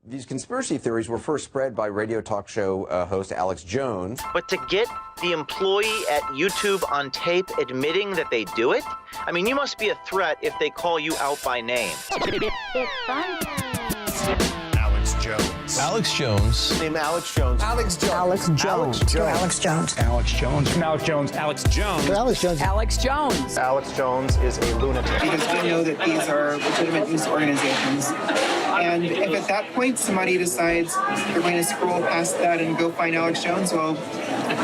These conspiracy theories were first spread by radio talk show host Alex Jones. But to get the employee at YouTube on tape admitting that they do it? I mean, you must be a threat if they call you out by name. It's fun. Alex Jones. Alex Jones. Name Alex Jones. Alex Jones. Alex Jones. Alex Jones. Alex Jones. Alex Jones. Alex Jones. Alex Jones. Alex Jones. Alex Jones is a lunatic. Because we know that these are legitimate news organizations. And if at that point somebody decides they're going to scroll past that and go find Alex Jones, well,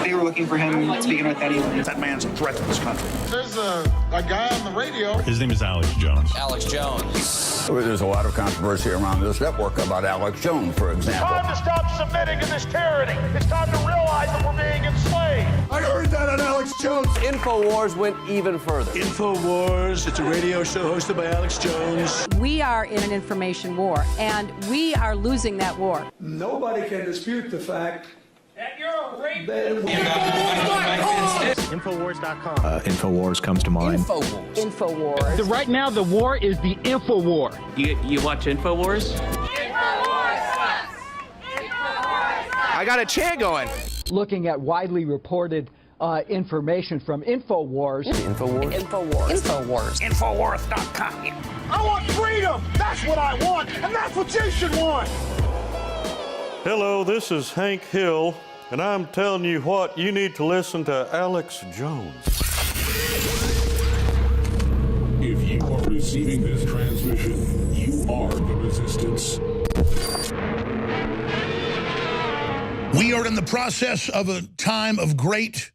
they were looking for him to begin with anyway. That man's a threat to this country. There's a guy on the radio. His name is Alex Jones. Alex Jones. There's a lot of controversy around this network about Alex Jones, for example. It's time to stop submitting to this tyranny. It's time to realize that we're being enslaved. I heard that on Alex Jones. Infowars went even further. Infowars, it's a radio show hosted by Alex Jones. We are in an information war, and we are losing that war. Nobody can dispute the fact that you're a rapist. Infowars.com. Infowars comes to mind. Infowars. Right now, the war is the Infowar. You watch Infowars? I got a chant going. Looking at widely reported information from Infowars. Infowars. Infowars. Infowars. Infowars.com. I want freedom. That's what I want, and that's what you should want. Hello, this is Hank Hill, and I'm telling you what, you need to listen to Alex Jones. If you are receiving this transmission, you are the resistance. We are in the process of a time of great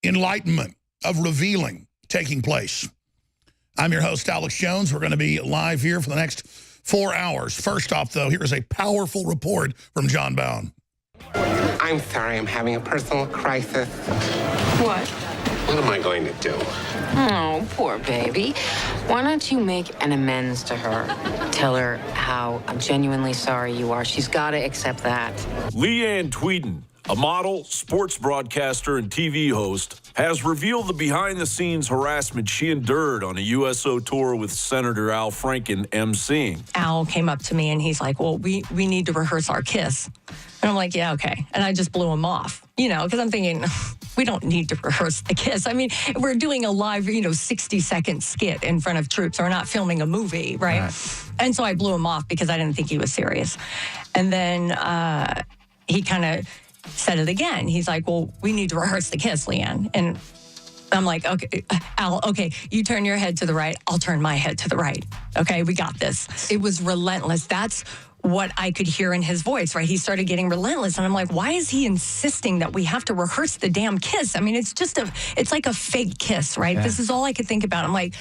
enlightenment, of revealing taking place. I'm your host, Alex Jones. We're going to be live here for the next 4 hours. First off, though, here is a powerful report from John Bowen. I'm sorry, I'm having a personal crisis. What? What am I going to do? Oh, poor baby. Why don't you make an amends to her? Tell her how genuinely sorry you are. She's got to accept that. Leanne Tweeden, a model, sports broadcaster, and TV host, has revealed the behind-the-scenes harassment she endured on a USO tour with Senator Al Franken emceeing. Al came up to me and he's like, well, we need to rehearse our kiss. And I'm like, yeah, okay. And I just blew him off, because I'm thinking, we don't need to rehearse the kiss. I mean, we're doing a live, 60-second skit in front of troops. We're not filming a movie, right? And so I blew him off because I didn't think he was serious. And then he kind of said it again. He's like, well, we need to rehearse the kiss, Leanne. And I'm like, okay, Al, okay, you turn your head to the right. I'll turn my head to the right. Okay, we got this. It was relentless. That's what I could hear in his voice, right? He started getting relentless. And I'm like, why is he insisting that we have to rehearse the damn kiss? I mean, it's like a fake kiss, right? Yeah. This is all I could think about. I'm like,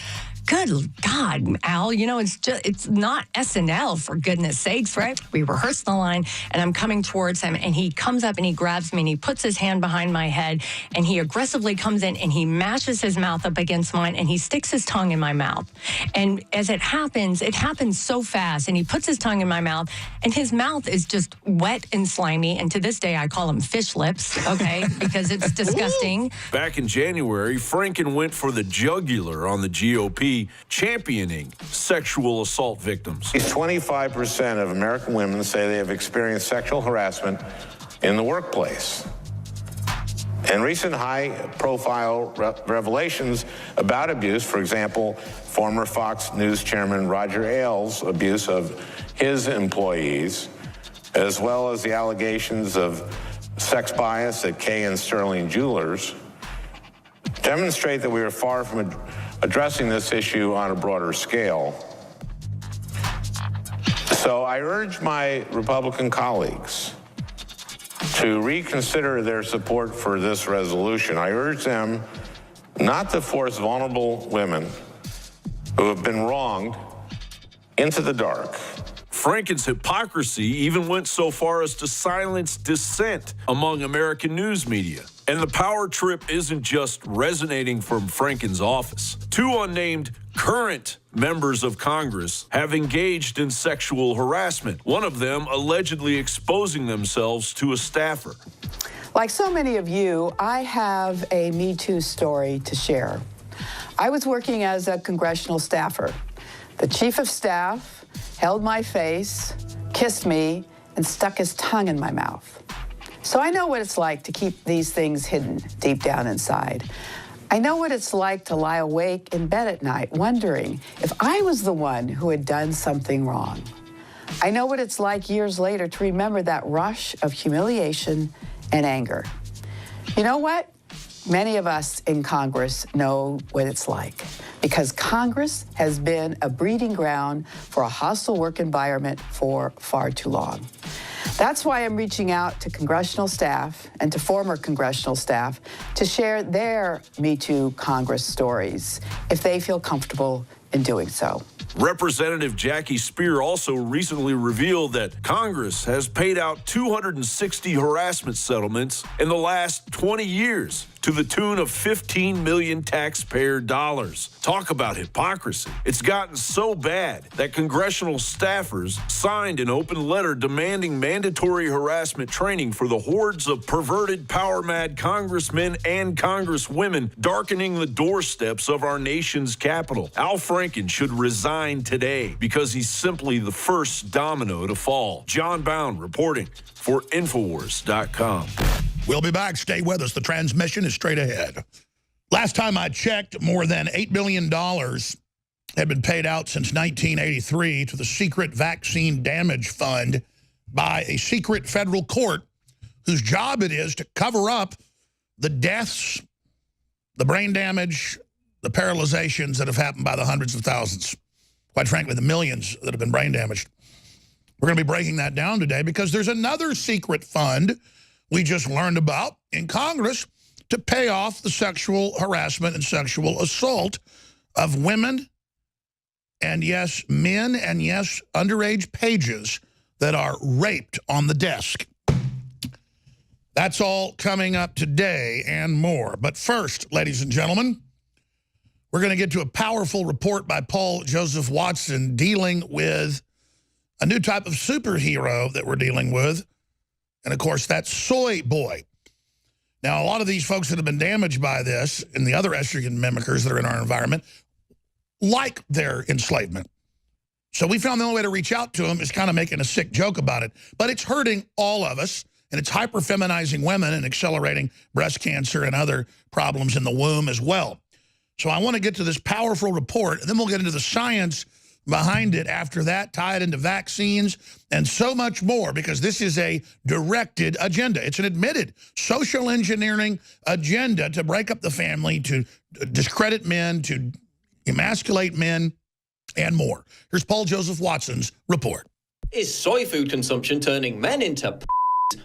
good God, Al, it's not SNL, for goodness sakes, right? We rehearsed the line, and I'm coming towards him, and he comes up and he grabs me, and he puts his hand behind my head, and he aggressively comes in, and he mashes his mouth up against mine, and he sticks his tongue in my mouth. And as it happens so fast, and he puts his tongue in my mouth, and his mouth is just wet and slimy, and to this day, I call him fish lips, okay, because it's disgusting. Back in January, Franken went for the jugular on the GOP, championing sexual assault victims. 25% of American women say they have experienced sexual harassment in the workplace. And recent high-profile revelations about abuse, for example, former Fox News chairman Roger Ailes' abuse of his employees, as well as the allegations of sex bias at Kay and Sterling Jewelers, demonstrate that we are far from addressing this issue on a broader scale. So I urge my Republican colleagues to reconsider their support for this resolution. I urge them not to force vulnerable women who have been wronged into the dark. Franken's hypocrisy even went so far as to silence dissent among American news media. And the power trip isn't just resonating from Franken's office. 2 unnamed current members of Congress have engaged in sexual harassment, one of them allegedly exposing themselves to a staffer. Like so many of you, I have a Me Too story to share. I was working as a congressional staffer. The chief of staff held my face, kissed me, and stuck his tongue in my mouth. So I know what it's like to keep these things hidden deep down inside. I know what it's like to lie awake in bed at night wondering if I was the one who had done something wrong. I know what it's like years later to remember that rush of humiliation and anger. You know what? Many of us in Congress know what it's like because Congress has been a breeding ground for a hostile work environment for far too long. That's why I'm reaching out to congressional staff and to former congressional staff to share their Me Too Congress stories if they feel comfortable in doing so. Representative Jackie Speer also recently revealed that Congress has paid out 260 harassment settlements in the last 20 years to the tune of 15 million taxpayer dollars. Talk about hypocrisy. It's gotten so bad that congressional staffers signed an open letter demanding mandatory harassment training for the hordes of perverted, power-mad congressmen and congresswomen darkening the doorsteps of our nation's capital. Al Franken should resign today because he's simply the first domino to fall. John Bound reporting for Infowars.com. We'll be back. Stay with us. The transmission is straight ahead. Last time I checked, more than $8 billion had been paid out since 1983 to the secret vaccine damage fund by a secret federal court whose job it is to cover up the deaths, the brain damage, the paralyzations that have happened by the hundreds of thousands. Quite frankly, the millions that have been brain damaged. We're going to be breaking that down today because there's another secret fund we just learned about in Congress to pay off the sexual harassment and sexual assault of women and, yes, men and, yes, underage pages that are raped on the desk. That's all coming up today and more. But first, ladies and gentlemen, we're going to get to a powerful report by Paul Joseph Watson dealing with a new type of superhero that we're dealing with. And, of course, that's soy boy. Now, a lot of these folks that have been damaged by this and the other estrogen mimickers that are in our environment like their enslavement. So we found the only way to reach out to them is kind of making a sick joke about it. But it's hurting all of us, and it's hyper-feminizing women and accelerating breast cancer and other problems in the womb as well. So I want to get to this powerful report, and then we'll get into the science behind it after that, tie it into vaccines and so much more, because this is a directed agenda. It's an admitted social engineering agenda to break up the family, to discredit men, to emasculate men, and more. Here's Paul Joseph Watson's report. Is soy food consumption turning men into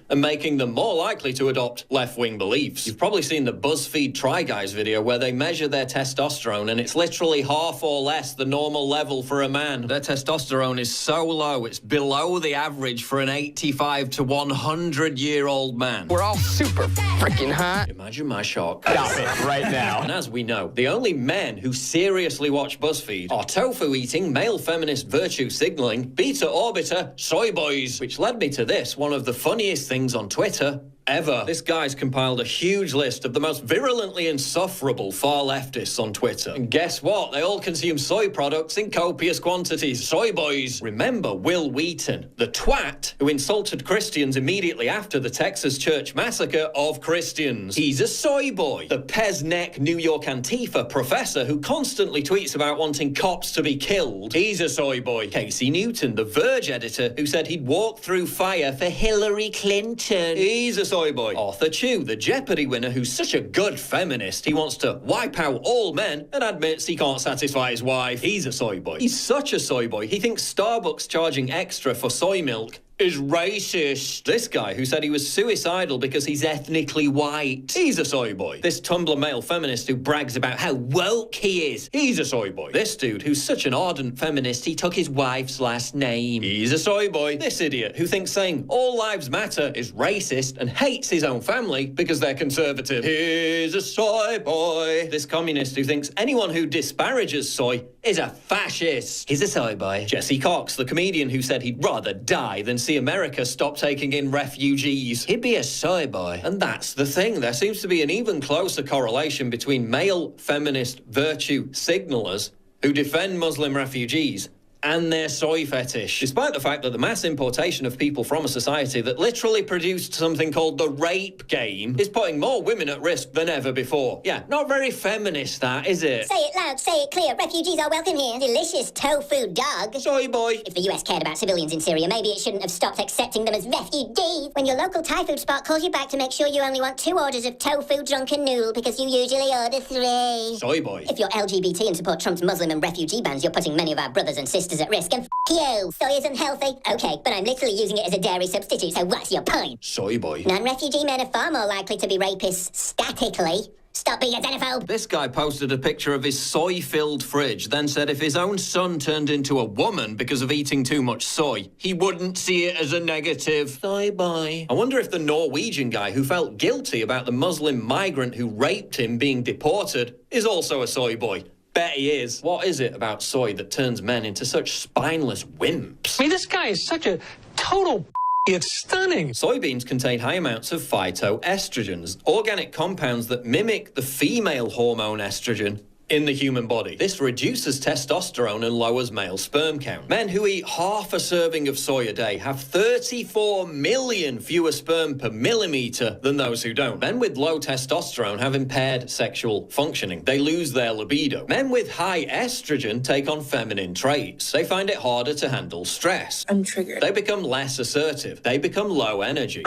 and making them more likely to adopt left-wing beliefs? You've probably seen the BuzzFeed Try Guys video where they measure their testosterone and it's literally half or less the normal level for a man. Their testosterone is so low, it's below the average for an 85 to 100-year-old man. We're all super freaking hot. Imagine my shock. Stop it right now. And as we know, the only men who seriously watch BuzzFeed are tofu-eating, male feminist virtue signaling, beta-orbiter soy boys, which led me to this, one of the funniest things on Twitter ever. This guy's compiled a huge list of the most virulently insufferable far leftists on Twitter. And guess what? They all consume soy products in copious quantities. Soy boys. Remember Will Wheaton, the twat who insulted Christians immediately after the Texas church massacre of Christians. He's a soy boy. The pez-neck New York Antifa professor who constantly tweets about wanting cops to be killed. He's a soy boy. Casey Newton, the Verge editor who said he'd walk through fire for Hillary Clinton. He's a soy boy. Arthur Chu, the Jeopardy winner who's such a good feminist, he wants to wipe out all men and admits he can't satisfy his wife. He's a soy boy. He's such a soy boy, he thinks Starbucks charging extra for soy milk is racist. This guy who said he was suicidal because he's ethnically white. He's a soy boy. This Tumblr male feminist who brags about how woke he is. He's a soy boy. This dude who's such an ardent feminist he took his wife's last name. He's a soy boy. This idiot who thinks saying all lives matter is racist and hates his own family because they're conservative. He's a soy boy. This communist who thinks anyone who disparages soy is a fascist. He's a soy boy. Jesse Cox, the comedian who said he'd rather die than see America stop taking in refugees. He'd be a soy boy. And that's the thing. There seems to be an even closer correlation between male feminist virtue signalers who defend Muslim refugees and their soy fetish. Despite the fact that the mass importation of people from a society that literally produced something called the rape game is putting more women at risk than ever before. Yeah, not very feminist, that, is it? Say it loud, say it clear. Refugees are welcome here. Delicious tofu dog. Soy boy. If the US cared about civilians in Syria, maybe it shouldn't have stopped accepting them as refugees. When your local Thai food spot calls you back to make sure you only want 2 orders of tofu drunken noodle because you usually order 3. Soy boy. If you're LGBT and support Trump's Muslim and refugee bans, you're putting many of our brothers and sisters at risk. And you. Soy isn't healthy. Okay, but I'm literally using it as a dairy substitute, so what's your point? Soy boy. Non-refugee men are far more likely to be rapists statically. Stop being a xenophobe. This guy posted a picture of his soy-filled fridge, then said if his own son turned into a woman because of eating too much soy, he wouldn't see it as a negative. Soy boy. I wonder if the Norwegian guy who felt guilty about the Muslim migrant who raped him being deported is also a soy boy. Bet he is. What is it about soy that turns men into such spineless wimps? I mean, this guy is such a total... It's stunning. Soybeans contain high amounts of phytoestrogens, organic compounds that mimic the female hormone estrogen in the human body. This reduces testosterone and lowers male sperm count. Men who eat half a serving of soy a day have 34 million fewer sperm per millimeter than those who don't. Men with low testosterone have impaired sexual functioning. They lose their libido. Men with high estrogen take on feminine traits. They find it harder to handle stress. I'm triggered. They become less assertive. They become low energy.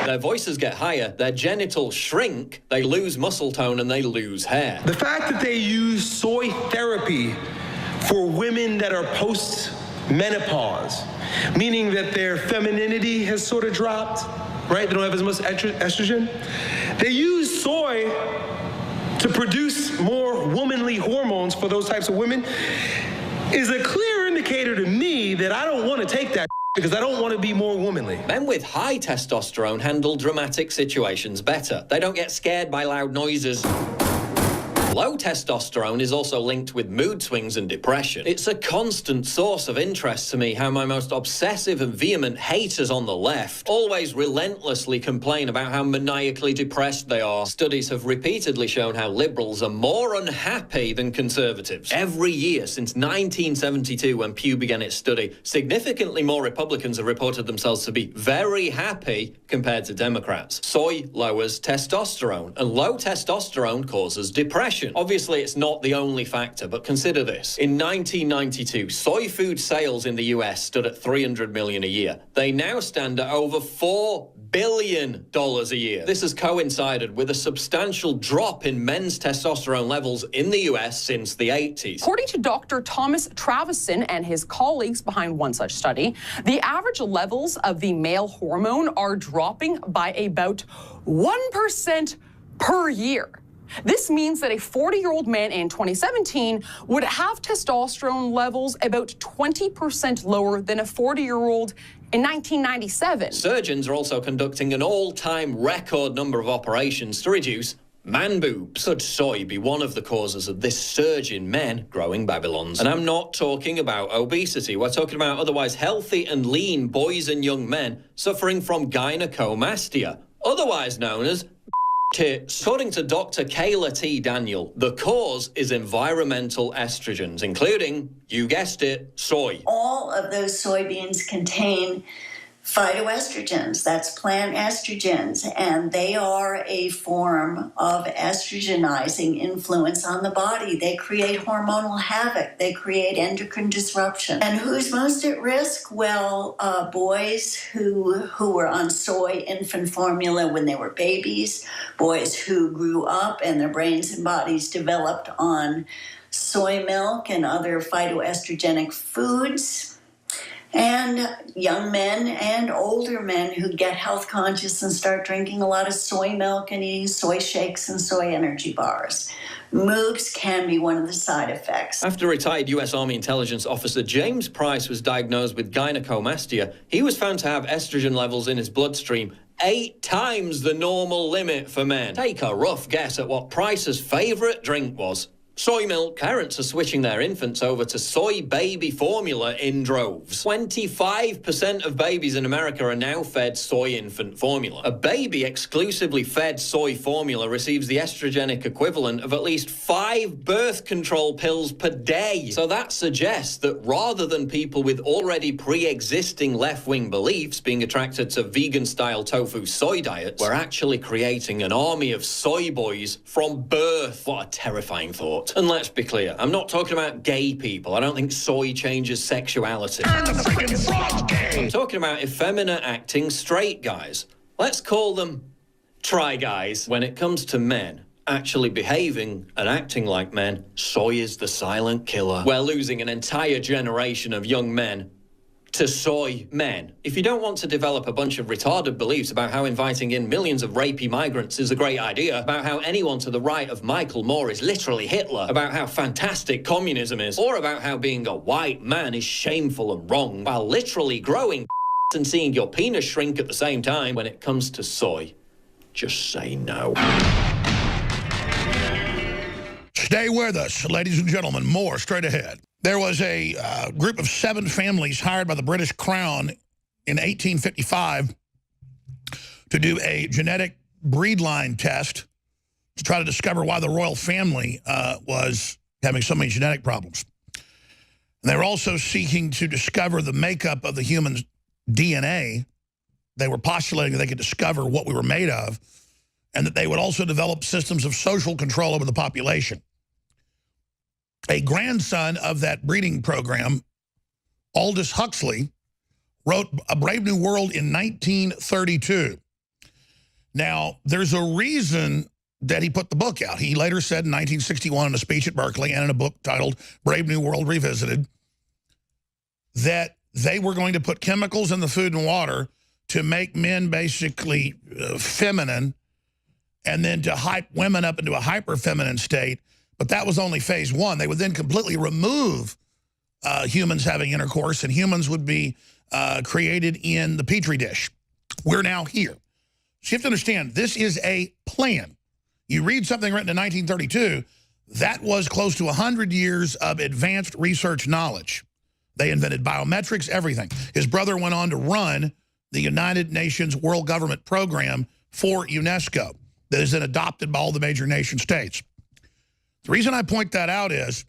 Their voices get higher, their genitals shrink, they lose muscle tone, and they lose hair. The fact that they use soy therapy for women that are post-menopause, meaning that their femininity has sort of dropped, right? They don't have as much estrogen. They use soy to produce more womanly hormones for those types of women is a clear indicator to me that I don't want to take that because I don't want to be more womanly. Men with high testosterone handle dramatic situations better. They don't get scared by loud noises. Low testosterone is also linked with mood swings and depression. It's a constant source of interest to me how my most obsessive and vehement haters on the left always relentlessly complain about how maniacally depressed they are. Studies have repeatedly shown how liberals are more unhappy than conservatives. Every year since 1972, when Pew began its study, significantly more Republicans have reported themselves to be very happy compared to Democrats. Soy lowers testosterone, and low testosterone causes depression. Obviously, it's not the only factor, but consider this. In 1992, soy food sales in the US stood at $300 million a year. They now stand at over $4 billion a year. This has coincided with a substantial drop in men's testosterone levels in the US since the 80s. According to Dr. Thomas Travison and his colleagues behind one such study, the average levels of the male hormone are dropping by about 1% per year. This means that a 40-year-old man in 2017 would have testosterone levels about 20% lower than a 40-year-old in 1997. Surgeons are also conducting an all-time record number of operations to reduce man boobs. Could soy be one of the causes of this surge in men growing Babylons? And I'm not talking about obesity. We're talking about otherwise healthy and lean boys and young men suffering from gynecomastia, otherwise known as tits. According to Dr. Kayla T. Daniel, the cause is environmental estrogens, including, you guessed it, soy. All of those soybeans contain phytoestrogens, that's plant estrogens, and they are a form of estrogenizing influence on the body. They create hormonal havoc. They create endocrine disruption. And who's most at risk? Well, boys who were on soy infant formula when they were babies, boys who grew up and their brains and bodies developed on soy milk and other phytoestrogenic foods, and young men and older men who get health conscious and start drinking a lot of soy milk and eating soy shakes and soy energy bars. Moves can be one of the side effects. After retired U.S. Army intelligence officer James Price was diagnosed with gynecomastia, he was found to have estrogen levels in his bloodstream 8 times the normal limit for men. Take a rough guess at what Price's favourite drink was. Soy milk. Parents are switching their infants over to soy baby formula in droves. 25% of babies in America are now fed soy infant formula. A baby exclusively fed soy formula receives the estrogenic equivalent of at least 5 birth control pills per day. So that suggests that rather than people with already pre-existing left-wing beliefs being attracted to vegan-style tofu soy diets, we're actually creating an army of soy boys from birth. What a terrifying thought. And let's be clear, I'm not talking about gay people. I don't think soy changes sexuality. I'm talking about effeminate acting straight guys. Let's call them try guys. When it comes to men actually behaving and acting like men, soy is the silent killer. We're losing an entire generation of young men to soy men. If you don't want to develop a bunch of retarded beliefs about how inviting in millions of rapey migrants is a great idea, about how anyone to the right of Michael Moore is literally Hitler, about how fantastic communism is, or about how being a white man is shameful and wrong, while literally growing and seeing your penis shrink at the same time, when it comes to soy, just say no. Stay with us, ladies and gentlemen. More straight ahead. There was a group of 7 families hired by the British Crown in 1855 to do a genetic breed line test to try to discover why the royal family was having so many genetic problems. And they were also seeking to discover the makeup of the human DNA. They were postulating that they could discover what we were made of, and that they would also develop systems of social control over the population. A grandson of that breeding program, Aldous Huxley, wrote A Brave New World in 1932. Now, there's a reason that he put the book out. He later said in 1961 in a speech at Berkeley and in a book titled Brave New World Revisited that they were going to put chemicals in the food and water to make men basically feminine and then to hype women up into a hyper-feminine state. But that was only phase 1. They would then completely remove humans having intercourse, and humans would be created in the Petri dish. We're now here. So you have to understand, this is a plan. You read something written in 1932, that was close to 100 years of advanced research knowledge. They invented biometrics, everything. His brother went on to run the United Nations World Government Program for UNESCO that is then adopted by all the major nation states. The reason I point that out is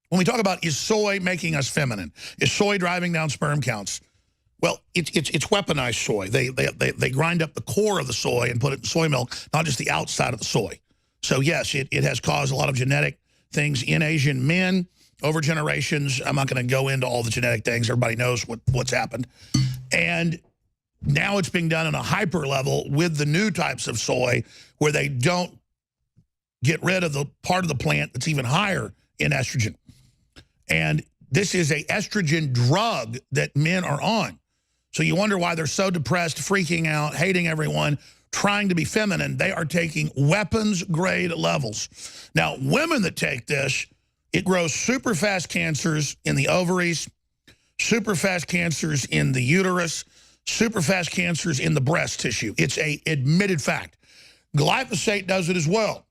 when we talk about is soy making us feminine, is soy driving down sperm counts? Well, it's weaponized soy. They grind up the core of the soy and put it in soy milk, not just the outside of the soy. So yes, it has caused a lot of genetic things in Asian men over generations. I'm not going to go into all the genetic things. Everybody knows what's happened. And now it's being done on a hyper level with the new types of soy where they don't get rid of the part of the plant that's even higher in estrogen. And this is a estrogen drug that men are on. So you wonder why they're so depressed, freaking out, hating everyone, trying to be feminine. They are taking weapons grade levels. Now, women that take this, it grows super fast cancers in the ovaries, super fast cancers in the uterus, super fast cancers in the breast tissue. It's a admitted fact. Glyphosate does it as well.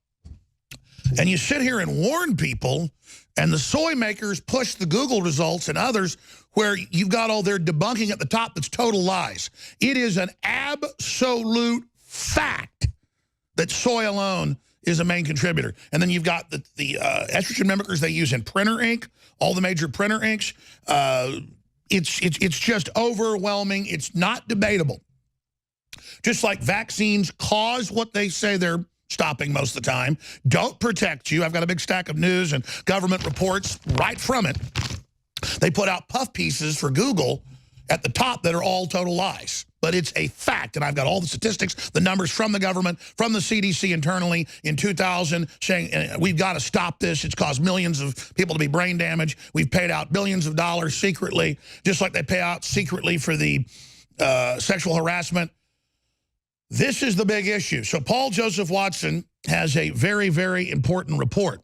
And you sit here and warn people, and the soy makers push the Google results and others where you've got all their debunking at the top that's total lies. It is an absolute fact that soy alone is a main contributor. And then you've got the estrogen mimickers they use in printer ink, all the major printer inks. It's just overwhelming. It's not debatable. Just like vaccines cause what they say they're stopping most of the time, don't protect you. I've got a big stack of news and government reports right from it. They put out puff pieces for Google at the top that are all total lies. But it's a fact, and I've got all the statistics, the numbers from the government, from the CDC internally in 2000, saying we've got to stop this. It's caused millions of people to be brain damaged. We've paid out billions of dollars secretly, just like they pay out secretly for the sexual harassment. This is the big issue. So Paul Joseph Watson has a very, very important report.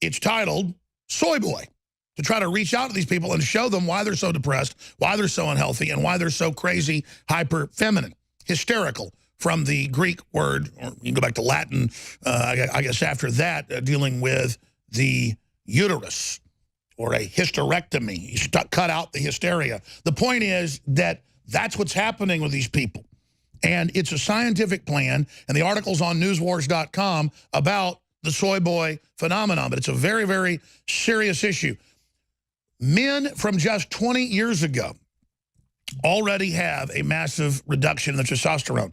It's titled Soy Boy, to try to reach out to these people and show them why they're so depressed, why they're so unhealthy, and why they're so crazy, hyper feminine, hysterical, from the Greek word, or you can go back to Latin, I guess after that, dealing with the uterus, or a hysterectomy. You cut out the hysteria. The point is that that's what's happening with these people. And it's a scientific plan, and the article's on newswars.com about the soy boy phenomenon, but it's a very, very serious issue. Men from just 20 years ago already have a massive reduction in the testosterone.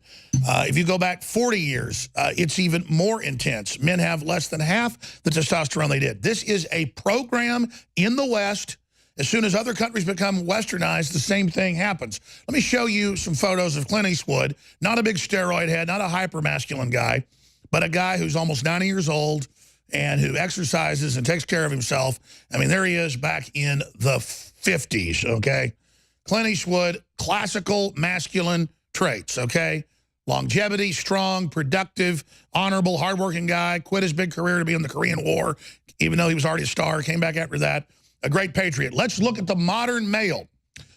If you go back 40 years, it's even more intense. Men have less than half the testosterone they did. This is a program in the West. As soon as other countries become westernized, the same thing happens. Let me show you some photos of Clint Eastwood, not a big steroid head, not a hyper-masculine guy, but a guy who's almost 90 years old and who exercises and takes care of himself. I mean, there he is back in the 50s, okay? Clint Eastwood, classical masculine traits, okay? Longevity, strong, productive, honorable, hardworking guy, quit his big career to be in the Korean War, even though he was already a star, came back after that. A great patriot. Let's look at the modern male.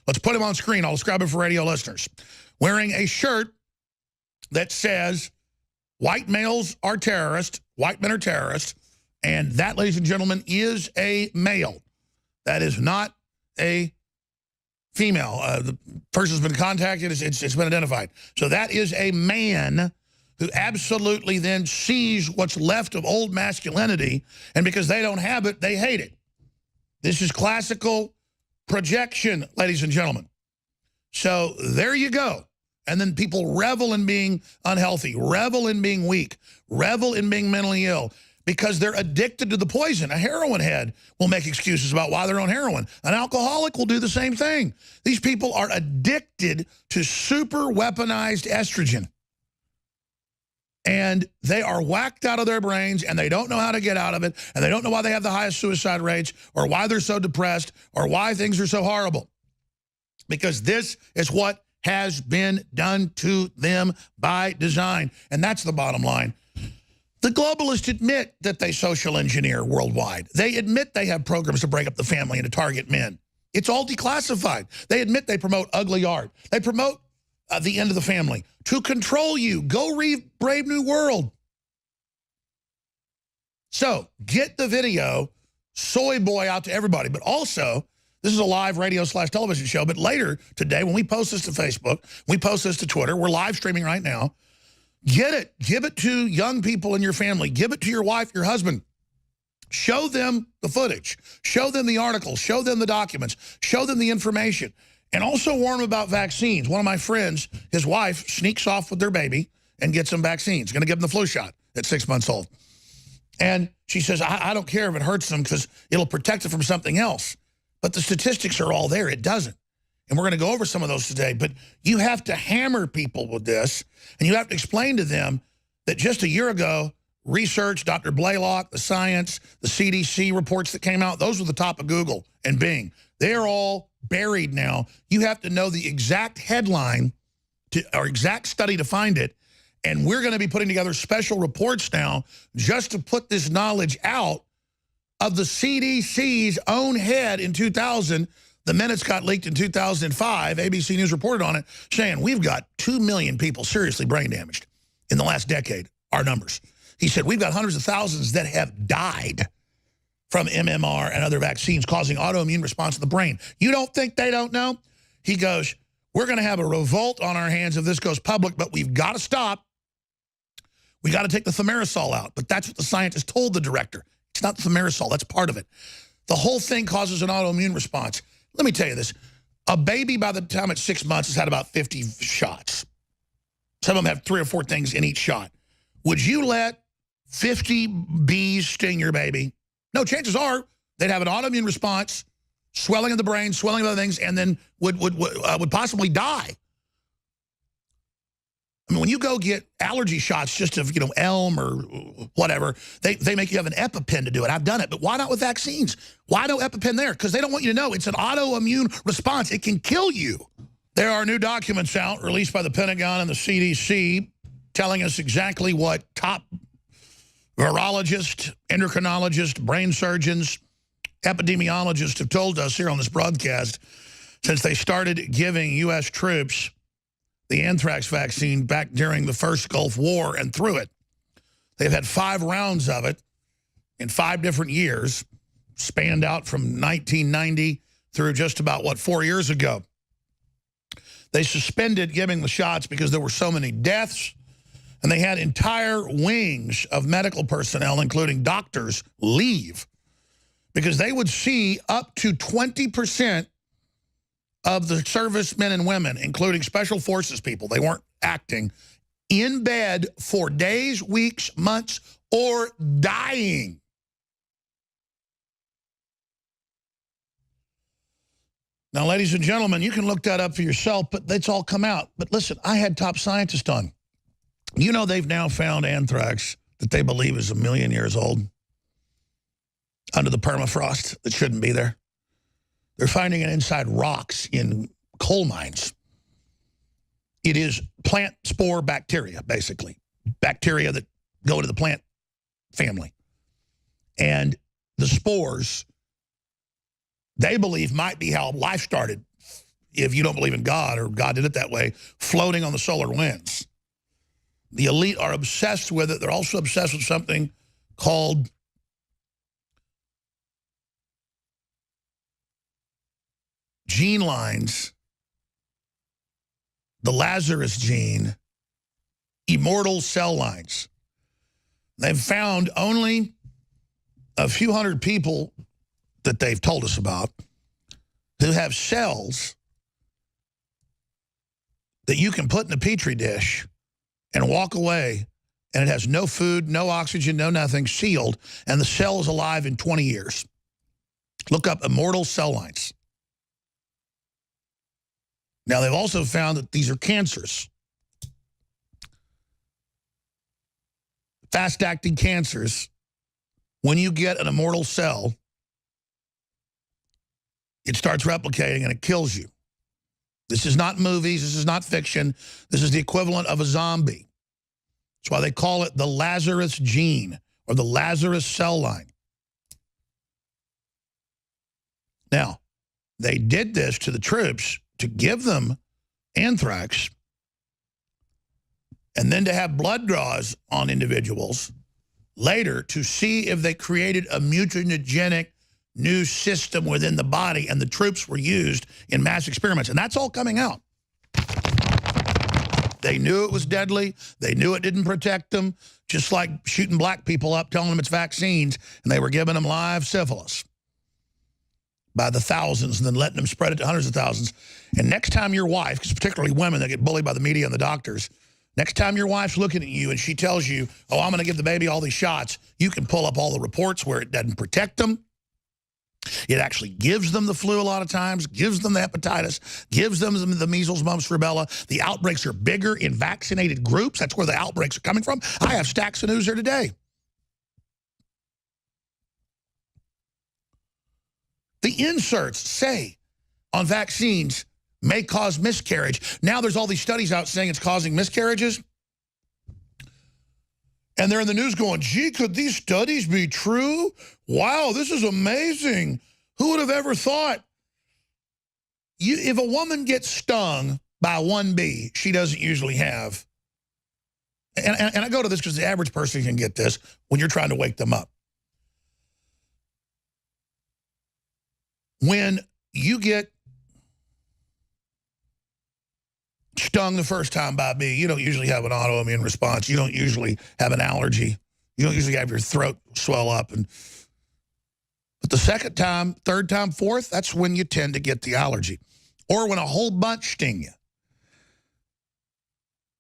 Let's put him on screen. I'll describe it for radio listeners. Wearing a shirt that says, white males are terrorists, white men are terrorists, and that, ladies and gentlemen, is a male. That is not a female. The person's been contacted. It's been identified. So that is a man who absolutely then sees what's left of old masculinity, and because they don't have it, they hate it. This is classical projection, ladies and gentlemen. So there you go. And then people revel in being unhealthy, revel in being weak, revel in being mentally ill because they're addicted to the poison. A heroin head will make excuses about why they're on heroin. An alcoholic will do the same thing. These people are addicted to super weaponized estrogen. And they are whacked out of their brains, and they don't know how to get out of it, and they don't know why they have the highest suicide rates, or why they're so depressed, or why things are so horrible. Because this is what has been done to them by design. And that's the bottom line. The globalists admit that they social engineer worldwide. They admit they have programs to break up the family and to target men. It's all declassified. They admit they promote ugly art. They promote the end of the family to control you. Go read Brave New World. So get the video, Soy Boy, out to everybody. But also, this is a live radio/television show. But later today, when we post this to Facebook, we post this to Twitter, we're live streaming right now. Get it. Give it to young people in your family. Give it to your wife, your husband. Show them the footage. Show them the articles. Show them the documents. Show them the information. And also warn them about vaccines. One of my friends, his wife, sneaks off with their baby and gets them vaccines. Going to give them the flu shot at 6 months old. And she says, I don't care if it hurts them because it'll protect it from something else. But the statistics are all there. It doesn't. And we're going to go over some of those today. But you have to hammer people with this. And you have to explain to them that just a year ago, research, Dr. Blaylock, the science, the CDC reports that came out, those were the top of Google and Bing. They're all buried now. You have to know the exact headline or exact study to find it. And we're going to be putting together special reports now just to put this knowledge out of the CDC's own head in 2000. The minutes got leaked in 2005. ABC News reported on it, saying we've got 2 million people seriously brain damaged in the last decade, our numbers. He said we've got hundreds of thousands that have died from MMR and other vaccines causing autoimmune response to the brain. You don't think they don't know? He goes, we're going to have a revolt on our hands if this goes public, but we've got to stop. We got to take the thimerosal out. But that's what the scientist told the director. It's not the thimerosal. That's part of it. The whole thing causes an autoimmune response. Let me tell you this. A baby, by the time it's 6 months, has had about 50 shots. Some of them have 3 or 4 things in each shot. Would you let 50 bees sting your baby? No, chances are they'd have an autoimmune response, swelling of the brain, swelling of other things, and then would possibly die. I mean, when you go get allergy shots just of, elm or whatever, they make you have an EpiPen to do it. I've done it, but why not with vaccines? Why no EpiPen there? Because they don't want you to know it's an autoimmune response. It can kill you. There are new documents out released by the Pentagon and the CDC telling us exactly what top virologists, endocrinologists, brain surgeons, epidemiologists have told us here on this broadcast since they started giving U.S. troops the anthrax vaccine back during the first Gulf War and through it. They've had 5 rounds of it in 5 different years, spanned out from 1990 through just about, 4 years ago. They suspended giving the shots because there were so many deaths, and they had entire wings of medical personnel, including doctors, leave because they would see up to 20% of the servicemen and women, including special forces people, they weren't acting, in bed for days, weeks, months, or dying. Now, ladies and gentlemen, you can look that up for yourself, but it's all come out. But listen, I had top scientists on. You know they've now found anthrax that they believe is 1 million years old under the permafrost that shouldn't be there. They're finding it inside rocks in coal mines. It is plant spore bacteria, basically. Bacteria that go to the plant family. And the spores, they believe, might be how life started, if you don't believe in God or God did it that way, floating on the solar winds. The elite are obsessed with it. They're also obsessed with something called gene lines, the Lazarus gene, immortal cell lines. They've found only a few hundred people that they've told us about who have cells that you can put in a petri dish and walk away, and it has no food, no oxygen, no nothing, sealed, and the cell is alive in 20 years. Look up immortal cell lines. Now, they've also found that these are cancers. Fast-acting cancers, when you get an immortal cell, it starts replicating and it kills you. This is not movies. This is not fiction. This is the equivalent of a zombie. That's why they call it the Lazarus gene or the Lazarus cell line. Now, they did this to the troops to give them anthrax and then to have blood draws on individuals later to see if they created a mutagenic new system within the body, and the troops were used in mass experiments. And that's all coming out. They knew it was deadly. They knew it didn't protect them, just like shooting black people up, telling them it's vaccines, and they were giving them live syphilis by the thousands and then letting them spread it to hundreds of thousands. And next time your wife, because particularly women that get bullied by the media and the doctors, next time your wife's looking at you and she tells you, oh, I'm going to give the baby all these shots, you can pull up all the reports where it doesn't protect them. It actually gives them the flu a lot of times, gives them the hepatitis, gives them the measles, mumps, rubella. The outbreaks are bigger in vaccinated groups. That's where the outbreaks are coming from. I have stacks of news here today. The inserts say on vaccines may cause miscarriage. Now there's all these studies out saying it's causing miscarriages. And they're in the news going, gee, could these studies be true? Wow, this is amazing. Who would have ever thought? If a woman gets stung by one bee, she doesn't usually have. And I go to this because the average person can get this when you're trying to wake them up. When you get stung the first time by a bee, you don't usually have an autoimmune response. You don't usually have an allergy. You don't usually have your throat swell up. But the second time, third time, fourth, that's when you tend to get the allergy. Or when a whole bunch sting you.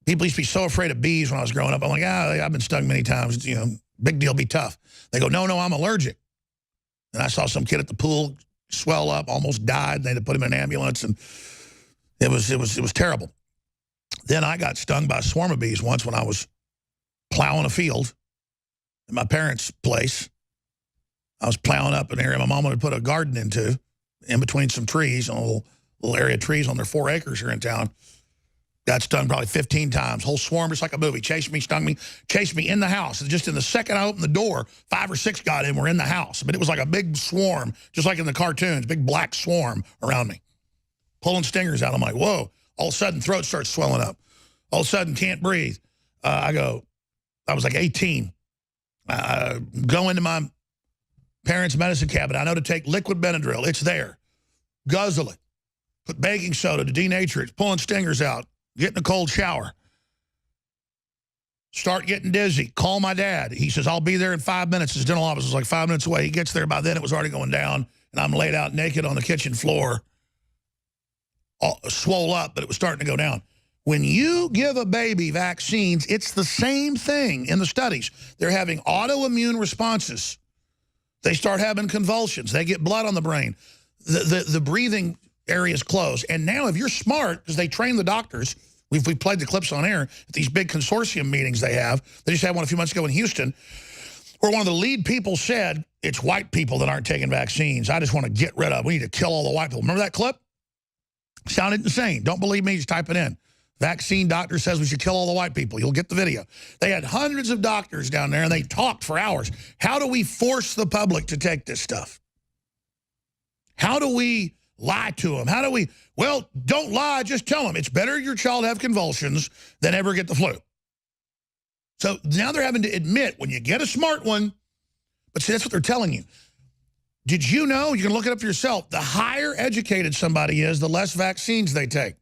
People used to be so afraid of bees when I was growing up. I'm like, I've been stung many times. You know, big deal, be tough. They go, no, I'm allergic. And I saw some kid at the pool swell up, almost died. They had to put him in an ambulance, and it was terrible. Then I got stung by a swarm of bees once when I was plowing a field at my parents' place. I was plowing up an area my mom had put a garden into, in between some trees, a little area of trees on their 4 acres here in town. Got stung probably 15 times. Whole swarm, just like a movie. Chased me, stung me, chased me in the house. And just in the second I opened the door, 5 or 6 got in, were in the house. But it was like a big swarm, just like in the cartoons, big black swarm around me. Pulling stingers out. I'm like, whoa. All of a sudden, throat starts swelling up. All of a sudden, can't breathe. I was like 18. Go into my parents' medicine cabinet. I know to take liquid Benadryl. It's there. Guzzle it. Put baking soda to denature it. Pulling stingers out. Get in a cold shower. Start getting dizzy. Call my dad. He says, I'll be there in 5 minutes. His dental office is like 5 minutes away. He gets there. By then, it was already going down. And I'm laid out naked on the kitchen floor. All swole up, but it was starting to go down. When you give a baby vaccines, it's the same thing in the studies. They're having autoimmune responses. They start having convulsions. They get blood on the brain. The breathing areas close. And now if you're smart, because they train the doctors, we've played the clips on air at these big consortium meetings they have. They just had one a few months ago in Houston, where one of the lead people said, it's white people that aren't taking vaccines. I just want to get rid of them. We need to kill all the white people. Remember that clip? Sounded insane. Don't believe me? Just type it in. Vaccine doctor says we should kill all the white people. You'll get the video. They had hundreds of doctors down there, and they talked for hours. How do we force the public to take this stuff? How do we lie to them? How do we, well, don't lie, just tell them. It's better your child have convulsions than ever get the flu. So now they're having to admit, when you get a smart one, but see, that's what they're telling you. Did you know, you can look it up for yourself, the higher educated somebody is, the less vaccines they take.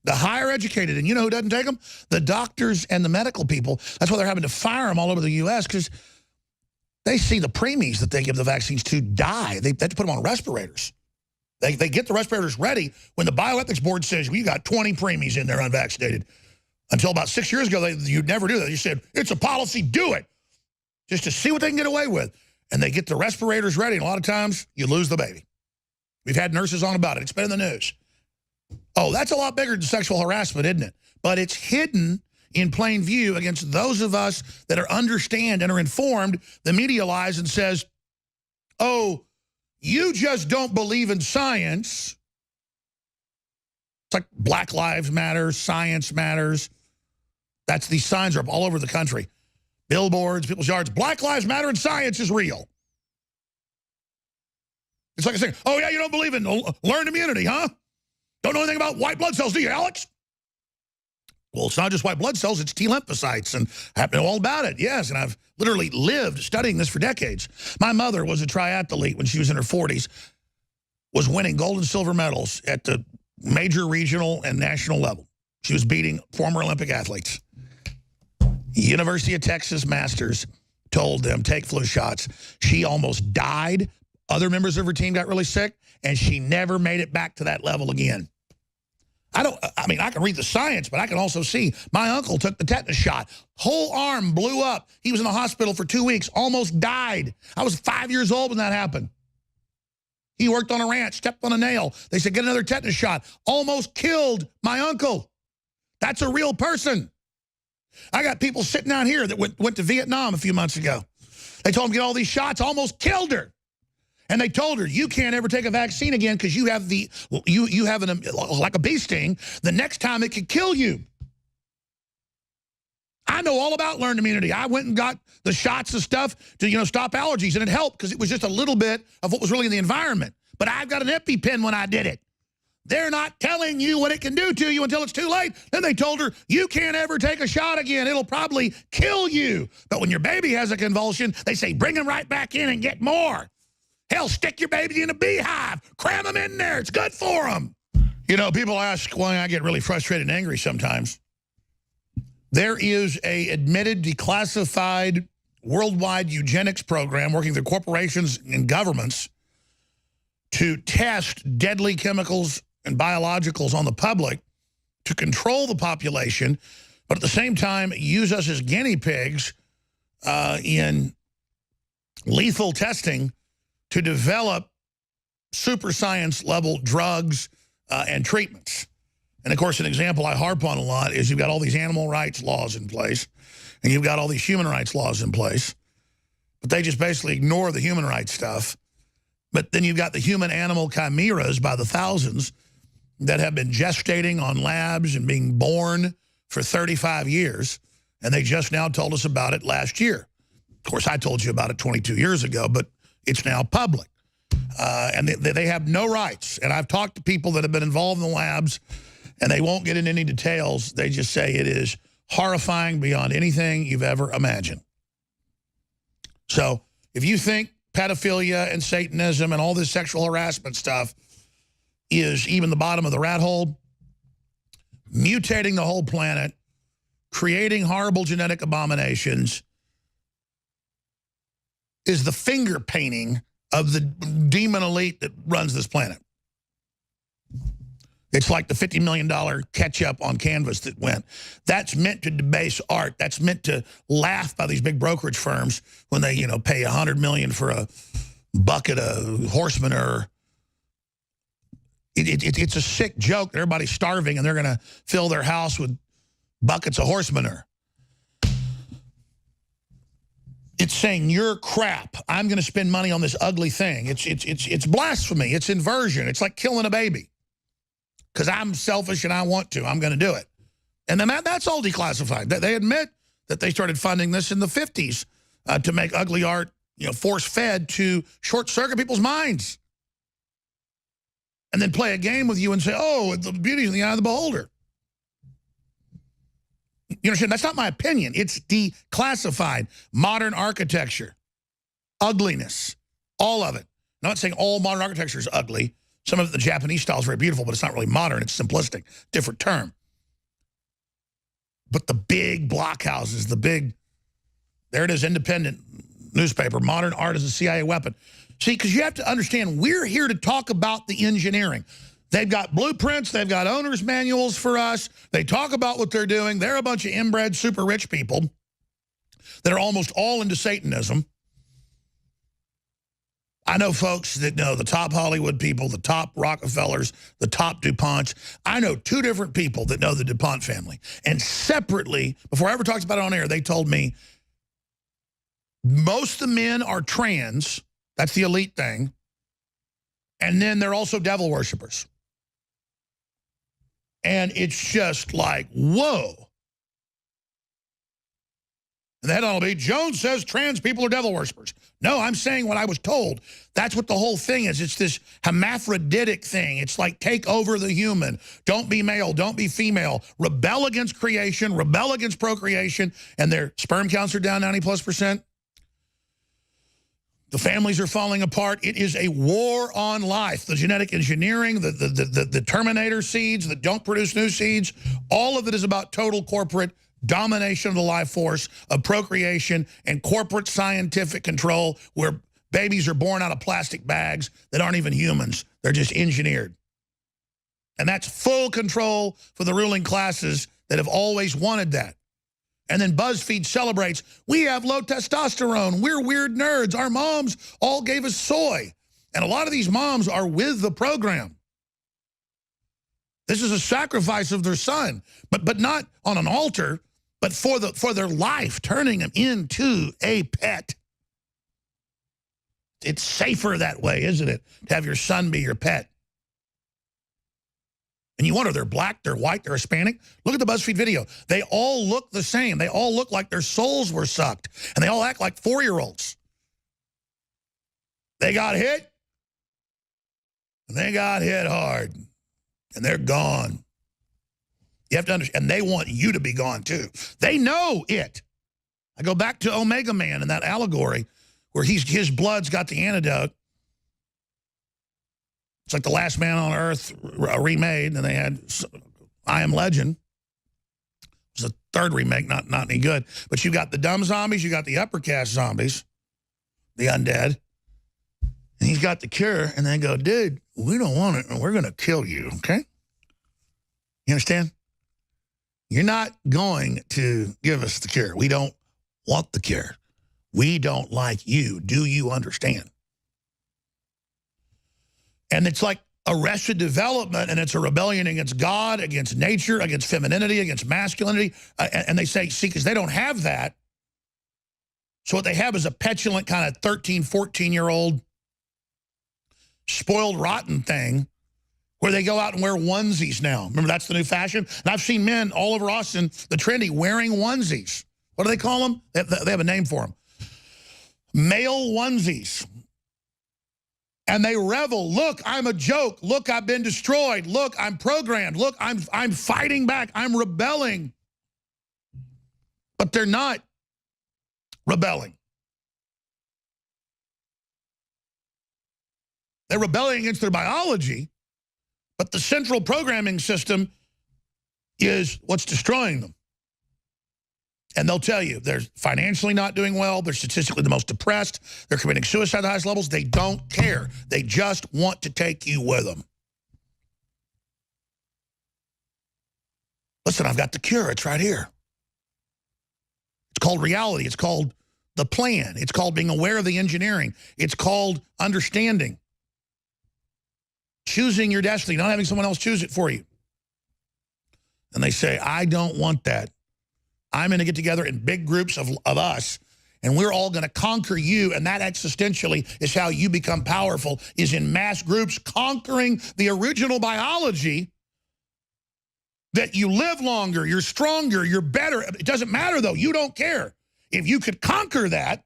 The higher educated, and you know who doesn't take them? The doctors and the medical people. That's why they're having to fire them all over the U.S., because they see the preemies that they give the vaccines to die. They have to put them on respirators. They get the respirators ready when the bioethics board says, well, you got 20 preemies in there unvaccinated. Until about 6 years ago, you'd never do that. You said, it's a policy, do it. Just to see what they can get away with. And they get the respirators ready, and a lot of times, you lose the baby. We've had nurses on about it. It's been in the news. Oh, that's a lot bigger than sexual harassment, isn't it? But it's hidden in plain view against those of us that are understand and are informed. The media lies and says, oh, you just don't believe in science. It's like Black Lives Matter, Science Matters. These signs are up all over the country. Billboards, people's yards. Black Lives Matter and science is real. It's like a saying, oh, yeah, you don't believe in learned immunity, huh? Don't know anything about white blood cells, do you, Alex? Well, it's not just white blood cells, it's T lymphocytes, and I know all about it, yes, and I've literally lived studying this for decades. My mother was a triathlete when she was in her 40s, was winning gold and silver medals at the major regional and national level. She was beating former Olympic athletes. University of Texas Masters told them, take flu shots. She almost died. Other members of her team got really sick, and she never made it back to that level again. I mean, I can read the science, but I can also see my uncle took the tetanus shot. Whole arm blew up. He was in the hospital for 2 weeks, almost died. I was 5 years old when that happened. He worked on a ranch, stepped on a nail. They said, get another tetanus shot. Almost killed my uncle. That's a real person. I got people sitting down here that went to Vietnam a few months ago. They told him to get all these shots, almost killed her. And they told her, you can't ever take a vaccine again because you have like a bee sting. The next time it could kill you. I know all about learned immunity. I went and got the shots and stuff to, stop allergies, and it helped because it was just a little bit of what was really in the environment. But I've got an EpiPen when I did it. They're not telling you what it can do to you until it's too late. Then they told her, you can't ever take a shot again. It'll probably kill you. But when your baby has a convulsion, they say, bring them right back in and get more. Hell, stick your baby in a beehive. Cram them in there. It's good for them. People ask why I get really frustrated and angry sometimes. There is a admitted, declassified, worldwide eugenics program working through corporations and governments to test deadly chemicals and biologicals on the public to control the population, but at the same time use us as guinea pigs in lethal testing to develop super science level drugs and treatments. And of course, an example I harp on a lot is you've got all these animal rights laws in place, and you've got all these human rights laws in place, but they just basically ignore the human rights stuff. But then you've got the human-animal chimeras by the thousands that have been gestating on labs and being born for 35 years, and they just now told us about it last year. Of course, I told you about it 22 years ago, but it's now public. And they have no rights. And I've talked to people that have been involved in the labs, and they won't get into any details. They just say it is horrifying beyond anything you've ever imagined. So if you think pedophilia and Satanism and all this sexual harassment stuff is even the bottom of the rat hole, mutating the whole planet, creating horrible genetic abominations is the finger painting of the demon elite that runs this planet. It's like the $50 million catch-up on canvas that went. That's meant to debase art. That's meant to laugh by these big brokerage firms when they, pay $100 million for a bucket of horse manure. It's a sick joke. Everybody's starving, and they're going to fill their house with buckets of horse manure. It's saying, you're crap. I'm going to spend money on this ugly thing. It's blasphemy. It's inversion. It's like killing a baby. Because I'm selfish and I want to. I'm going to do it. And then that's all declassified. They admit that they started funding this in the 50s to make ugly art, force-fed to short-circuit people's minds. And then play a game with you and say, oh, the beauty's in the eye of the beholder. You understand? That's not my opinion. It's declassified. Modern architecture. Ugliness. All of it. I'm not saying all modern architecture is ugly. Some of the Japanese style is very beautiful, but it's not really modern. It's simplistic. Different term. But the big blockhouses, there it is, independent newspaper. Modern art is a CIA weapon. See, because you have to understand, we're here to talk about the engineering. They've got blueprints. They've got owner's manuals for us. They talk about what they're doing. They're a bunch of inbred, super rich people that are almost all into Satanism. I know folks that know the top Hollywood people, the top Rockefellers, the top DuPonts. I know 2 different people that know the DuPont family. And separately, before I ever talked about it on air, they told me most of the men are trans. That's the elite thing. And then they're also devil worshipers. And it's just like, whoa. And the headline will be, Jones says trans people are devil worshipers. No, I'm saying what I was told. That's what the whole thing is. It's this hermaphroditic thing. It's like take over the human. Don't be male. Don't be female. Rebel against creation. Rebel against procreation. And their sperm counts are down 90+%. The families are falling apart. It is a war on life. The genetic engineering, the Terminator seeds that don't produce new seeds, all of it is about total corporate domination of the life force, of procreation, and corporate scientific control where babies are born out of plastic bags that aren't even humans. They're just engineered. And that's full control for the ruling classes that have always wanted that. And then BuzzFeed celebrates, we have low testosterone, we're weird nerds, our moms all gave us soy. And a lot of these moms are with the program. This is a sacrifice of their son, but not on an altar, but for their life, turning them into a pet. It's safer that way, isn't it? To have your son be your pet. And you wonder, they're black, they're white, they're Hispanic. Look at the BuzzFeed video. They all look the same. They all look like their souls were sucked. And they all act like 4-year-olds. They got hit. And they got hit hard. And they're gone. You have to understand, and they want you to be gone too. They know it. I go back to Omega Man and that allegory where his blood's got the antidote. It's like The Last Man on Earth remade, and they had I Am Legend. It was a 3rd remake, not any good. But you got the dumb zombies, you got the upper caste zombies, the undead. And he's got the cure, and they go, dude, we don't want it, and we're going to kill you, okay? You understand? You're not going to give us the cure. We don't want the cure. We don't like you. Do you understand? And it's like arrested development, and it's a rebellion against God, against nature, against femininity, against masculinity. And they say, see, because they don't have that. So what they have is a petulant kind of 13, 14-year-old spoiled rotten thing where they go out and wear onesies now. Remember, that's the new fashion? And I've seen men all over Austin, the trendy, wearing onesies. What do they call them? They have a name for them. Male onesies. And they revel. Look, I'm a joke. Look, I've been destroyed. Look, I'm programmed. Look, I'm fighting back. I'm rebelling. But they're not rebelling. They're rebelling against their biology, but the central programming system is what's destroying them. And they'll tell you they're financially not doing well. They're statistically the most depressed. They're committing suicide at the highest levels. They don't care. They just want to take you with them. Listen, I've got the cure. It's right here. It's called reality. It's called the plan. It's called being aware of the engineering. It's called understanding. Choosing your destiny, not having someone else choose it for you. And they say, I don't want that. I'm going to get together in big groups of us, and we're all going to conquer you, and that existentially is how you become powerful, is in mass groups conquering the original biology that you live longer, you're stronger, you're better. It doesn't matter, though. You don't care. If you could conquer that,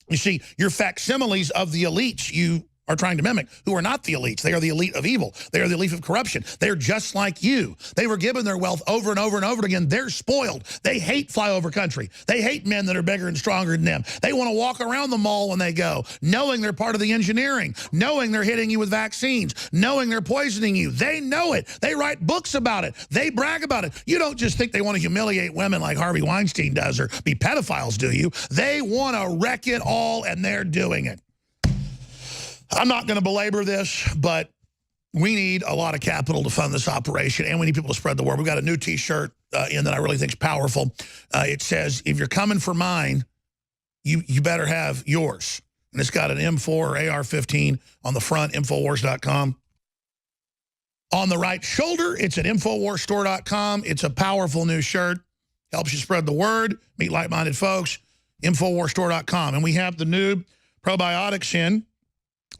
you see, you're facsimiles of the elites you are trying to mimic, who are not the elites. They are the elite of evil. They are the elite of corruption. They're just like you. They were given their wealth over and over and over again. They're spoiled. They hate flyover country. They hate men that are bigger and stronger than them. They want to walk around the mall when they go, knowing they're part of the engineering, knowing they're hitting you with vaccines, knowing they're poisoning you. They know it. They write books about it. They brag about it. You don't just think they want to humiliate women like Harvey Weinstein does or be pedophiles, do you? They want to wreck it all, and they're doing it. I'm not going to belabor this, but we need a lot of capital to fund this operation, and we need people to spread the word. We've got a new T-shirt in that I really think is powerful. It says, if you're coming for mine, you better have yours. And it's got an M4 or AR-15 on the front, Infowars.com. On the right shoulder, it's at InfoWarsStore.com. It's a powerful new shirt. Helps you spread the word, meet like-minded folks, InfoWarsStore.com. And we have the new probiotics in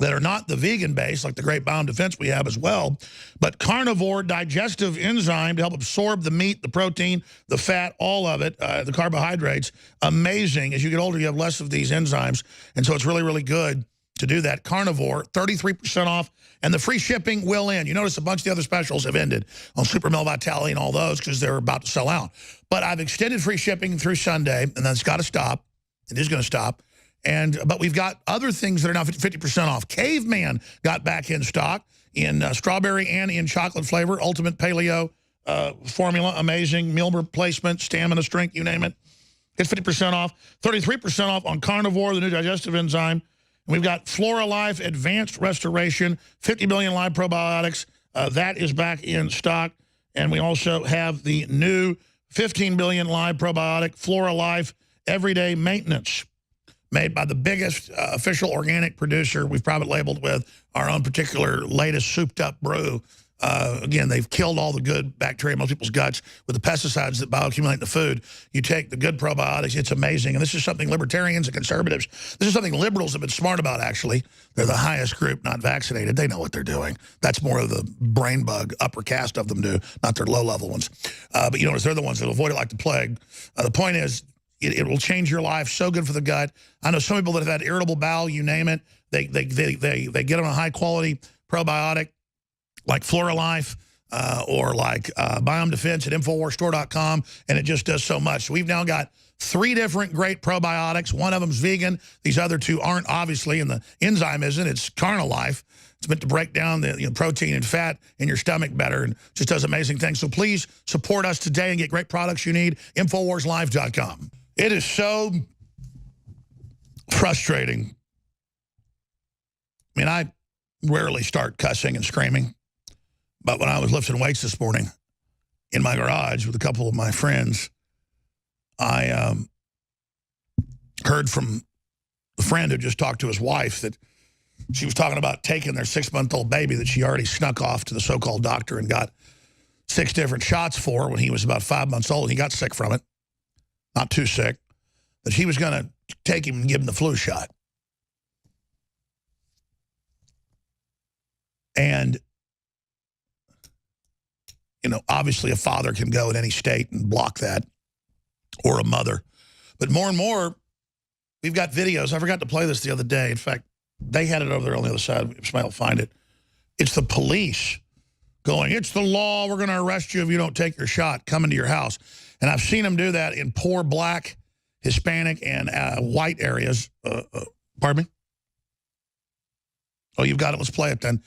that are not the vegan base, like the Great Bound Defense we have as well, but carnivore digestive enzyme to help absorb the meat, the protein, the fat, all of it, the carbohydrates. Amazing. As you get older, you have less of these enzymes, and so it's really, really good to do that. Carnivore, 33% off, and the free shipping will end. You notice a bunch of the other specials have ended on Super Male Vitality and all those because they're about to sell out. But I've extended free shipping through Sunday, and that's got to stop. It is going to stop. But we've got other things that are now 50% off. Caveman got back in stock in strawberry and in chocolate flavor. Ultimate Paleo formula, amazing. Meal replacement, stamina, strength, you name it. It's 50% off. 33% off on Carnivore, the new digestive enzyme. And we've got Flora Life Advanced Restoration, 50 billion live probiotics. That is back in stock. And we also have the new 15 billion live probiotic Flora Life Everyday Maintenance, made by the biggest official organic producer we've private labeled with our own particular latest souped-up brew. Again, they've killed all the good bacteria in most people's guts with the pesticides that bioaccumulate in the food. You take the good probiotics, it's amazing. And this is something libertarians and conservatives, this is something liberals have been smart about, actually. They're the highest group not vaccinated. They know what they're doing. That's more of the brain bug upper caste of them do, not their low-level ones. But you notice they're the ones that avoid it like the plague. The point is, it will change your life. So good for the gut. I know some people that have had irritable bowel, you name it. They get on a high quality probiotic like Flora Life or like Biome Defense at InfoWarsStore.com, and it just does so much. So we've now got 3 different great probiotics. One of them's vegan. These other 2 aren't, obviously, and the enzyme isn't. It's Carnal Life. It's meant to break down the protein and fat in your stomach better, and just does amazing things. So please support us today and get great products you need. InfoWarsLive.com. It is so frustrating. I mean, I rarely start cussing and screaming, but when I was lifting weights this morning in my garage with a couple of my friends, I heard from the friend who just talked to his wife that she was talking about taking their 6-month-old baby that she already snuck off to the so-called doctor and got 6 different shots for when he was about 5 months old. He got sick from it. Not too sick, that she was going to take him and give him the flu shot. And, obviously a father can go in any state and block that, or a mother. But more and more, we've got videos. I forgot to play this the other day. In fact, They had it over there on the other side. If somebody will find it. It's the police going, it's the law. We're going to arrest you if you don't take your shot. Coming to your house. And I've seen them do that in poor black, Hispanic, and white areas. Pardon me? Oh, you've got it. Let's play it then.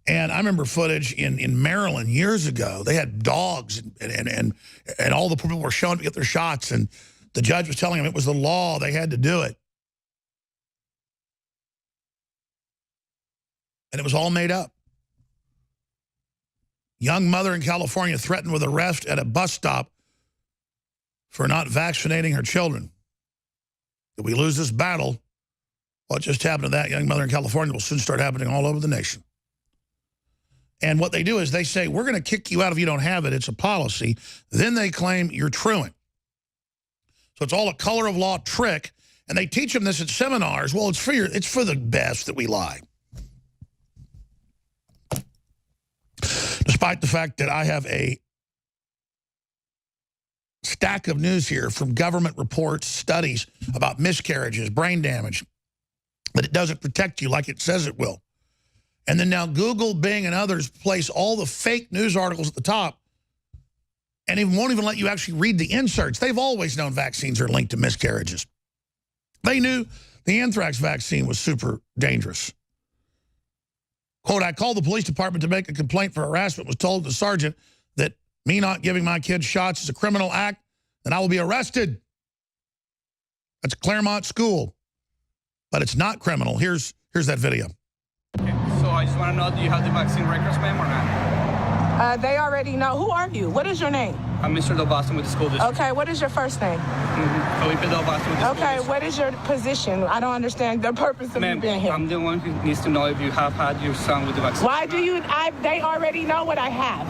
And I remember footage in Maryland years ago. They had dogs and all the people were showing to get their shots. And the judge was telling them it was the law. They had to do it. And it was all made up. Young mother in California threatened with arrest at a bus stop for not vaccinating her children. If we lose this battle, what just happened to that young mother in California will soon start happening all over the nation. And what they do is they say, we're going to kick you out if you don't have it. It's a policy. Then they claim you're truant. So it's all a color of law trick. And they teach them this at seminars. Well, it's for the best that we lie. Despite the fact that I have a stack of news here from government reports, studies about miscarriages, brain damage, but it doesn't protect you like it says it will. And then now Google, Bing, and others place all the fake news articles at the top and it won't even let you actually read the inserts. They've always known vaccines are linked to miscarriages. They knew the anthrax vaccine was super dangerous. Quote, I called the police department to make a complaint for harassment, was told the sergeant that me not giving my kids shots is a criminal act, and I will be arrested. That's Claremont School. But it's not criminal. Here's that video. Okay, so I just want to know, do you have the vaccine records, ma'am, or not? They already know. Who are you? What is your name? I'm Mr. Del Boston with the school district. Okay, what is your first name? Felipe Del Boston with the school district. What is your position? I don't understand the purpose of you being here. I'm the one who needs to know if you have had your son with the vaccine. Why do you, they already know what I have.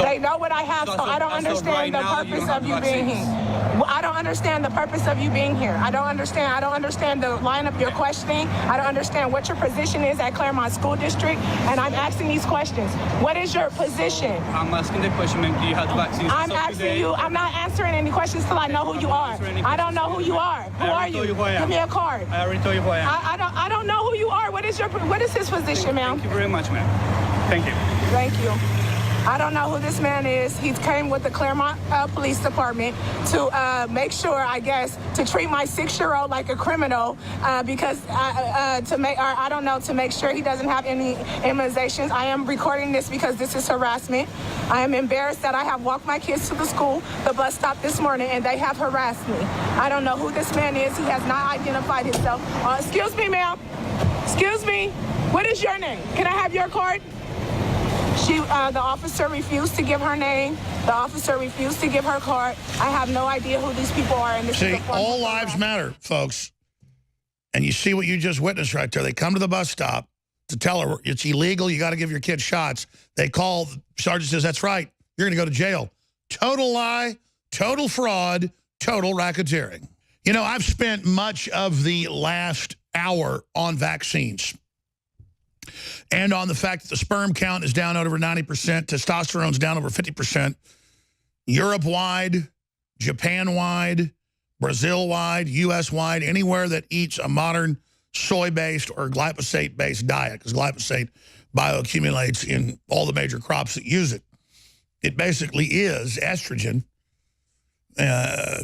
They know what I have, so I don't understand the purpose of you being here. I don't understand the purpose of you being here. I don't understand the line of your questioning. I don't understand what your position is at Claremont School District, and I'm asking these questions. What is your position? I'm asking the question, ma'am, do you have the vaccine? I'm asking you, I'm not answering any questions till I know who you are. I don't know who you are. Who are you? Give me a card. I already told you who I am. I don't know who you are. What is his position, ma'am? Thank you very much, ma'am. Thank you. Thank you. I don't know who this man is. He came with the Claremont Police Department to make sure, I guess, to treat my 6-year-old like a criminal because to make sure he doesn't have any immunizations. I am recording this because this is harassment. I am embarrassed that I have walked my kids to the bus stop this morning, and they have harassed me. I don't know who this man is. He has not identified himself. Excuse me, ma'am. Excuse me. What is your name? Can I have your card? The officer refused to give her name. The officer refused to give her card. I have no idea who these people are. And this see, all lives matter, folks. And you see what you just witnessed right there. They come to the bus stop to tell her it's illegal. You got to give your kids shots. They call. The sergeant says, that's right. You're going to go to jail. Total lie, total fraud, total racketeering. You know, I've spent much of the last hour on vaccines. And on the fact that the sperm count is down over 90%, testosterone's down over 50%, Europe-wide, Japan-wide, Brazil-wide, U.S.-wide, anywhere that eats a modern soy-based or glyphosate-based diet, because glyphosate bioaccumulates in all the major crops that use it. It basically is estrogen,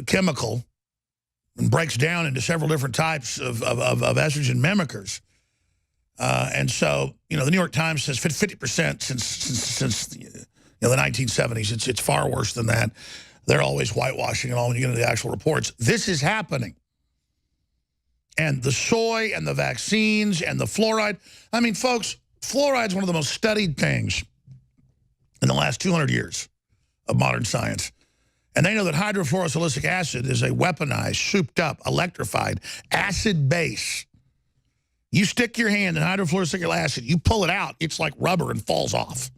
chemical, and breaks down into several different types of estrogen mimickers. And so, you know, the New York Times says 50% since the 1970s. It's far worse than that. They're always whitewashing and all when you get into the actual reports. This is happening. And the soy and the vaccines and the fluoride. I mean, folks, fluoride is one of the most studied things in the last 200 years of modern science. And they know that hydrofluorosilicic acid is a weaponized, souped up, electrified acid base. You stick your hand in hydrofluorosilicic acid, you pull it out, it's like rubber and falls off.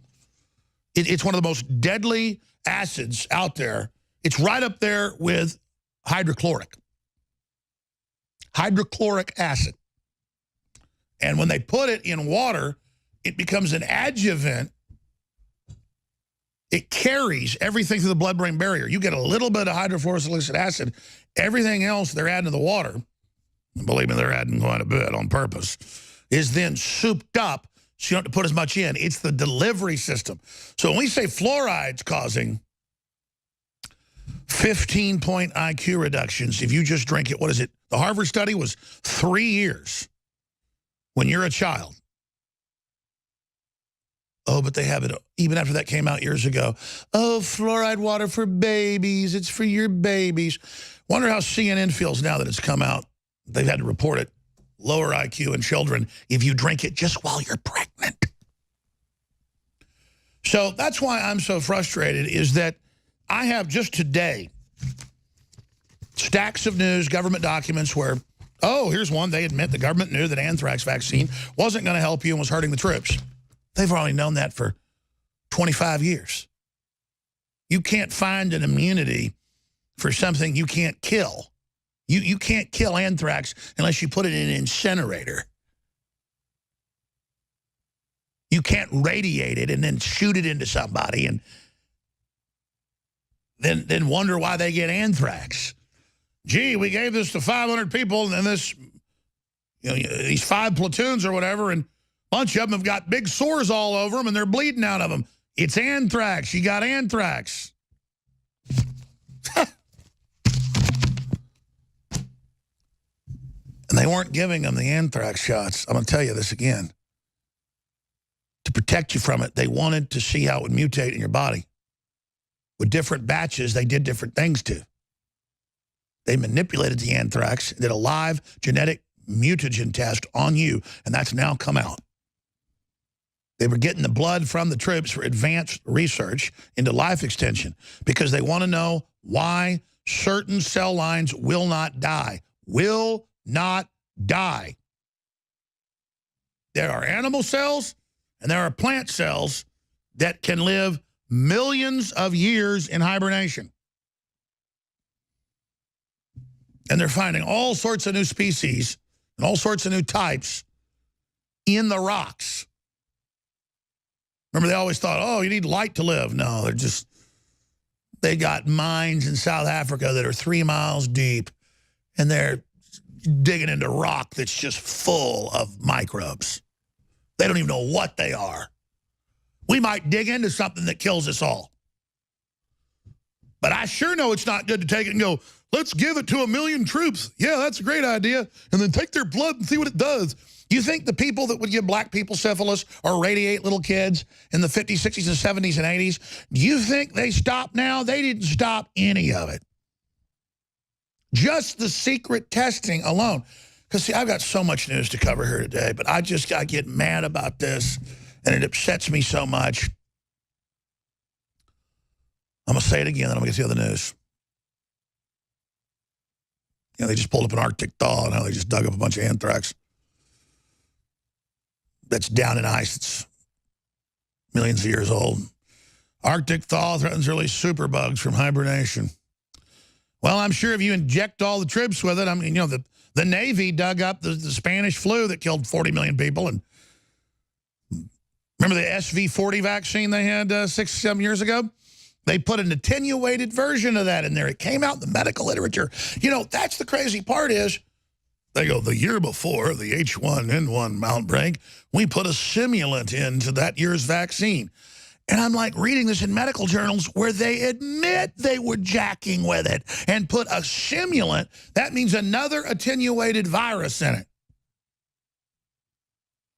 It's one of the most deadly acids out there. It's right up there with hydrochloric. Hydrochloric acid. And when they put it in water, it becomes an adjuvant. It carries everything through the blood-brain barrier. You get a little bit of hydrofluorosilicic acid. Everything else they're adding to the water believe me, they're adding quite a bit on purpose, is then souped up so you don't have to put as much in. It's the delivery system. So when we say fluoride's causing 15-point IQ reductions, if you just drink it, what is it? The Harvard study was 3 years when you're a child. Oh, but they have it, even after that came out years ago. Oh, fluoride water for babies. It's for your babies. Wonder how CNN feels now that it's come out. They've had to report it. Lower IQ in children if you drink it just while you're pregnant. So that's why I'm so frustrated, is that I have just today stacks of news, government documents where, oh, here's one. They admit the government knew that anthrax vaccine wasn't going to help you and was hurting the troops. They've already known that for 25 years. You can't find an immunity for something you can't kill. You can't kill anthrax unless you put it in an incinerator. You can't radiate it and then shoot it into somebody and then wonder why they get anthrax. Gee, we gave this to 500 people and then this, these 5 platoons or whatever, and a bunch of them have got big sores all over them and they're bleeding out of them. It's anthrax. You got anthrax. And they weren't giving them the anthrax shots. I'm going to tell you this again. To protect you from it, they wanted to see how it would mutate in your body. With different batches, they did different things to. They manipulated the anthrax, did a live genetic mutagen test on you, and that's now come out. They were getting the blood from the troops for advanced research into life extension because they want to know why certain cell lines will not die. Will not die. There are animal cells and there are plant cells that can live millions of years in hibernation. And they're finding all sorts of new species and all sorts of new types in the rocks. Remember, they always thought, oh, you need light to live. No, they got mines in South Africa that are 3 miles deep, and they're digging into rock that's just full of microbes. They don't even know what they are. We might dig into something that kills us all. But I sure know it's not good to take it and go, let's give it to 1 million troops. Yeah, that's a great idea. And then take their blood and see what it does. You think the people that would give black people syphilis or radiate little kids in the 50s, 60s, and 70s and 80s, do you think they stopped now? They didn't stop any of it. Just the secret testing alone. Because, see, I've got so much news to cover here today, but I get mad about this, and it upsets me so much. I'm going to say it again, then I'm going to get to the other news. They just pulled up an Arctic thaw, and how they just dug up a bunch of anthrax that's down in ice. It's millions of years old. Arctic thaw threatens early superbugs from hibernation. Well, I'm sure if you inject all the troops with it, I mean, the Navy dug up the Spanish flu that killed 40 million people. And remember the SV-40 vaccine they had 6-7 years ago? They put an attenuated version of that in there. It came out in the medical literature. That's the crazy part is, they go, the year before the H1N1 outbreak, we put a simulant into that year's vaccine. And I'm like reading this in medical journals where they admit they were jacking with it and put a simulant. That means another attenuated virus in it.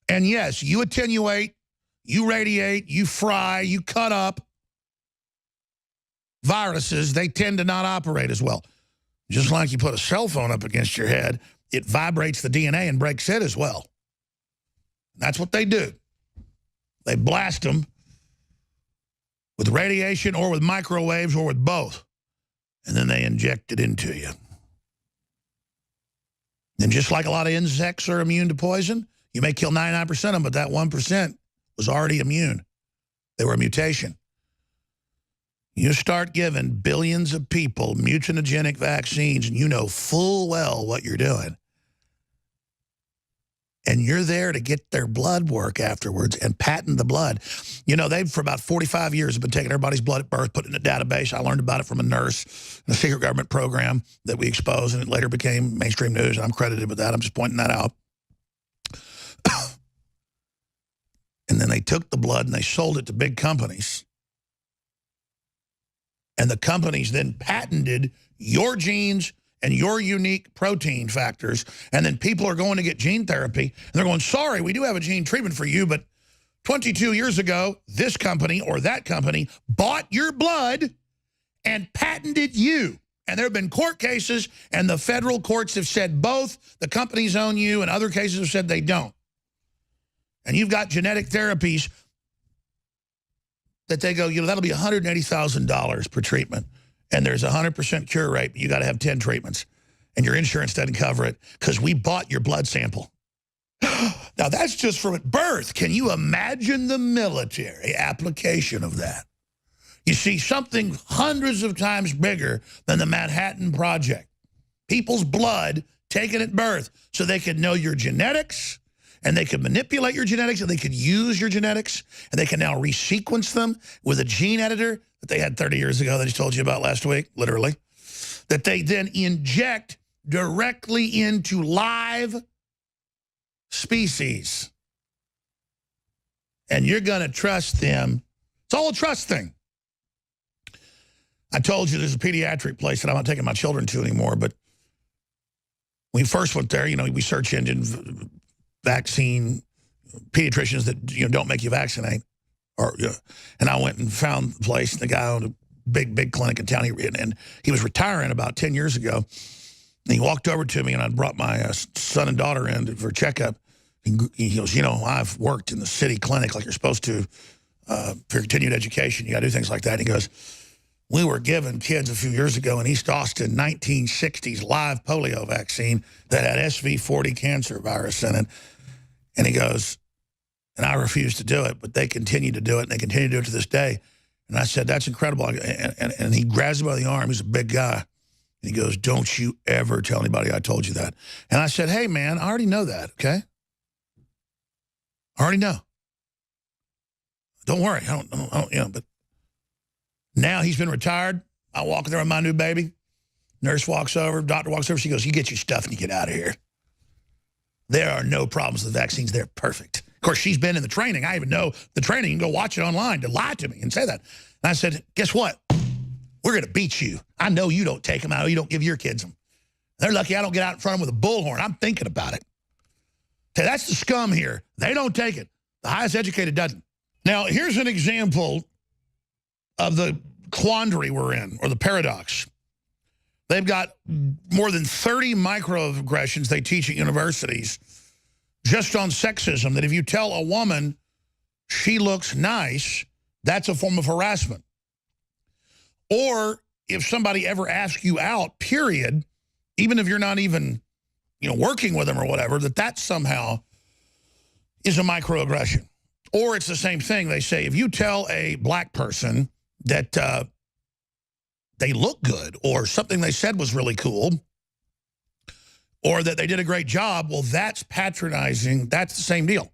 And yes, you attenuate, you radiate, you fry, you cut up viruses. They tend to not operate as well. Just like you put a cell phone up against your head, it vibrates the DNA and breaks it as well. That's what they do. They blast them with radiation or with microwaves or with both. And then they inject it into you. And just like a lot of insects are immune to poison, you may kill 99% of them, but that 1% was already immune. They were a mutation. You start giving billions of people mutagenic vaccines, and you know full well what you're doing. and you're there to get their blood work afterwards and patent the blood. You know, they've, for about 45 years, have been taking everybody's blood at birth, putting it in a database. I learned about it from a nurse in a secret government program that we exposed, and it later became mainstream news, and I'm credited with that. I'm just pointing that out. And then they took the blood and they sold it to big companies. And the companies then patented your genes and your unique protein factors. And then people are going to get gene therapy. And they're going, sorry, we do have a gene treatment for you, but 22 years ago, this company or that company bought your blood and patented you. And there have been court cases, and the federal courts have said both the companies own you, and other cases have said they don't. And you've got genetic therapies that they go, you know, that'll be $180,000 per treatment. And there's a 100% cure rate, but you got to have 10 treatments. And your insurance doesn't cover it because we bought your blood sample. Now, that's just from at birth. Can you imagine the military application of that? You see, something hundreds of times bigger than the Manhattan Project. People's blood taken at birth so they could know your genetics, and they could manipulate your genetics, and they could use your genetics, and they can now resequence them with a gene editor that they had 30 years ago that I just told you about last week, literally, that they then inject directly into live species. And you're going to trust them. It's all a trust thing. I told you there's a pediatric place that I'm not taking my children to anymore, but when we first went there, you know, we search engine vaccine pediatricians that, you know, don't make you vaccinate. Or, you know, and I went and found the place, and the guy owned a big clinic in town, and he was retiring about 10 years ago. And he walked over to me, and I brought my son and daughter in for a checkup. He goes, you know, I've worked in the city clinic like you're supposed to for continued education. You got to do things like that. And he goes, we were giving kids a few years ago in East Austin 1960s live polio vaccine that had SV40 cancer virus in it. And he goes, and I refused to do it, but they continue to do it, and they continue to do it to this day. And I said, that's incredible. And he grabs me by the arm. He's a big guy. And he goes, don't you ever tell anybody I told you that. And I said, hey, man, I already know that, okay? I already know. Don't worry. I don't, you know, but now he's been retired. I walk there with my new baby. Nurse walks over, doctor walks over. She goes, you get your stuff and you get out of here. There are no problems with the vaccines. They're perfect. Of course, she's been in the training. I even know the training. You can go watch it online to lie to me and say that. And I said, guess what? We're going to beat you. I know you don't take them. I know you don't give your kids them. They're lucky I don't get out in front of them with a bullhorn. I'm thinking about it. Okay, that's the scum here. They don't take it. The highest educated doesn't. Now, here's an example of the quandary we're in, or the paradox. They've got more than 30 microaggressions they teach at universities just on sexism, that if you tell a woman she looks nice, that's a form of harassment. Or if somebody ever asks you out, period, even if you're not even, you know, working with them or whatever, that somehow is a microaggression. Or it's the same thing. They say if you tell a black person that they look good, or something they said was really cool, or that they did a great job, well, that's patronizing. That's the same deal.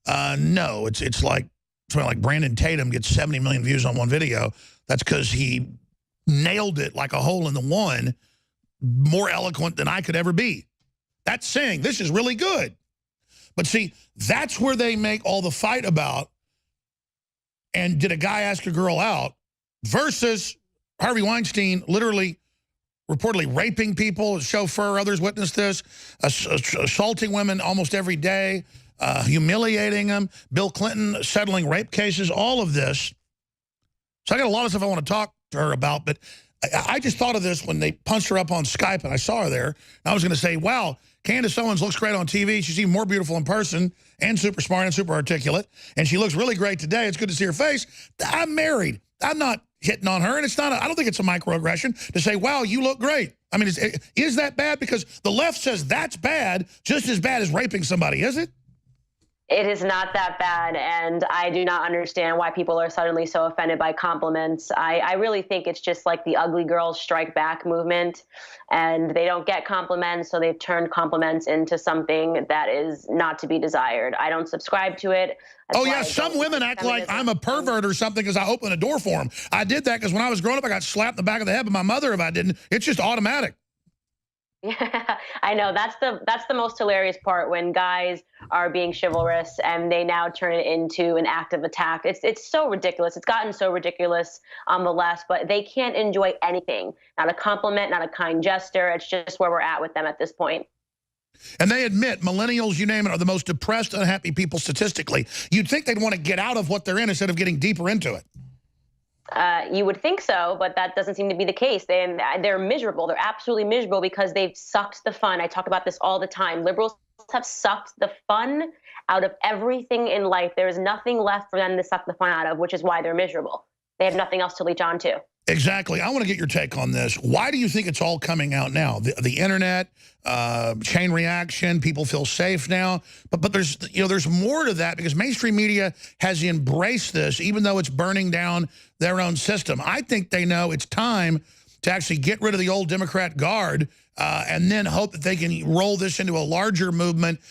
No, it's like something like Brandon Tatum gets 70 million views on one video. That's because he nailed it like a hole in the one, more eloquent than I could ever be. That's saying this is really good. But see, that's where they make all the fight about, and did a guy ask a girl out, versus Harvey Weinstein literally, reportedly raping people, his chauffeur, others witnessed this, assaulting women almost every day, humiliating them, Bill Clinton settling rape cases, all of this. So I got a lot of stuff I want to talk to her about, but I just thought of this when they punched her up on Skype and I saw her there. And I was going to say, wow, Candace Owens looks great on TV. She's even more beautiful in person and super smart and super articulate. And she looks really great today. It's good to see her face. I'm married. I'm not hitting on her. And it's not, I don't think it's a microaggression to say, wow, you look great. I mean, is that bad? Because the left says that's bad, just as bad as raping somebody, is it? It is not that bad, and I do not understand why people are suddenly so offended by compliments. I really think it's just like the ugly girls strike back movement, and they don't get compliments, so they've turned compliments into something that is not to be desired. I don't subscribe to it. Oh, yeah, some women act like I'm a pervert or something because I open the door for them. I did that because when I was growing up, I got slapped in the back of the head by my mother if I didn't. It's just automatic. Yeah, I know. That's the most hilarious part, when guys are being chivalrous and they now turn it into an act of attack. It's so ridiculous. It's gotten so ridiculous on the left, but they can't enjoy anything. Not a compliment, not a kind gesture. It's just where we're at with them at this point. And they admit millennials, you name it, are the most depressed, unhappy people statistically. You'd think they'd want to get out of what they're in instead of getting deeper into it. You would think so, but that doesn't seem to be the case. They're miserable. They're absolutely miserable because they've sucked the fun. I talk about this all the time. Liberals have sucked the fun out of everything in life. There is nothing left for them to suck the fun out of, which is why they're miserable. They have nothing else to leech on to. Exactly. I want to get your take on this. Why do you think it's all coming out now? The internet, chain reaction, people feel safe now. But there's more to that because mainstream media has embraced this, even though it's burning down their own system. I think they know it's time to actually get rid of the old Democrat guard and then hope that they can roll this into a larger movement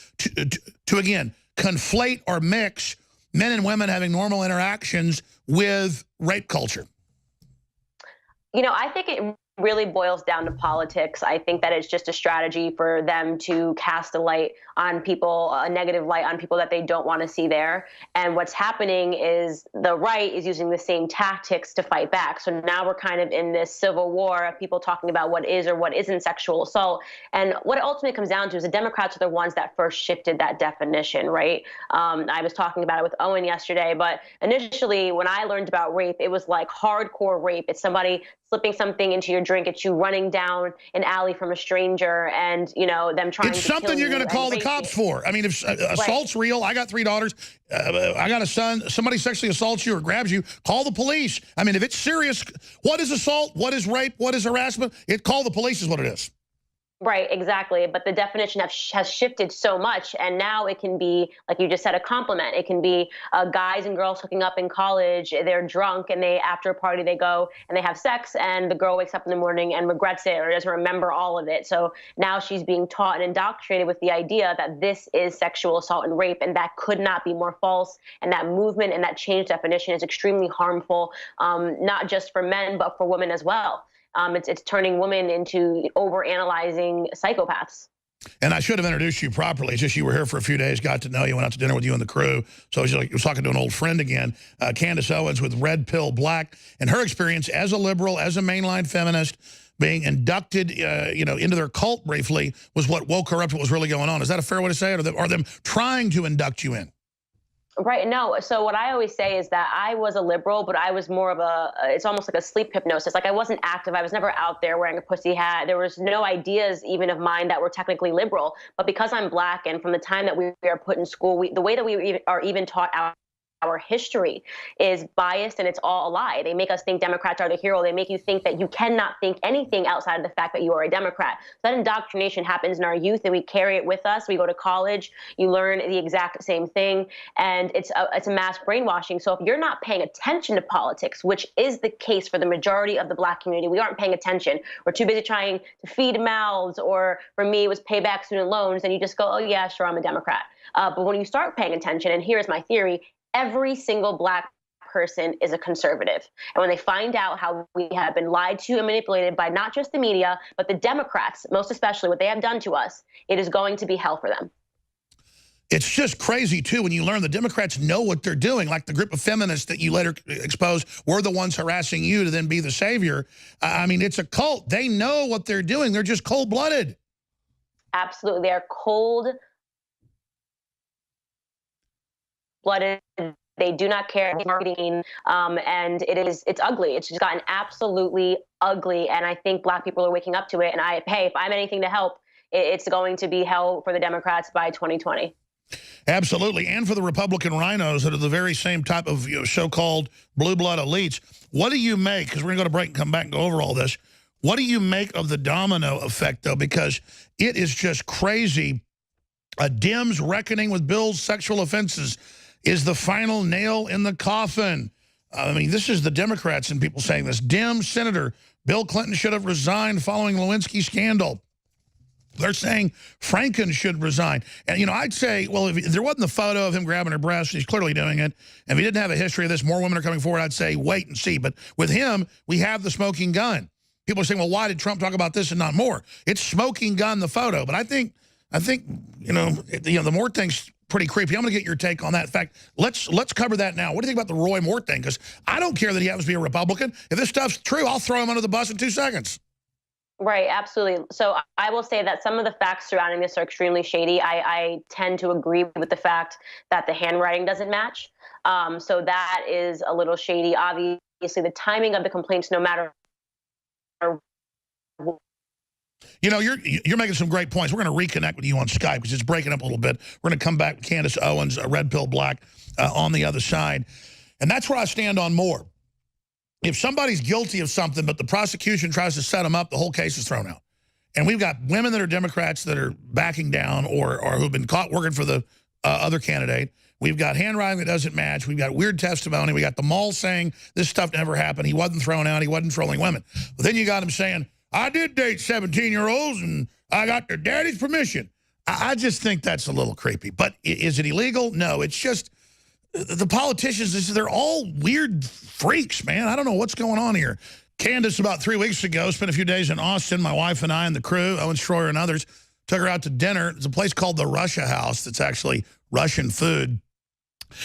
to again, conflate or mix men and women having normal interactions with rape culture. You know, I think it really boils down to politics. I think that it's just a strategy for them to cast a light on people, a negative light on people that they don't want to see there. And what's happening is the right is using the same tactics to fight back. So now we're kind of in this civil war of people talking about what is or what isn't sexual assault. And what it ultimately comes down to is the Democrats are the ones that first shifted that definition, right? I was talking about it with Owen yesterday, but initially when I learned about rape, it was like hardcore rape. It's somebody slipping something into your drink. It's you running down an alley from a stranger and, you know, them trying to kill you. It's something you're going to call the cops for. I mean, if assault's real, I got 3 daughters, I got a son, somebody sexually assaults you or grabs you, call the police. I mean, if it's serious, what is assault? What is rape? What is harassment? Call the police is what it is. Right, exactly. But the definition has shifted so much. And now it can be, like you just said, a compliment. It can be guys and girls hooking up in college. They're drunk and after a party, they go and they have sex. And the girl wakes up in the morning and regrets it or doesn't remember all of it. So now she's being taught and indoctrinated with the idea that this is sexual assault and rape. And that could not be more false. And that movement and that change definition is extremely harmful, not just for men, but for women as well. It's turning women into overanalyzing psychopaths. And I should have introduced you properly. It's just you were here for a few days, got to know you, went out to dinner with you and the crew. So I was talking to an old friend again, Candace Owens with Red Pill Black, and her experience as a liberal, as a mainline feminist, being inducted into their cult briefly was what woke her up to what was really going on. Is that a fair way to say it? Or are them trying to induct you in? Right. No. So what I always say is that I was a liberal, but I was more of it's almost like a sleep hypnosis. Like I wasn't active. I was never out there wearing a pussy hat. There was no ideas even of mine that were technically liberal. But because I'm Black and from the time that we are put in school, the way that we are even taught our history is biased and it's all a lie. They make us think Democrats are the hero. They make you think that you cannot think anything outside of the fact that you are a Democrat. So that indoctrination happens in our youth and we carry it with us. We go to college, you learn the exact same thing, and it's a mass brainwashing. So if you're not paying attention to politics, which is the case for the majority of the Black community, we aren't paying attention. We're too busy trying to feed mouths, or for me, it was pay back student loans, and you just go, oh yeah, sure, I'm a Democrat. But when you start paying attention, and here's my theory, every single Black person is a conservative. And when they find out how we have been lied to and manipulated by not just the media, but the Democrats, most especially what they have done to us, it is going to be hell for them. It's just crazy, too, when you learn the Democrats know what they're doing, like the group of feminists that you later expose were the ones harassing you to then be the savior. I mean, it's a cult. They know what they're doing. They're just cold-blooded. Absolutely. They're cold-blooded. They do not care marketing, and it's ugly. It's just gotten absolutely ugly, and I think Black people are waking up to it. And hey, if I'm anything to help, it's going to be hell for the Democrats by 2020. Absolutely, and for the Republican rhinos that are the very same type of so-called blue blood elites. What do you make? Because we're going to go to break and come back and go over all this. What do you make of the domino effect, though? Because it is just crazy A Dems reckoning with Bill's sexual offenses is the final nail in the coffin. I mean, this is the Democrats and people saying this. Dem Senator Bill Clinton should have resigned following Lewinsky scandal. They're saying Franken should resign. And, you know, I'd say, well, if there wasn't the photo of him grabbing her breast, he's clearly doing it. And if he didn't have a history of this, more women are coming forward, I'd say wait and see. But with him, we have the smoking gun. People are saying, well, why did Trump talk about this and not more? It's smoking gun, the photo. But I think the Moore thing's pretty creepy. I'm going to get your take on that. In fact, let's cover that now. What do you think about the Roy Moore thing? Because I don't care that he happens to be a Republican. If this stuff's true, I'll throw him under the bus in 2 seconds. Right, absolutely. So I will say that some of the facts surrounding this are extremely shady. I tend to agree with the fact that the handwriting doesn't match. So that is a little shady. Obviously, the timing of the complaints, no matter. You know, you're making some great points. We're going to reconnect with you on Skype because it's breaking up a little bit. We're going to come back with Candace Owens, Red Pill Black, on the other side. And that's where I stand on Moore. If somebody's guilty of something, but the prosecution tries to set them up, the whole case is thrown out. And we've got women that are Democrats that are backing down or who've been caught working for the other candidate. We've got handwriting that doesn't match. We've got weird testimony. We got the mall saying this stuff never happened. He wasn't thrown out. He wasn't trolling women. But then you got him saying, I did date 17-year-olds and I got their daddy's permission. I just think that's a little creepy. But is it illegal? No, it's just the politicians, they're all weird freaks, man. I don't know what's going on here. Candace, about 3 weeks ago, spent a few days in Austin. My wife and I and the crew, Owen Schroyer and others, took her out to dinner. It's a place called the Russia House that's actually Russian food.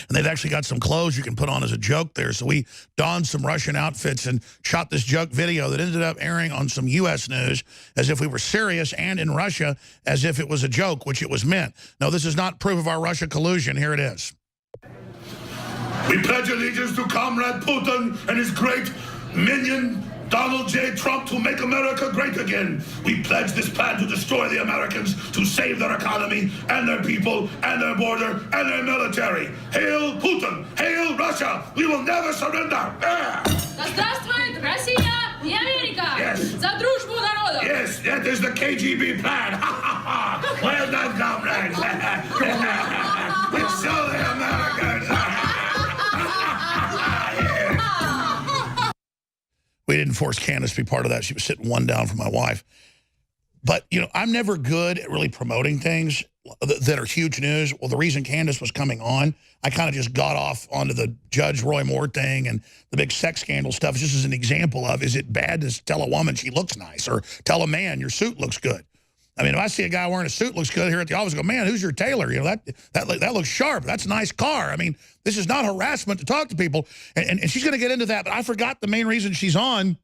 And they've actually got some clothes you can put on as a joke there. So we donned some Russian outfits and shot this joke video that ended up airing on some U.S. news as if we were serious, and in Russia as if it was a joke, which it was meant. No, this is not proof of our Russia collusion. Here it is. We pledge allegiance to Comrade Putin and his great minion, Donald J. Trump, to make America great again. We pledge this plan to destroy the Americans, to save their economy and their people and their border and their military. Hail Putin! Hail Russia! We will never surrender! Здравствует Россия и Америка! Yes. За дружбу народов! Yes, that is the KGB plan. Well done, comrades. We show the Americans. We didn't force Candace to be part of that. She was sitting one down for my wife. But, you know, I'm never good at really promoting things that are huge news. Well, the reason Candace was coming on, I kind of just got off onto the Judge Roy Moore thing and the big sex scandal stuff just as an example of, is it bad to tell a woman she looks nice or tell a man your suit looks good? I mean, if I see a guy wearing a suit looks good here at the office, I go, man, who's your tailor? You know, that looks sharp. That's a nice car. I mean, this is not harassment to talk to people. And she's going to get into that, but I forgot the main reason she's on.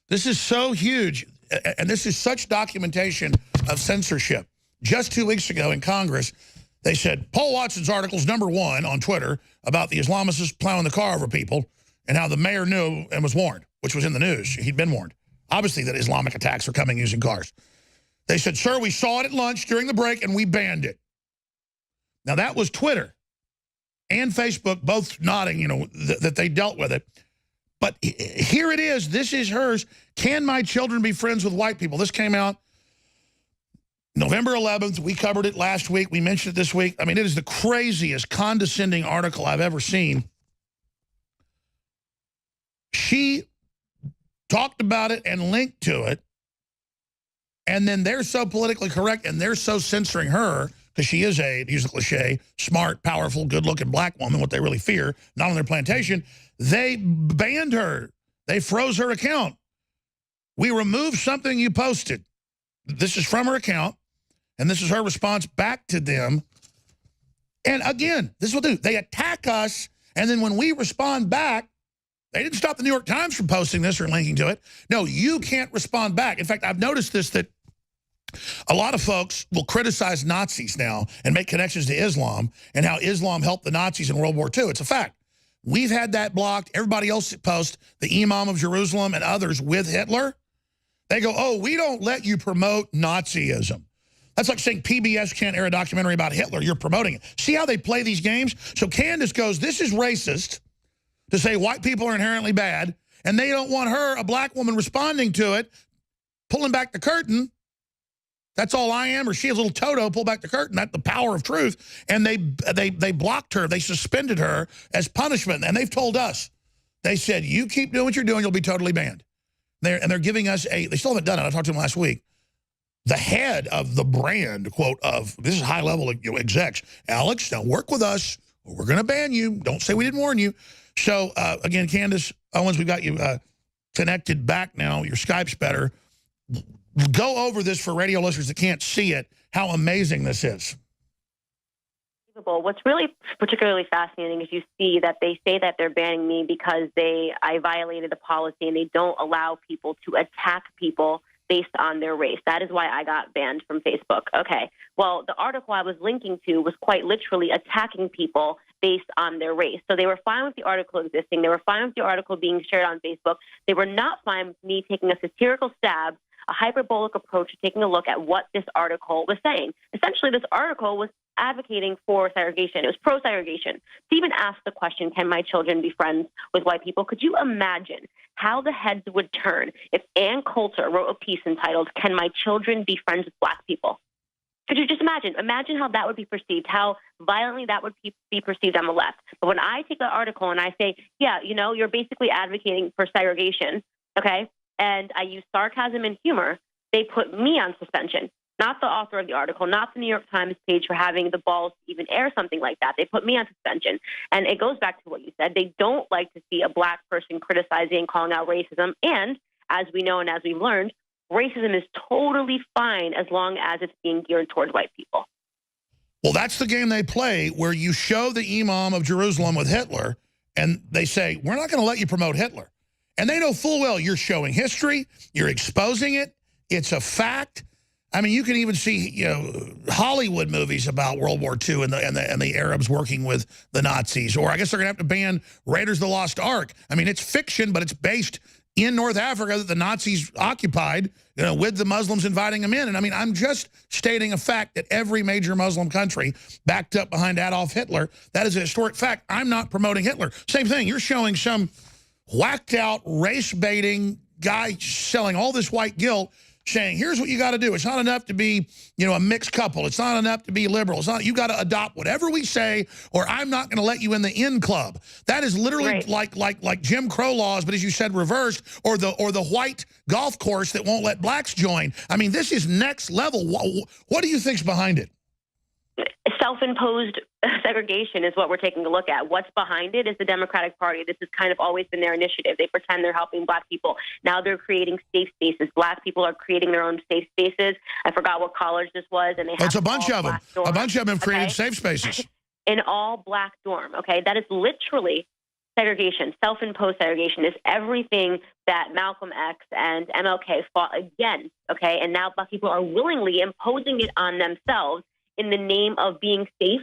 This is so huge, and this is such documentation of censorship. Just 2 weeks ago in Congress, they said, Paul Watson's article's #1 on Twitter about the Islamists plowing the car over people and how the mayor knew and was warned, which was in the news. He'd been warned, obviously, that Islamic attacks are coming using cars. They said, sir, we saw it at lunch during the break and we banned it. Now, that was Twitter and Facebook both nodding, you know, that they dealt with it. But here it is. This is hers. Can my children be friends with white people? This came out November 11th. We covered it last week. We mentioned it this week. I mean, it is the craziest, condescending article I've ever seen. She talked about it and linked to it. And then they're so politically correct and they're so censoring her because she is a, to use a cliche, smart, powerful, good-looking black woman, what they really fear, not on their plantation. They banned her. They froze her account. We removed something you posted. This is from her account, and this is her response back to them. And again, this is what they do. They attack us, and then when we respond back, they didn't stop the New York Times from posting this or linking to it. No, you can't respond back. In fact, I've noticed this, that a lot of folks will criticize Nazis now and make connections to Islam and how Islam helped the Nazis in World War II. It's a fact. We've had that blocked. Everybody else posts, the Imam of Jerusalem and others with Hitler. They go, oh, we don't let you promote Nazism. That's like saying PBS can't air a documentary about Hitler. You're promoting it. See how they play these games? So Candace goes, this is racist to say white people are inherently bad, and they don't want her, a black woman, responding to it, pulling back the curtain. That's all I am, or she has a little Toto, pull back the curtain. That's the power of truth. And they blocked her. They suspended her as punishment. And they've told us. They said, you keep doing what you're doing, you'll be totally banned. They're giving us they still haven't done it. I talked to them last week. The head of the brand, quote, of this is high-level execs. Alex, now work with us, or we're going to ban you. Don't say we didn't warn you. So, again, Candace Owens, we've got you connected back now. Your Skype's better. Go over this for radio listeners that can't see it, how amazing this is. What's really particularly fascinating is you see that they say that they're banning me because I violated the policy and they don't allow people to attack people based on their race. That is why I got banned from Facebook. Okay. Well, the article I was linking to was quite literally attacking people based on their race. So they were fine with the article existing. They were fine with the article being shared on Facebook. They were not fine with me taking a satirical stab, a hyperbolic approach to taking a look at what this article was saying. Essentially, this article was advocating for segregation. It was pro-segregation. To even ask the question, can my children be friends with white people? Could you imagine how the heads would turn if Ann Coulter wrote a piece entitled, Can My Children Be Friends with Black People? Could you just imagine? Imagine how that would be perceived, how violently that would be perceived on the left. But when I take an article and I say, yeah, you're basically advocating for segregation, okay, and I use sarcasm and humor, they put me on suspension. Not the author of the article, not the New York Times page for having the balls to even air something like that. They put me on suspension. And it goes back to what you said. They don't like to see a black person criticizing and calling out racism. And as we know and as we've learned, racism is totally fine as long as it's being geared towards white people. Well, that's the game they play, where you show the Imam of Jerusalem with Hitler, and they say, we're not going to let you promote Hitler. And they know full well you're showing history, you're exposing it, it's a fact. I mean, you can even see, Hollywood movies about World War II and the Arabs working with the Nazis. Or I guess they're going to have to ban Raiders of the Lost Ark. I mean, it's fiction, but it's based in North Africa that the Nazis occupied, with the Muslims inviting them in. And I mean, I'm just stating a fact that every major Muslim country backed up behind Adolf Hitler. That is a historic fact. I'm not promoting Hitler. Same thing. You're showing some whacked out, race-baiting guy selling all this white guilt, saying, here's what you got to do. It's not enough to be, a mixed couple. It's not enough to be liberal. It's not, you got to adopt whatever we say, or I'm not going to let you in the in club. That is literally like Jim Crow laws, but as you said, reversed, or the white golf course that won't let blacks join. I mean, this is next level. What do you think's behind it? Self-imposed segregation is what we're taking a look at. What's behind it is the Democratic Party. This has kind of always been their initiative. They pretend they're helping black people. Now they're creating safe spaces. Black people are creating their own safe spaces. I forgot what college this was. And it's a bunch of them. A bunch of them have created safe spaces. In all black dorm, okay? That is literally segregation. Self-imposed segregation is everything that Malcolm X and MLK fought against, okay? And now black people are willingly imposing it on themselves in the name of being safe.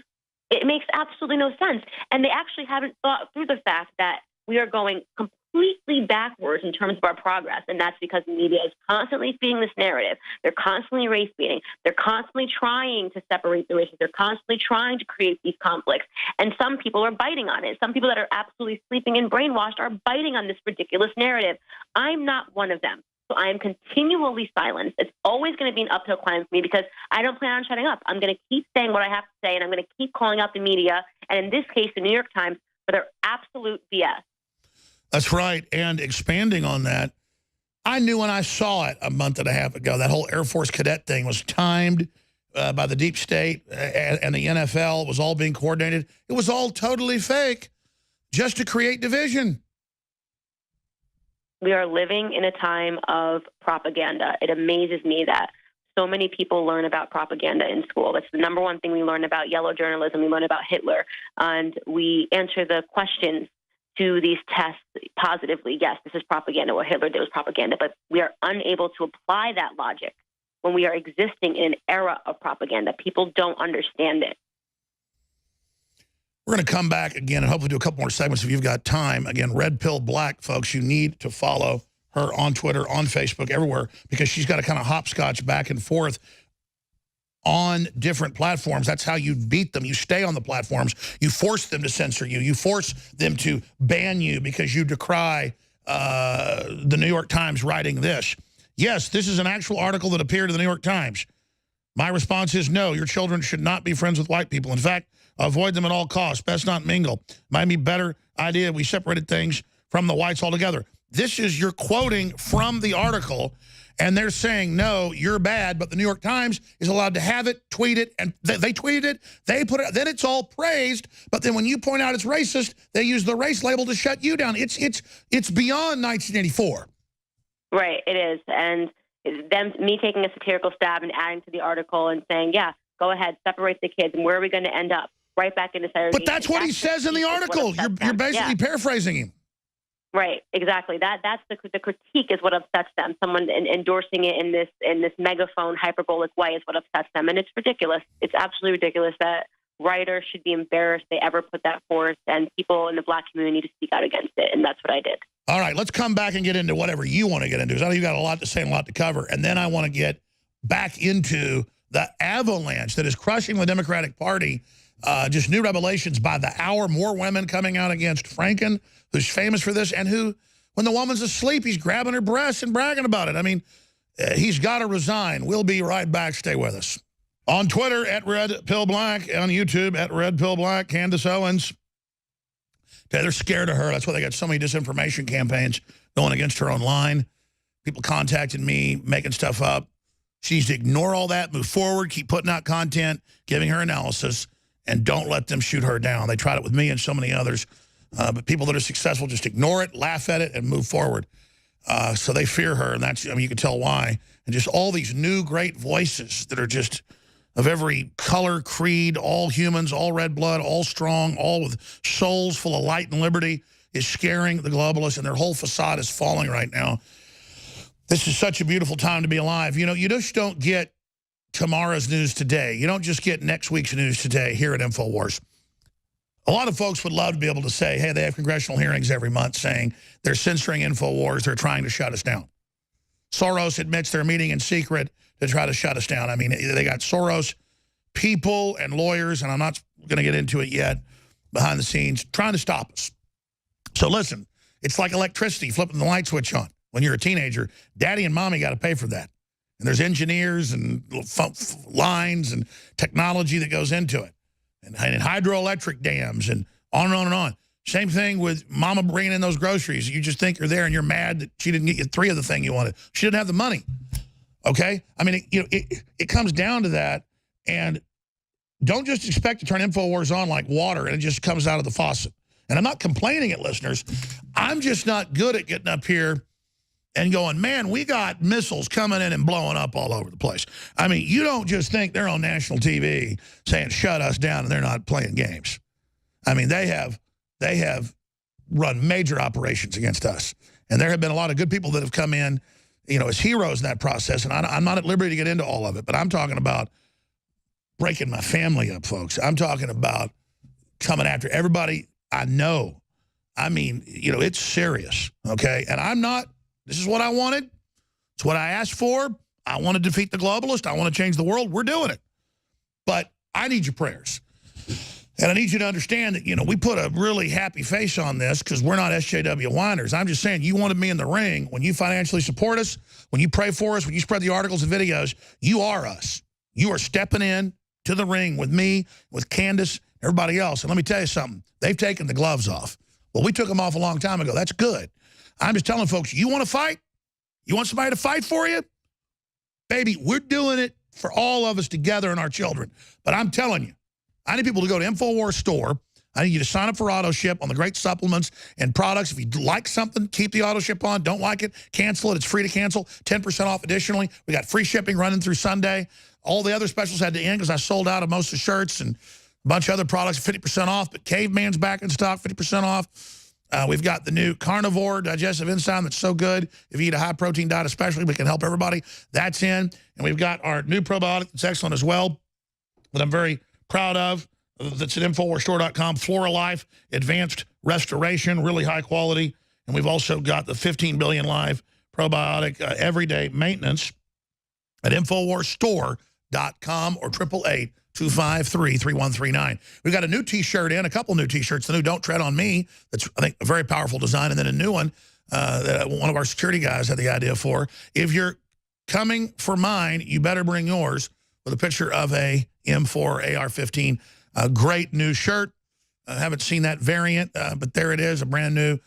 It makes absolutely no sense. And they actually haven't thought through the fact that we are going completely backwards in terms of our progress. And that's because the media is constantly feeding this narrative. They're constantly race baiting. They're constantly trying to separate the races. They're constantly trying to create these conflicts. And some people are biting on it. Some people that are absolutely sleeping and brainwashed are biting on this ridiculous narrative. I'm not one of them. So I am continually silenced. It's always going to be an uphill climb for me because I don't plan on shutting up. I'm going to keep saying what I have to say, and I'm going to keep calling out the media, and in this case, the New York Times, for their absolute BS. That's right. And expanding on that, I knew when I saw it a month and a half ago, that whole Air Force cadet thing was timed by the deep state and the NFL. It was all being coordinated. It was all totally fake just to create division. We are living in a time of propaganda. It amazes me that so many people learn about propaganda in school. That's the number one thing we learn about yellow journalism. We learn about Hitler. And we answer the questions to these tests positively. Yes, this is propaganda. What Hitler did was propaganda. But we are unable to apply that logic when we are existing in an era of propaganda. People don't understand it. We're going to come back again and hopefully do a couple more segments if you've got time. Again, Red Pill Black, folks, you need to follow her on Twitter, on Facebook, everywhere, because she's got to kind of hopscotch back and forth on different platforms. That's how you beat them. You stay on the platforms. You force them to censor you. You force them to ban you because you decry the New York Times writing this. Yes, this is an actual article that appeared in the New York Times. My response is no, your children should not be friends with white people. In fact, avoid them at all costs. Best not mingle. Might be better idea we separated things from the whites altogether. This is, you're quoting from the article, and they're saying, no, you're bad, but the New York Times is allowed to have it, tweet it, and they tweeted it, they put it, then it's all praised, but then when you point out it's racist, they use the race label to shut you down. It's beyond 1984. Right, it is. And me taking a satirical stab and adding to the article and saying, yeah, go ahead, separate the kids, and where are we going to end up? Right back into segregation. But that's what he says in the article. You're basically paraphrasing him. Right, exactly. That's the critique is what upsets them. Someone endorsing it in this megaphone hyperbolic way is what upsets them, and it's ridiculous. It's absolutely ridiculous that writers should be embarrassed they ever put that forth, and people in the black community need to speak out against it, and that's what I did. All right, let's come back and get into whatever you want to get into. I know you got a lot to say and a lot to cover, and then I want to get back into the avalanche that is crushing the Democratic Party. Just new revelations by the hour, more women coming out against Franken, who's famous for this, and who, when the woman's asleep, he's grabbing her breasts and bragging about it. I mean, he's got to resign. We'll be right back. Stay with us. On Twitter, @RedPillBlack. On YouTube, @RedPillBlack. Candace Owens. Okay, they're scared of her. That's why they got so many disinformation campaigns going against her online. People contacting me, making stuff up. She needs to ignore all that, move forward, keep putting out content, giving her analysis, and don't let them shoot her down. They tried it with me and so many others. But people that are successful just ignore it, laugh at it, and move forward. So they fear her, and that's, I mean, you can tell why. And just all these new great voices that are just of every color, creed, all humans, all red blood, all strong, all with souls full of light and liberty is scaring the globalists, and their whole facade is falling right now. This is such a beautiful time to be alive. You know, you just don't get tomorrow's news today. You don't just get next week's news today here at Infowars. A lot of folks would love to be able to say, hey, they have congressional hearings every month saying they're censoring Infowars, they're trying to shut us down. Soros admits they're meeting in secret to try to shut us down. I mean, they got Soros people and lawyers, and I'm not going to get into it yet, behind the scenes, trying to stop us. So listen, it's like electricity, flipping the light switch on. When you're a teenager, daddy and mommy got to pay for that. And there's engineers and lines and technology that goes into it. And hydroelectric dams and on and on and on. Same thing with mama bringing in those groceries. You just think you're there and you're mad that she didn't get you 3 of the thing you wanted. She didn't have the money. Okay? I mean, it comes down to that. And don't just expect to turn Infowars on like water and it just comes out of the faucet. And I'm not complaining at listeners. I'm just not good at getting up here and going, man, we got missiles coming in and blowing up all over the place. I mean, you don't just think they're on national TV saying shut us down and they're not playing games. I mean, they have run major operations against us. And there have been a lot of good people that have come in, you know, as heroes in that process. And I'm not at liberty to get into all of it, but I'm talking about breaking my family up, folks. I'm talking about coming after everybody I know. I mean, you know, it's serious, okay? And I'm not. This is what I wanted. It's what I asked for. I want to defeat the globalist. I want to change the world. We're doing it. But I need your prayers. And I need you to understand that, you know, we put a really happy face on this because we're not SJW whiners. I'm just saying you wanted me in the ring. When you financially support us, when you pray for us, when you spread the articles and videos, you are us. You are stepping in to the ring with me, with Candace, everybody else. And let me tell you something. They've taken the gloves off. Well, we took them off a long time ago. That's good. I'm just telling folks, you want to fight? You want somebody to fight for you? Baby, we're doing it for all of us together and our children. But I'm telling you, I need people to go to Infowars store. I need you to sign up for auto ship on the great supplements and products. If you like something, keep the auto ship on. Don't like it, cancel it. It's free to cancel. 10% off additionally. We got free shipping running through Sunday. All the other specials had to end because I sold out of most of the shirts and a bunch of other products, 50% off. But Caveman's back in stock, 50% off. We've got the new carnivore digestive enzyme that's so good. If you eat a high-protein diet especially, we can help everybody. That's in. And we've got our new probiotic that's excellent as well that I'm very proud of. That's at InfoWarsStore.com. Flora Life, advanced restoration, really high quality. And we've also got the 15 billion live probiotic everyday maintenance at InfoWarsStore.com or 888-253-3139. We've got a new T-shirt in, a couple new T-shirts. The new Don't Tread on Me, that's, I think, a very powerful design. And then a new one that one of our security guys had the idea for. If you're coming for mine, you better bring yours. with a picture of a M4 AR-15. A great new shirt. I haven't seen that variant, but there it is, a brand new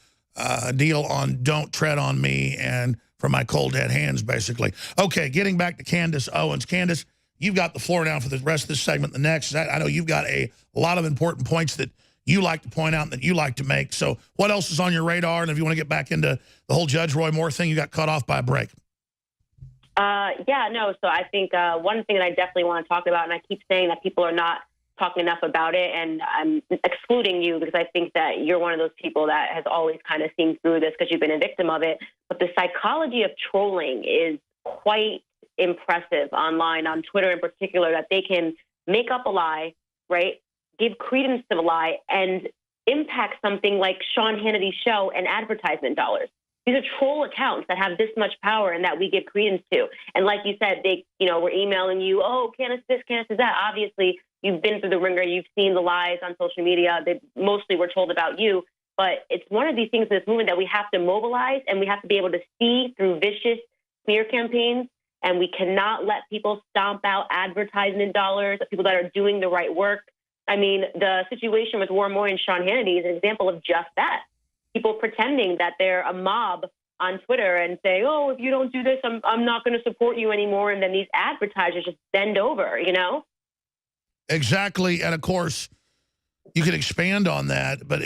deal on Don't Tread on Me and for my cold dead hands, basically. Okay, getting back to Candace Owens. Candace, you've got the floor now for the rest of this segment. The next, I know you've got a lot of important points that you like to point out and that you like to make. So what else is on your radar? And if you want to get back into the whole Judge Roy Moore thing, you got cut off by a break. So I think one thing that I definitely want to talk about, and I keep saying that people are not talking enough about it, and I'm excluding you because I think that you're one of those people that has always kind of seen through this because you've been a victim of it. But the psychology of trolling is quite impressive online, on Twitter in particular, that they can make up a lie, right, give credence to the lie, and impact something like Sean Hannity's show and advertisement dollars. These are troll accounts that have this much power and that we give credence to. And like you said, they, were emailing you, oh, Candace this, Candace that. Obviously, you've been through the ringer. You've seen the lies on social media. They mostly were told about you. But it's one of these things in this movement that we have to mobilize, and we have to be able to see through vicious smear campaigns. And we cannot let people stomp out advertisement dollars, people that are doing the right work. I mean, the situation with Roy Moore and Sean Hannity is an example of just that. People pretending that they're a mob on Twitter and say, oh, if you don't do this, I'm not going to support you anymore. And then these advertisers just bend over, Exactly. And, of course, you could expand on that. But,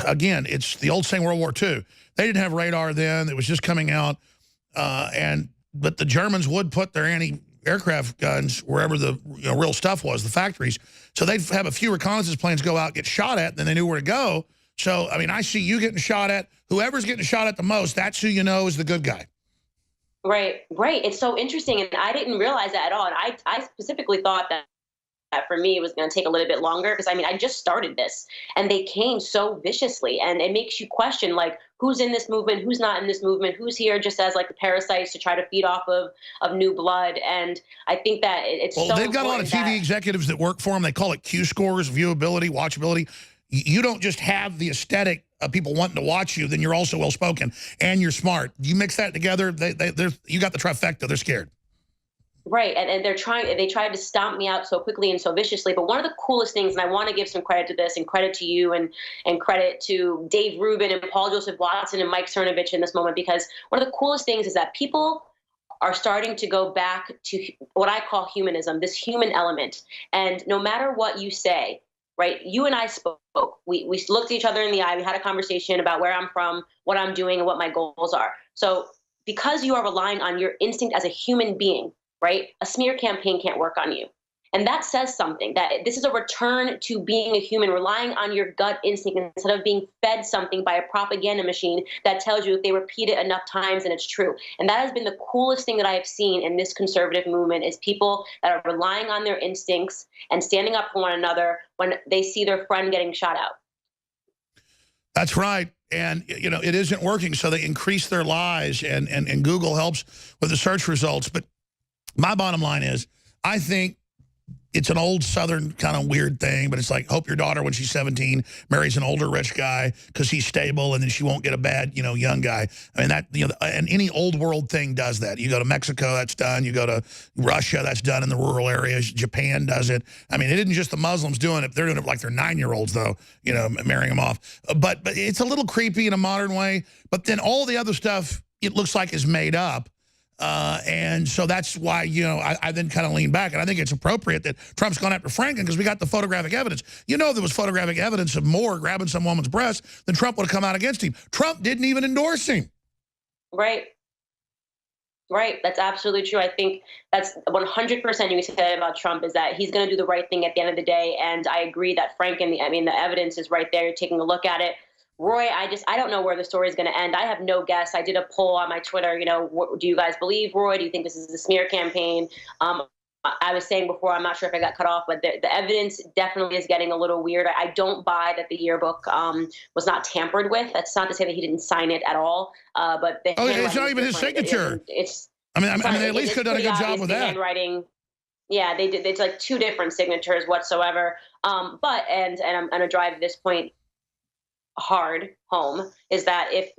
again, it's the old saying World War II. They didn't have radar then. It was just coming out. But the Germans would put their anti-aircraft guns wherever the real stuff was, the factories. So they'd have a few reconnaissance planes go out, get shot at, and then they knew where to go. So, I mean, I see you getting shot at. Whoever's getting shot at the most, that's who you know is the good guy. Right. It's so interesting, and I didn't realize that at all. And I specifically thought that for me it was going to take a little bit longer because, I just started this, and they came so viciously, and it makes you question, like, who's in this movement, who's not in this movement, who's here just as, like, the parasites to try to feed off of new blood. And I think that it's so they've got a lot of TV executives that work for them. They call it Q scores, viewability, watchability. You don't just have the aesthetic of people wanting to watch you, then you're also well-spoken and you're smart. You mix that together, you got the trifecta. They're scared. Right, and they tried to stomp me out so quickly and so viciously. But one of the coolest things, and I want to give some credit to this, and credit to you, and credit to Dave Rubin and Paul Joseph Watson and Mike Cernovich in this moment, because one of the coolest things is that people are starting to go back to what I call humanism, this human element. And no matter what you say, right, you and I spoke. We looked at each other in the eye. We had a conversation about where I'm from, what I'm doing, and what my goals are. So because you are relying on your instinct as a human being, right, a smear campaign can't work on you. And that says something, that this is a return to being a human, relying on your gut instinct instead of being fed something by a propaganda machine that tells you if they repeat it enough times and it's true. And that has been the coolest thing that I have seen in this conservative movement, is people that are relying on their instincts and standing up for one another when they see their friend getting shot out. That's right. And, it isn't working. So they increase their lies, and Google helps with the search results. But my bottom line is, I think it's an old Southern kind of weird thing, but it's like, hope your daughter, when she's 17, marries an older rich guy because he's stable, and then she won't get a bad, young guy. I mean, that, and any old world thing does that. You go to Mexico, that's done. You go to Russia, that's done in the rural areas. Japan does it. I mean, it isn't just the Muslims doing it. They're doing it like they're 9-year-olds, though, marrying them off. But it's a little creepy in a modern way. But then all the other stuff, it looks like, is made up. And so that's why, I then kind of lean back. And I think it's appropriate that Trump's gone after Franken, because we got the photographic evidence. If there was photographic evidence of Moore grabbing some woman's breast, then Trump would have come out against him. Trump didn't even endorse him. Right. That's absolutely true. I think that's 100% you said about Trump, is that he's going to do the right thing at the end of the day. And I agree that Franken, the evidence is right there. You're taking a look at it. Roy, I don't know where the story is going to end. I have no guess. I did a poll on my Twitter, do you guys believe Roy? Do you think this is a smear campaign? I was saying before, I'm not sure if I got cut off, but the evidence definitely is getting a little weird. I don't buy that the yearbook was not tampered with. That's not to say that he didn't sign it at all. But it's not even his signature. I mean, they at least could have done a good job with that. Handwriting. Yeah, they did. It's like two different signatures whatsoever. But I'm going to drive this point hard home, is that if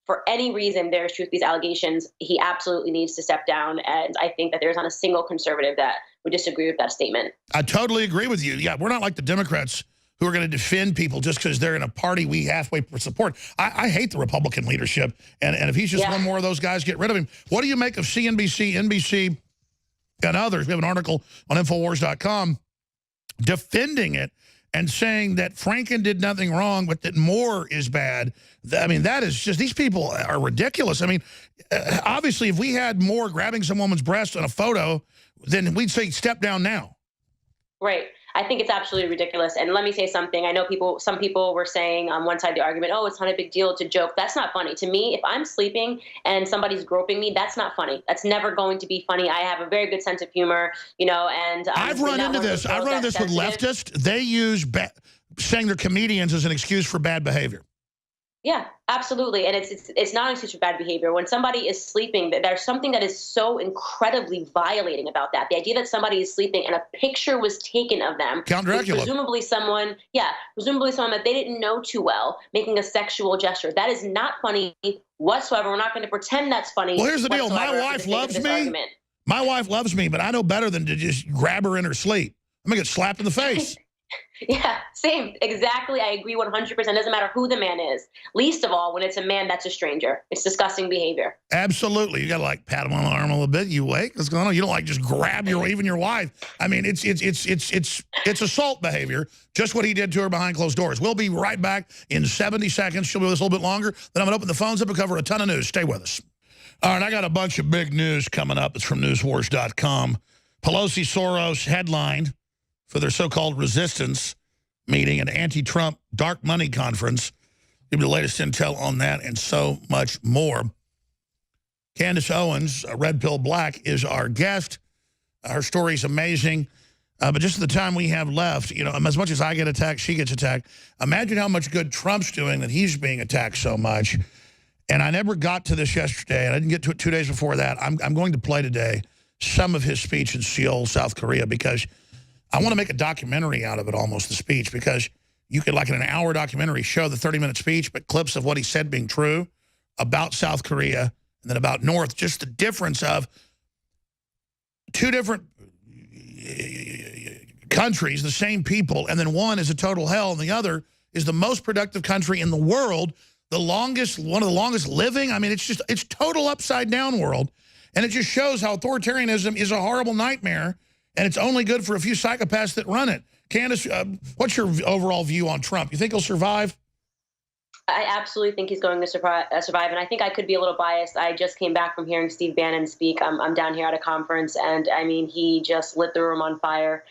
for any reason there's truth to these allegations, he absolutely needs to step down. And I think that there's not a single conservative that would disagree with that statement. I totally agree with you. Yeah, we're not like the Democrats who are going to defend people just because they're in a party we halfway support. I hate the Republican leadership. And if he's just one more of those guys, get rid of him. What do you make of CNBC, NBC, and others? We have an article on Infowars.com defending it and saying that Franken did nothing wrong, but that Moore is bad. I mean, that is just, these people are ridiculous. I mean, obviously, if we had Moore grabbing some woman's breast on a photo, then we'd say step down now. Right. I think it's absolutely ridiculous. And let me say something. I know some people were saying on one side of the argument, oh, it's not a big deal to joke. That's not funny. To me, if I'm sleeping and somebody's groping me, that's not funny. That's never going to be funny. I have a very good sense of humor, you know, and I've run into this. I've run into this with leftists. They use saying they're comedians as an excuse for bad behavior. Yeah, absolutely. And it's not an excuse for bad behavior. When somebody is sleeping, there's something that is so incredibly violating about that. The idea that somebody is sleeping and a picture was taken of them. Count Dracula. Presumably someone that they didn't know too well, making a sexual gesture. That is not funny whatsoever. We're not going to pretend that's funny. Well, here's the deal. My wife loves me. Argument. My wife loves me, but I know better than to just grab her in her sleep. I'm going to get slapped in the face. Yeah, same. Exactly. I agree 100%. It doesn't matter who the man is. Least of all when it's a man that's a stranger. It's disgusting behavior. Absolutely. You got to like pat him on the arm a little bit. You awake? What's going on? You don't like just grab even your wife. I mean, it's assault behavior. Just what he did to her behind closed doors. We'll be right back in 70 seconds. She'll be with us a little bit longer. Then I'm going to open the phones up and cover a ton of news. Stay with us. All right, I got a bunch of big news coming up. It's from newswars.com. Pelosi Soros headlined for their so-called resistance meeting and anti-Trump dark money conference. Give you the latest intel on that and so much more. Candace Owens, Red Pill Black, is our guest. Her story's amazing. But just at the time we have left, you know, as much as I get attacked, she gets attacked. Imagine how much good Trump's doing that he's being attacked so much. And I never got to this yesterday, and I didn't get to it 2 days before that. I'm going to play today some of his speech in Seoul, South Korea, because I want to make a documentary out of it, almost, the speech, because you could, like in an hour documentary, show the 30-minute speech, but clips of what he said being true about South Korea and then about North, just the difference of two different countries, the same people, and then one is a total hell and the other is the most productive country in the world, one of the longest living. I mean, it's total upside down world. And it just shows how authoritarianism is a horrible nightmare, and it's only good for a few psychopaths that run it. Candace, what's your overall view on Trump? You think he'll survive? I absolutely think he's going to survive, and I think I could be a little biased. I just came back from hearing Steve Bannon speak. I'm down here at a conference, and I mean, he just lit the room on fire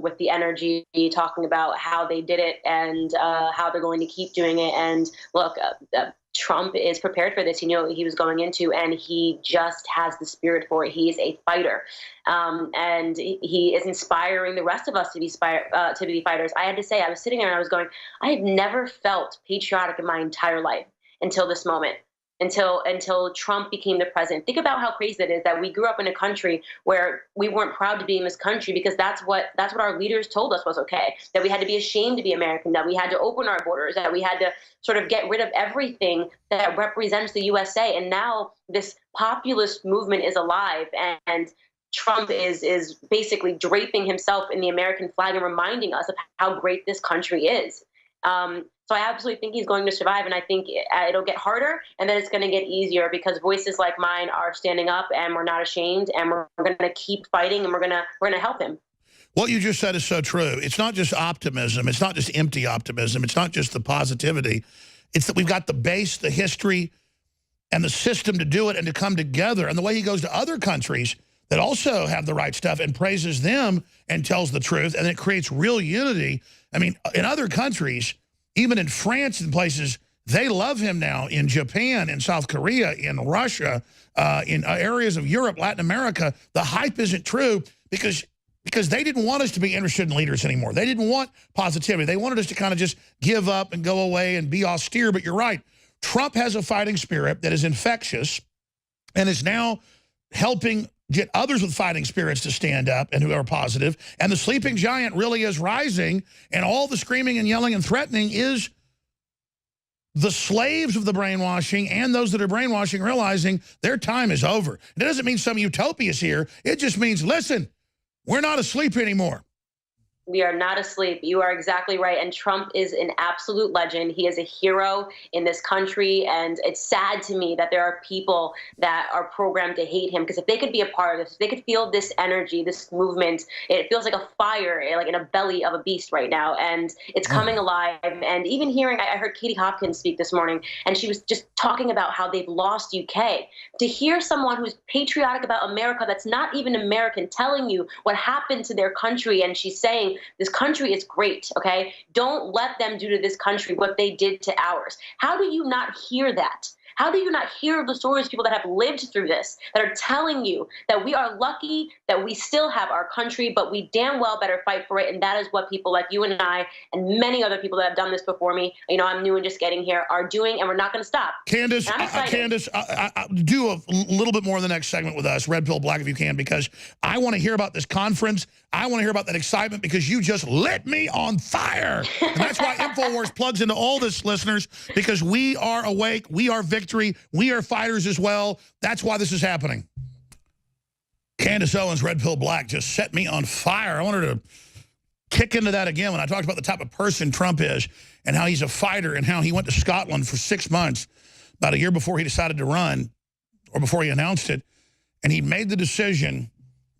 with the energy, talking about how they did it and how they're going to keep doing it. And look, Trump is prepared for this. He knew what he was going into, and he just has the spirit for it. He is a fighter, and he is inspiring the rest of us to be fighters. I had to say, I was sitting there and I was going, I have never felt patriotic in my entire life until this moment, until Trump became the president. Think about how crazy it is that we grew up in a country where we weren't proud to be in this country because that's what our leaders told us was okay, that we had to be ashamed to be American, that we had to open our borders, that we had to sort of get rid of everything that represents the USA. And now this populist movement is alive, and Trump is basically draping himself in the American flag and reminding us of how great this country is. So I absolutely think he's going to survive, and I think it'll get harder, and then it's going to get easier because voices like mine are standing up, and we're not ashamed, and we're going to keep fighting, and we're going to help him. What you just said is so true. It's not just optimism. It's not just empty optimism. It's not just the positivity. It's that we've got the base, the history, and the system to do it and to come together. And the way he goes to other countries that also have the right stuff and praises them and tells the truth, and it creates real unity. I mean, in other countries, even in France and places, they love him now. In Japan, in South Korea, in Russia, in areas of Europe, Latin America, the hype isn't true because they didn't want us to be interested in leaders anymore. They didn't want positivity. They wanted us to kind of just give up and go away and be austere. But you're right. Trump has a fighting spirit that is infectious and is now helping get others with fighting spirits to stand up and who are positive. And the sleeping giant really is rising, and all the screaming and yelling and threatening is the slaves of the brainwashing and those that are brainwashing realizing their time is over. It doesn't mean some utopia is here. It just means, listen, we're not asleep anymore. We are not asleep. You are exactly right. And Trump is an absolute legend. He is a hero in this country. And it's sad to me that there are people that are programmed to hate him. Because if they could be a part of this, if they could feel this energy, this movement, it feels like a fire, like in a belly of a beast right now. And it's coming alive. And even hearing, I heard Katie Hopkins speak this morning, and she was just talking about how they've lost UK. To hear someone who's patriotic about America, that's not even American, telling you what happened to their country, and she's saying, this country is great, okay? Don't let them do to this country what they did to ours. How do you not hear that? How do you not hear the stories of people that have lived through this, that are telling you that we are lucky that we still have our country, but we damn well better fight for it? And that is what people like you and I and many other people that have done this before me, you know, I'm new and just getting here, are doing, and we're not going to stop. Candace, do a little bit more in the next segment with us, Red Pill Black, if you can, because I want to hear about this conference. I want to hear about that excitement because you just lit me on fire. And that's why Infowars plugs into all this, listeners, because we are awake, we are victory, we are fighters as well. That's why this is happening. Candace Owens, Red Pill Black, just set me on fire. I wanted to kick into that again when I talked about the type of person Trump is and how he's a fighter and how he went to Scotland for 6 months, about a year before he decided to run, or before he announced it, and he made the decision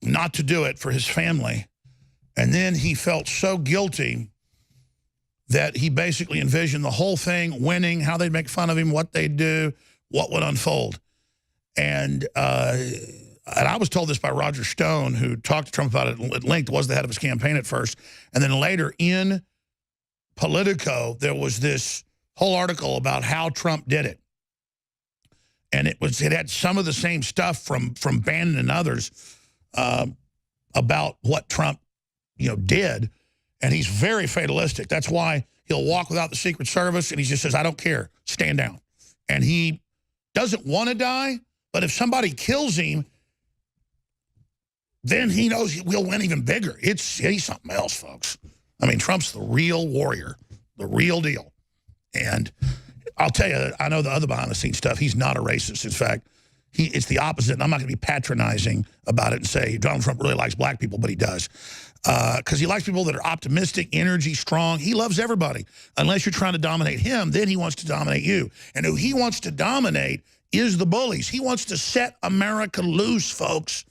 not to do it for his family. And then he felt so guilty that he basically envisioned the whole thing winning, how they'd make fun of him, what they'd do, what would unfold. And I was told this by Roger Stone, who talked to Trump about it at length, was the head of his campaign at first. And then later in Politico, there was this whole article about how Trump did it. And it had some of the same stuff from Bannon and others about what Trump, did. And he's very fatalistic. That's why he'll walk without the Secret Service, and he just says, I don't care, stand down. And he doesn't want to die, but if somebody kills him, then he knows we'll win even bigger. He's something else, folks. I mean, Trump's the real warrior, the real deal. And I'll tell you, I know the other behind-the-scenes stuff. He's not a racist. In fact, it's the opposite. And I'm not going to be patronizing about it and say Donald Trump really likes black people, but he does. Because he likes people that are optimistic, energy, strong. He loves everybody. Unless you're trying to dominate him, then he wants to dominate you. And who he wants to dominate is the bullies. He wants to set America loose, folks.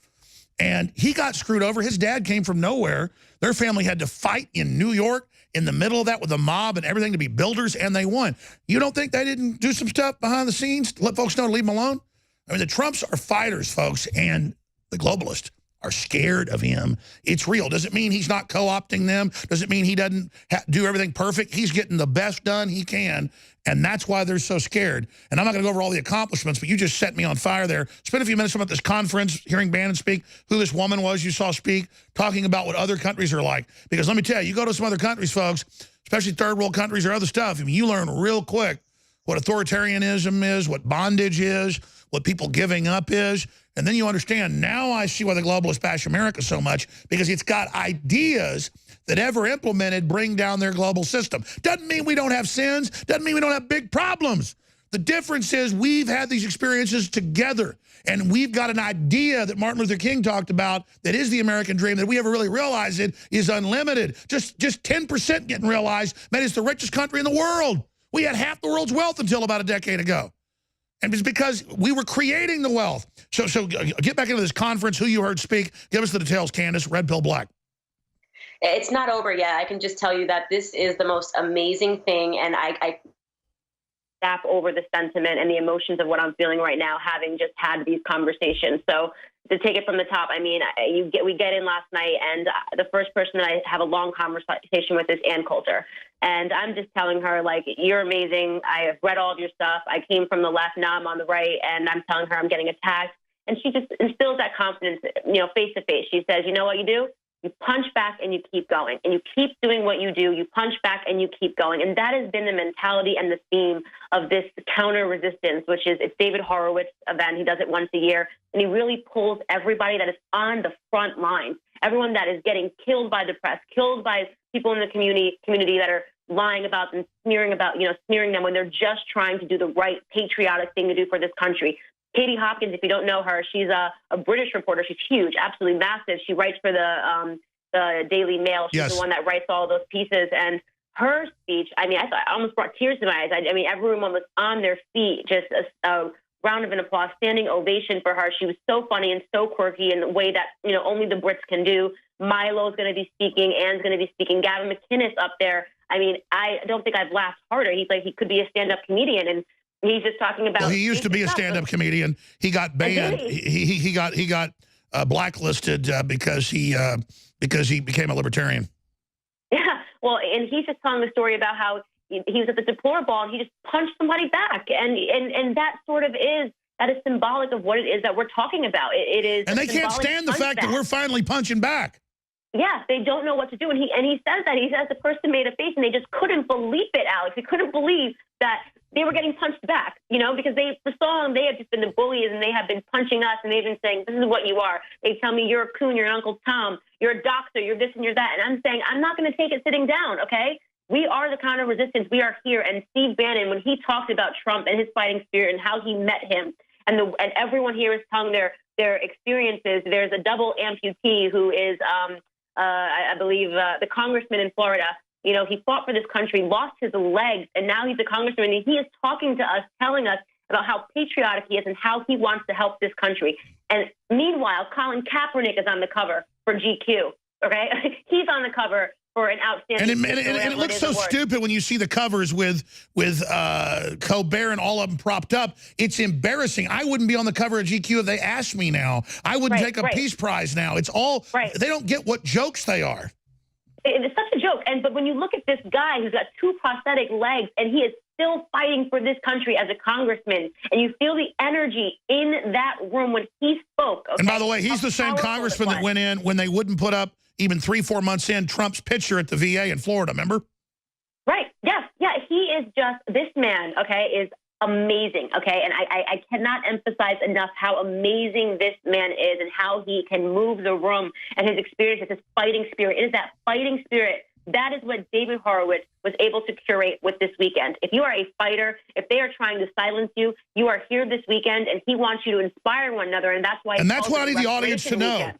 And he got screwed over. His dad came from nowhere. Their family had to fight in New York in the middle of that with the mob and everything to be builders, and they won. You don't think they didn't do some stuff behind the scenes to let folks know to leave them alone? I mean, the Trumps are fighters, folks, and the globalists are scared of him. It's real. Does it mean he's not co-opting them? Does it mean he doesn't do everything perfect? He's getting the best done he can, and that's why they're so scared. And I'm not going to go over all the accomplishments, but you just set me on fire there. Spend a few minutes about this conference, hearing Bannon speak, who this woman was you saw speak, talking about what other countries are like. Because let me tell you, you go to some other countries, folks, especially third world countries or other stuff, I mean, you learn real quick what authoritarianism is, what bondage is, what people giving up is. And then you understand, now I see why the globalists bash America so much, because it's got ideas that ever implemented bring down their global system. Doesn't mean we don't have sins. Doesn't mean we don't have big problems. The difference is we've had these experiences together, and we've got an idea that Martin Luther King talked about that is the American dream, that we ever really realize it is unlimited. Just 10% getting realized made us the richest country in the world. We had half the world's wealth until about a decade ago. And it's because we were creating the wealth. So get back into this conference, who you heard speak. Give us the details, Candace, Red Pill Black. It's not over yet. I can just tell you that this is the most amazing thing, and I step over the sentiment and the emotions of what I'm feeling right now, having just had these conversations. So to take it from the top, I mean, we get in last night, and the first person that I have a long conversation with is Ann Coulter. And I'm just telling her, like, you're amazing. I have read all of your stuff. I came from the left, now I'm on the right, and I'm telling her I'm getting attacked. And she just instills that confidence, face to face. She says, you know what you do? You punch back and you keep going. And you keep doing what you do. You punch back and you keep going. And that has been the mentality and the theme of this counter resistance, which is it's David Horowitz event. He does it once a year. And he really pulls everybody that is on the front line, everyone that is getting killed by the press, killed by people in the community that are lying about them, smearing them when they're just trying to do the right patriotic thing to do for this country. Katie Hopkins, if you don't know her, she's a British reporter. She's huge, absolutely massive. She writes for the Daily Mail. She's the one that writes all those pieces. And her speech, I mean, I almost brought tears to my eyes. I mean, everyone was on their feet, just a round of an applause, standing ovation for her. She was so funny and so quirky in the way that, only the Brits can do. Milo's going to be speaking. Anne's going to be speaking. Gavin McInnes up there. I mean, I don't think I've laughed harder. He's like, he could be a stand-up comedian. And he's just talking about. Well, he used to be a stand-up comedian. He got banned. He got blacklisted because he became a libertarian. Yeah. Well, and he's just telling the story about how he was at the deplorable and he just punched somebody back, and that is symbolic of what it is that we're talking about. It is, and they can't stand the fact that we're finally punching back. Yeah, they don't know what to do, and he says that. He says the person made a face, and they just couldn't believe it, Alex. They couldn't believe that they were getting punched back, because for so long they have just been the bullies, and they have been punching us, and they've been saying, this is what you are. They tell me you're a coon, you're an Uncle Tom, you're a doxer, you're this and you're that, and I'm saying I'm not going to take it sitting down, okay? We are the counter resistance. We are here, and Steve Bannon, when he talked about Trump and his fighting spirit and how he met him, and everyone here is telling their experiences. There's a double amputee who is, I believe, the congressman in Florida. He fought for this country, lost his legs, and now he's a congressman. And he is talking to us, telling us about how patriotic he is and how he wants to help this country. And meanwhile, Colin Kaepernick is on the cover for GQ. Okay, he's on the cover for an outstanding. And it looks so stupid when you see the covers with Colbert and all of them propped up. It's embarrassing. I wouldn't be on the cover of GQ if they asked me now. I wouldn't take a Peace Prize now. It's all they don't get what jokes they are. It's such a joke. But when you look at this guy who's got 2 prosthetic legs and he is still fighting for this country as a congressman, and you feel the energy in that room when he spoke. Okay? And by the way, he's the same congressman that went in when they wouldn't put up, even 3-4 months in, Trump's picture at the VA in Florida, remember? Right, yes, yeah, he is just, this man, okay, is amazing, okay? And I cannot emphasize enough how amazing this man is and how he can move the room and his experience, his fighting spirit. It is that fighting spirit. That is what David Horowitz was able to curate with this weekend. If you are a fighter, if they are trying to silence you, you are here this weekend, and he wants you to inspire one another, and that's why. And that's what I need the audience to know. Weekend.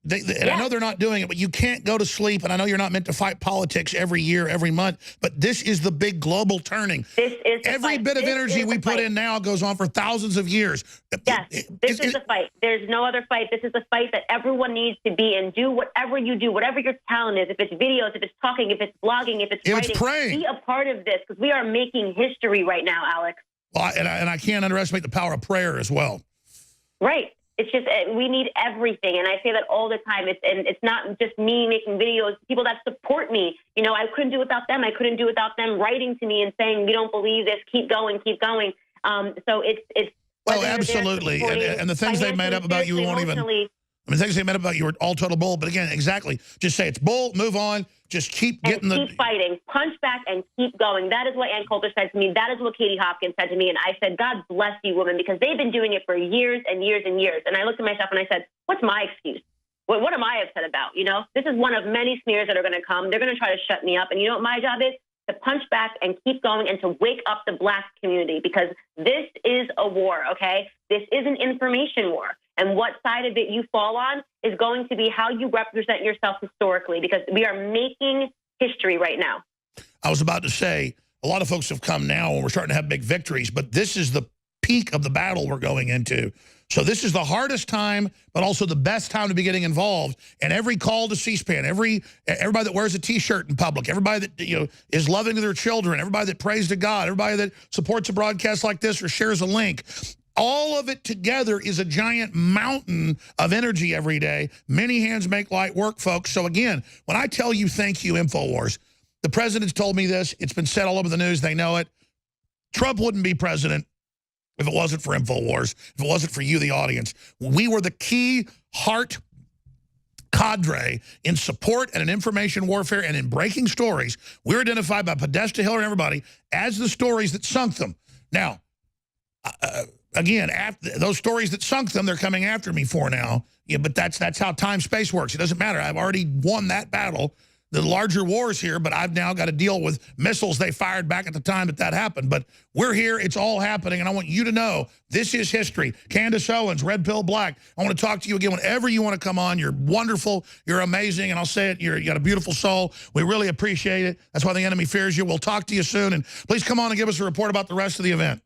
And I know they're not doing it, but you can't go to sleep. And I know you're not meant to fight politics every year, every month. But this is the big global turning. This is every bit of energy we put in now goes on for thousands of years. Yes, this is the fight. There's no other fight. This is the fight that everyone needs to be in. Do whatever you do, whatever your talent is. If it's videos, if it's talking, if it's blogging, if it's writing, praying. Be a part of this because we are making history right now, Alex. Well, and I can't underestimate the power of prayer as well. Right. It's just we need everything, and I say that all the time. It's not just me making videos. People that support me, I couldn't do without them. I couldn't do without them writing to me and saying, "We don't believe this. Keep going, keep going." So it's. Oh, absolutely, and the things they made up about you won't even. I mean, things they made up about you were all total bull. But again, exactly, just say it's bull. Move on. Just keep getting keep fighting, punch back, and keep going. That is what Ann Coulter said to me. That is what Katie Hopkins said to me. And I said, God bless you, women, because they've been doing it for years and years and years. And I looked at myself and I said, what's my excuse? What am I upset about? This is one of many smears that are going to come. They're going to try to shut me up. And you know what my job is? To punch back and keep going and to wake up the Black community, because this is a war, okay? This is an information war. And what side of it you fall on is going to be how you represent yourself historically, because we are making history right now. I was about to say, a lot of folks have come now and we're starting to have big victories, but this is the peak of the battle we're going into. So this is the hardest time, but also the best time to be getting involved. And every call to C-SPAN, everybody that wears a T-shirt in public, everybody that is loving to their children, everybody that prays to God, everybody that supports a broadcast like this or shares a link, all of it together is a giant mountain of energy every day. Many hands make light work, folks. So again, when I tell you thank you, Infowars, the president's told me this. It's been said all over the news. They know it. Trump wouldn't be president if it wasn't for Infowars, if it wasn't for you, the audience. We were the key heart cadre in support and in information warfare and in breaking stories. We're identified by Podesta, Hiller, and everybody as the stories that sunk them. Now, again, after those stories that sunk them, they're coming after me for now. Yeah, but that's how time-space works. It doesn't matter. I've already won that battle. the larger wars here, but I've now got to deal with missiles they fired back at the time that happened. But we're here. It's all happening. And I want you to know this is history. Candace Owens, Red Pill Black. I want to talk to you again whenever you want to come on. You're wonderful. You're amazing. And I'll say it. You got a beautiful soul. We really appreciate it. That's why the enemy fears you. We'll talk to you soon. And please come on and give us a report about the rest of the event.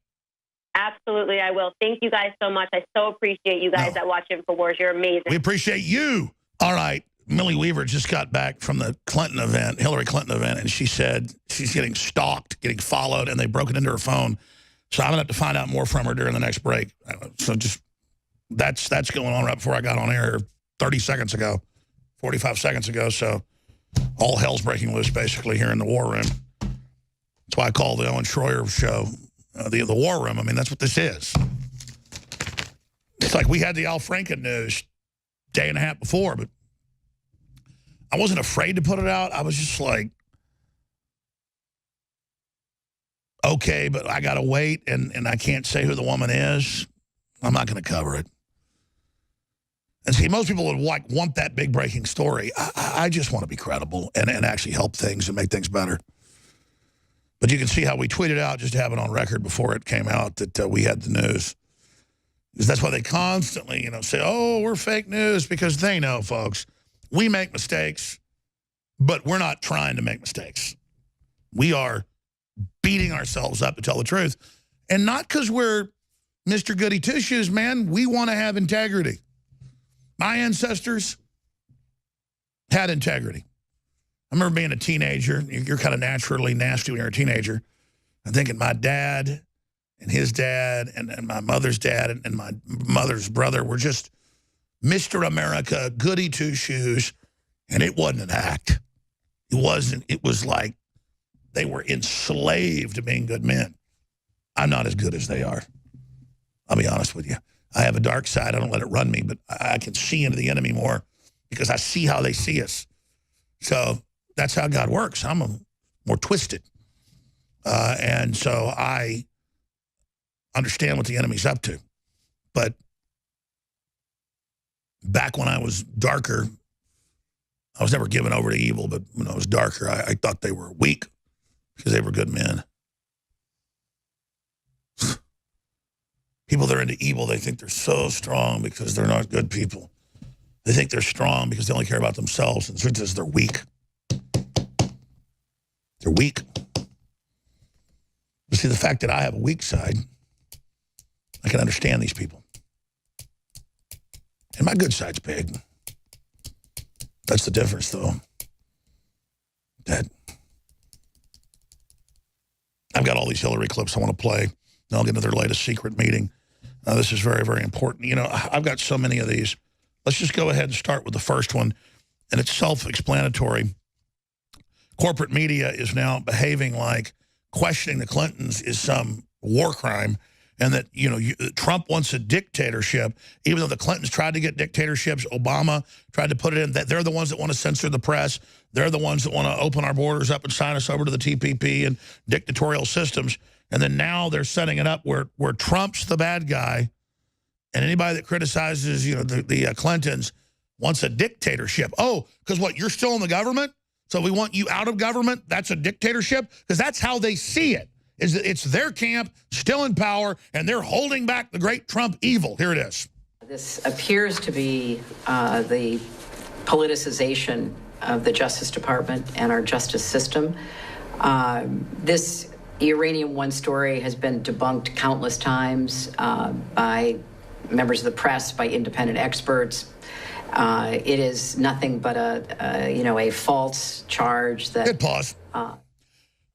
Absolutely, I will. Thank you guys so much. I so appreciate you guys that watch Infowars. You're amazing. We appreciate you. All right. Millie Weaver just got back from the Clinton event, Hillary Clinton event, and she said she's getting stalked, getting followed, and they've broken into her phone. So I'm going to have to find out more from her during the next break. So just that's going on right before I got on air 30 seconds ago, 45 seconds ago. So all hell's breaking loose basically here in the war room. That's why I call the Owen Schroyer show the war room. I mean, that's what this is. It's like we had the Al Franken news day and a half before, but I wasn't afraid to put it out. I was just like, okay, but I got to wait, and I can't say who the woman is. I'm not going to cover it. And see, most people would want that big breaking story. I just want to be credible and actually help things and make things better. But you can see how we tweeted out just to have it on record before it came out that we had the news. Because that's why they constantly, say, oh, we're fake news, because they know, folks. We make mistakes, but we're not trying to make mistakes. We are beating ourselves up to tell the truth. And not because we're Mr. Goody Two-Shoes, man. We want to have integrity. My ancestors had integrity. I remember being a teenager. You're kind of naturally nasty when you're a teenager. I'm thinking my dad and his dad and my mother's dad and my mother's brother were just Mr. America, goody two-shoes, and it wasn't an act. It wasn't. It was like they were enslaved to being good men. I'm not as good as they are. I'll be honest with you. I have a dark side. I don't let it run me, but I can see into the enemy more because I see how they see us. So that's how God works. I'm more twisted. And so I understand what the enemy's up to. But back when I was darker, I was never given over to evil, but when I was darker, I thought they were weak because they were good men. People that are into evil, they think they're so strong because they're not good people. They think they're strong because they only care about themselves. And the truth is they're weak. They're weak. But see, the fact that I have a weak side, I can understand these people. And my good side's big. That's the difference, though. That I've got all these Hillary clips I want to play. Then I'll get into their latest secret meeting. This is very, very important. I've got so many of these. Let's just go ahead and start with the first one. And it's self-explanatory. Corporate media is now behaving like questioning the Clintons is some war crime. And that, Trump wants a dictatorship, even though the Clintons tried to get dictatorships. Obama tried to put it in that they're the ones that want to censor the press. They're the ones that want to open our borders up and sign us over to the TPP and dictatorial systems. And then now they're setting it up where Trump's the bad guy. And anybody that criticizes, the Clintons wants a dictatorship. Oh, because what, you're still in the government? So we want you out of government? That's a dictatorship? Because that's how they see it. Is that it's their camp, still in power, and they're holding back the great Trump evil. Here it is. This appears to be the politicization of the Justice Department and our justice system. This Uranium One story has been debunked countless times by members of the press, by independent experts. It is nothing but a false charge that... Good pause.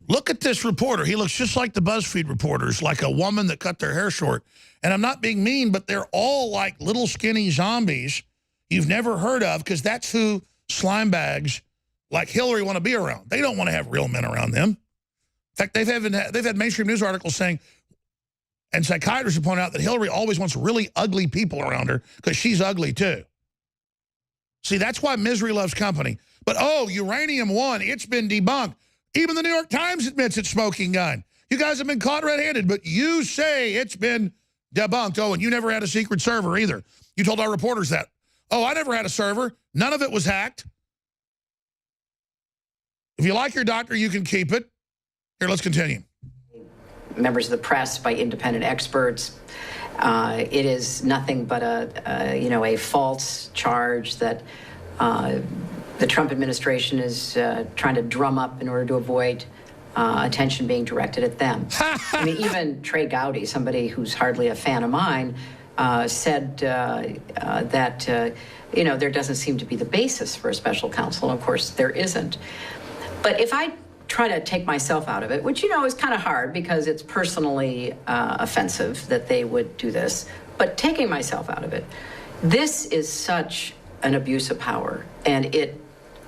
Look at this reporter. He looks just like the BuzzFeed reporters, like a woman that cut their hair short. And I'm not being mean, but they're all like little skinny zombies you've never heard of, because that's who slime bags like Hillary want to be around. They don't want to have real men around them. In fact, they've had mainstream news articles saying, and psychiatrists have pointed out that Hillary always wants really ugly people around her because she's ugly too. See, that's why misery loves company. But, Uranium One, it's been debunked. Even the New York Times admits it's smoking gun. You guys have been caught red-handed, but you say it's been debunked. Oh, and you never had a secret server either. You told our reporters that. Oh, I never had a server. None of it was hacked. If you like your doctor, you can keep it. Here, let's continue. Members of the press, by independent experts. It is nothing but a false charge that the Trump administration is trying to drum up in order to avoid attention being directed at them. I mean, even Trey Gowdy, somebody who's hardly a fan of mine, said that there doesn't seem to be the basis for a special counsel. And of course, there isn't. But if I try to take myself out of it, which, is kind of hard because it's personally offensive that they would do this, but taking myself out of it, this is such an abuse of power, and it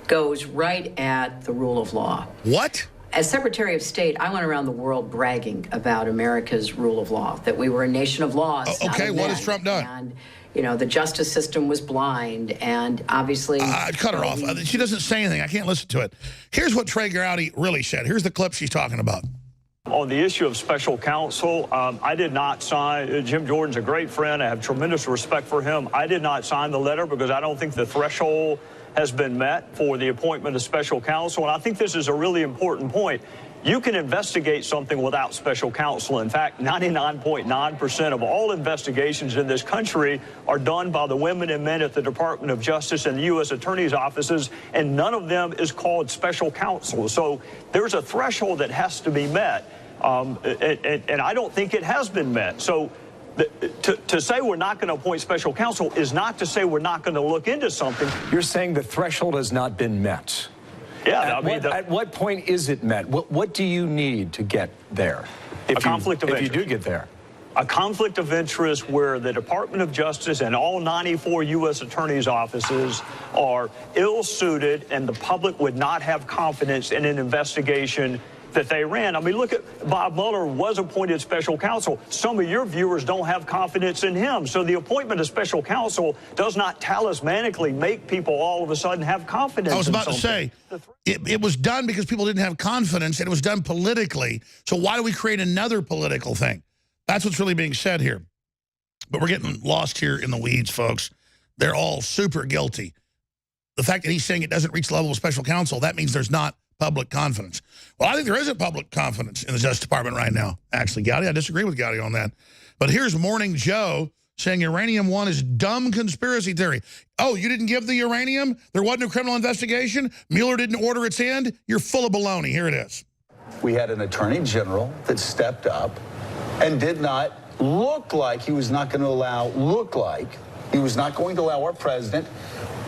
goes right at the rule of law. What? As Secretary of State, I went around the world bragging about America's rule of law, that we were a nation of laws. Okay, what has Trump done? And, the justice system was blind, and obviously... cut her off. She doesn't say anything. I can't listen to it. Here's what Trey Gowdy really said. Here's the clip she's talking about. On the issue of special counsel, I did not sign. Jim Jordan's a great friend. I have tremendous respect for him. I did not sign the letter because I don't think the threshold has been met for the appointment of special counsel. And I think this is a really important point. You can investigate something without special counsel. In fact, 99.9% of all investigations in this country are done by the women and men at the Department of Justice and the U.S. Attorney's offices, and none of them is called special counsel. So there's a threshold that has to be met, and I don't think it has been met. So to say we're not going to appoint special counsel is not to say we're not going to look into something. You're saying the threshold has not been met. Yeah, at what point is it met? What do you need to get there? If you do get there. A conflict of interest where the Department of Justice and all 94 U.S. attorneys' offices are ill-suited and the public would not have confidence in an investigation that they ran. I mean, look at Bob Mueller was appointed special counsel. Some of your viewers don't have confidence in him. So the appointment of special counsel does not talismanically make people all of a sudden have confidence. I was about to say, it was done because people didn't have confidence, and it was done politically. So why do we create another political thing? That's what's really being said here. But we're getting lost here in the weeds, folks. They're all super guilty. The fact that he's saying it doesn't reach the level of special counsel, that means there's not public confidence. Well, I think there isn't public confidence in the Justice Department right now. Actually, Gowdy, I disagree with Gowdy on that. But here's Morning Joe saying Uranium One is dumb conspiracy theory. Oh, you didn't give the uranium? There wasn't a criminal investigation? Mueller didn't order its end? You're full of baloney. Here it is. We had an attorney general that stepped up and did not look like he was not going to allow, he was not going to allow our president,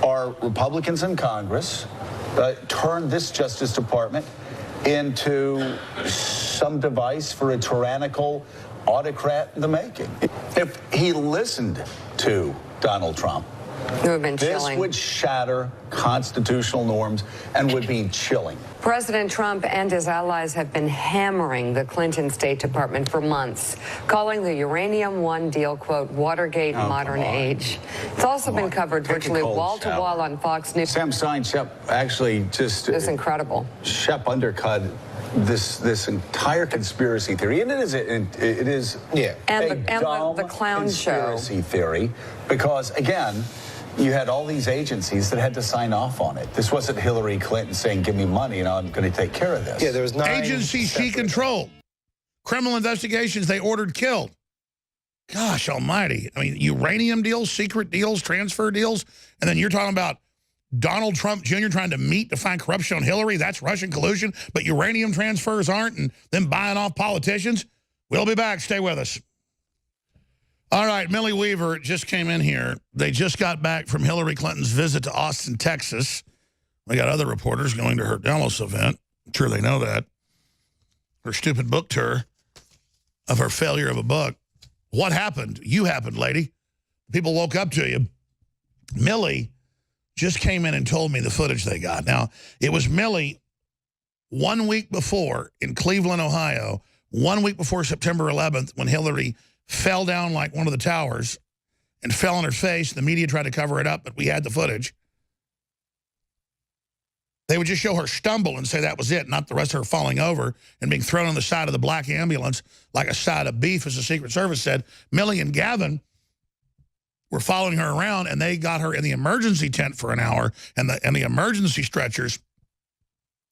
our Republicans in Congress, turn this Justice Department into some device for a tyrannical autocrat in the making. If he listened to Donald Trump, this would shatter constitutional norms and would be chilling. President Trump and his allies have been hammering the Clinton State Department for months, calling the Uranium One deal, quote, Watergate modern age. It's also been covered virtually wall-to-wall on Fox News. Sam Shep actually just... It's incredible. Shep undercut this entire conspiracy theory, and it is the clown conspiracy theory, because again, you had all these agencies that had to sign off on it. This wasn't Hillary Clinton saying, give me money and I'm going to take care of this. Yeah, there was 9 agencies she controlled. Criminal investigations they ordered killed. Gosh almighty. I mean, uranium deals, secret deals, transfer deals, and then you're talking about Donald Trump Jr. trying to meet to find corruption on Hillary. That's Russian collusion, but uranium transfers aren't, and them buying off politicians. We'll be back. Stay with us. All right, Millie Weaver just came in here. They just got back from Hillary Clinton's visit to Austin, Texas. We got other reporters going to her Dallas event. I'm sure they know that. Her stupid book tour of her failure of a book. What happened? You happened, lady. People woke up to you. Millie just came in and told me the footage they got. Now, it was Millie 1 week before in Cleveland, Ohio, 1 week before September 11th when Hillary fell down like one of the towers and fell on her face. The media tried to cover it up, but we had the footage. They would just show her stumble and say that was it, not the rest of her falling over and being thrown on the side of the black ambulance like a side of beef, as the Secret Service said. Millie and Gavin were following her around, and they got her in the emergency tent for an hour, and the emergency stretchers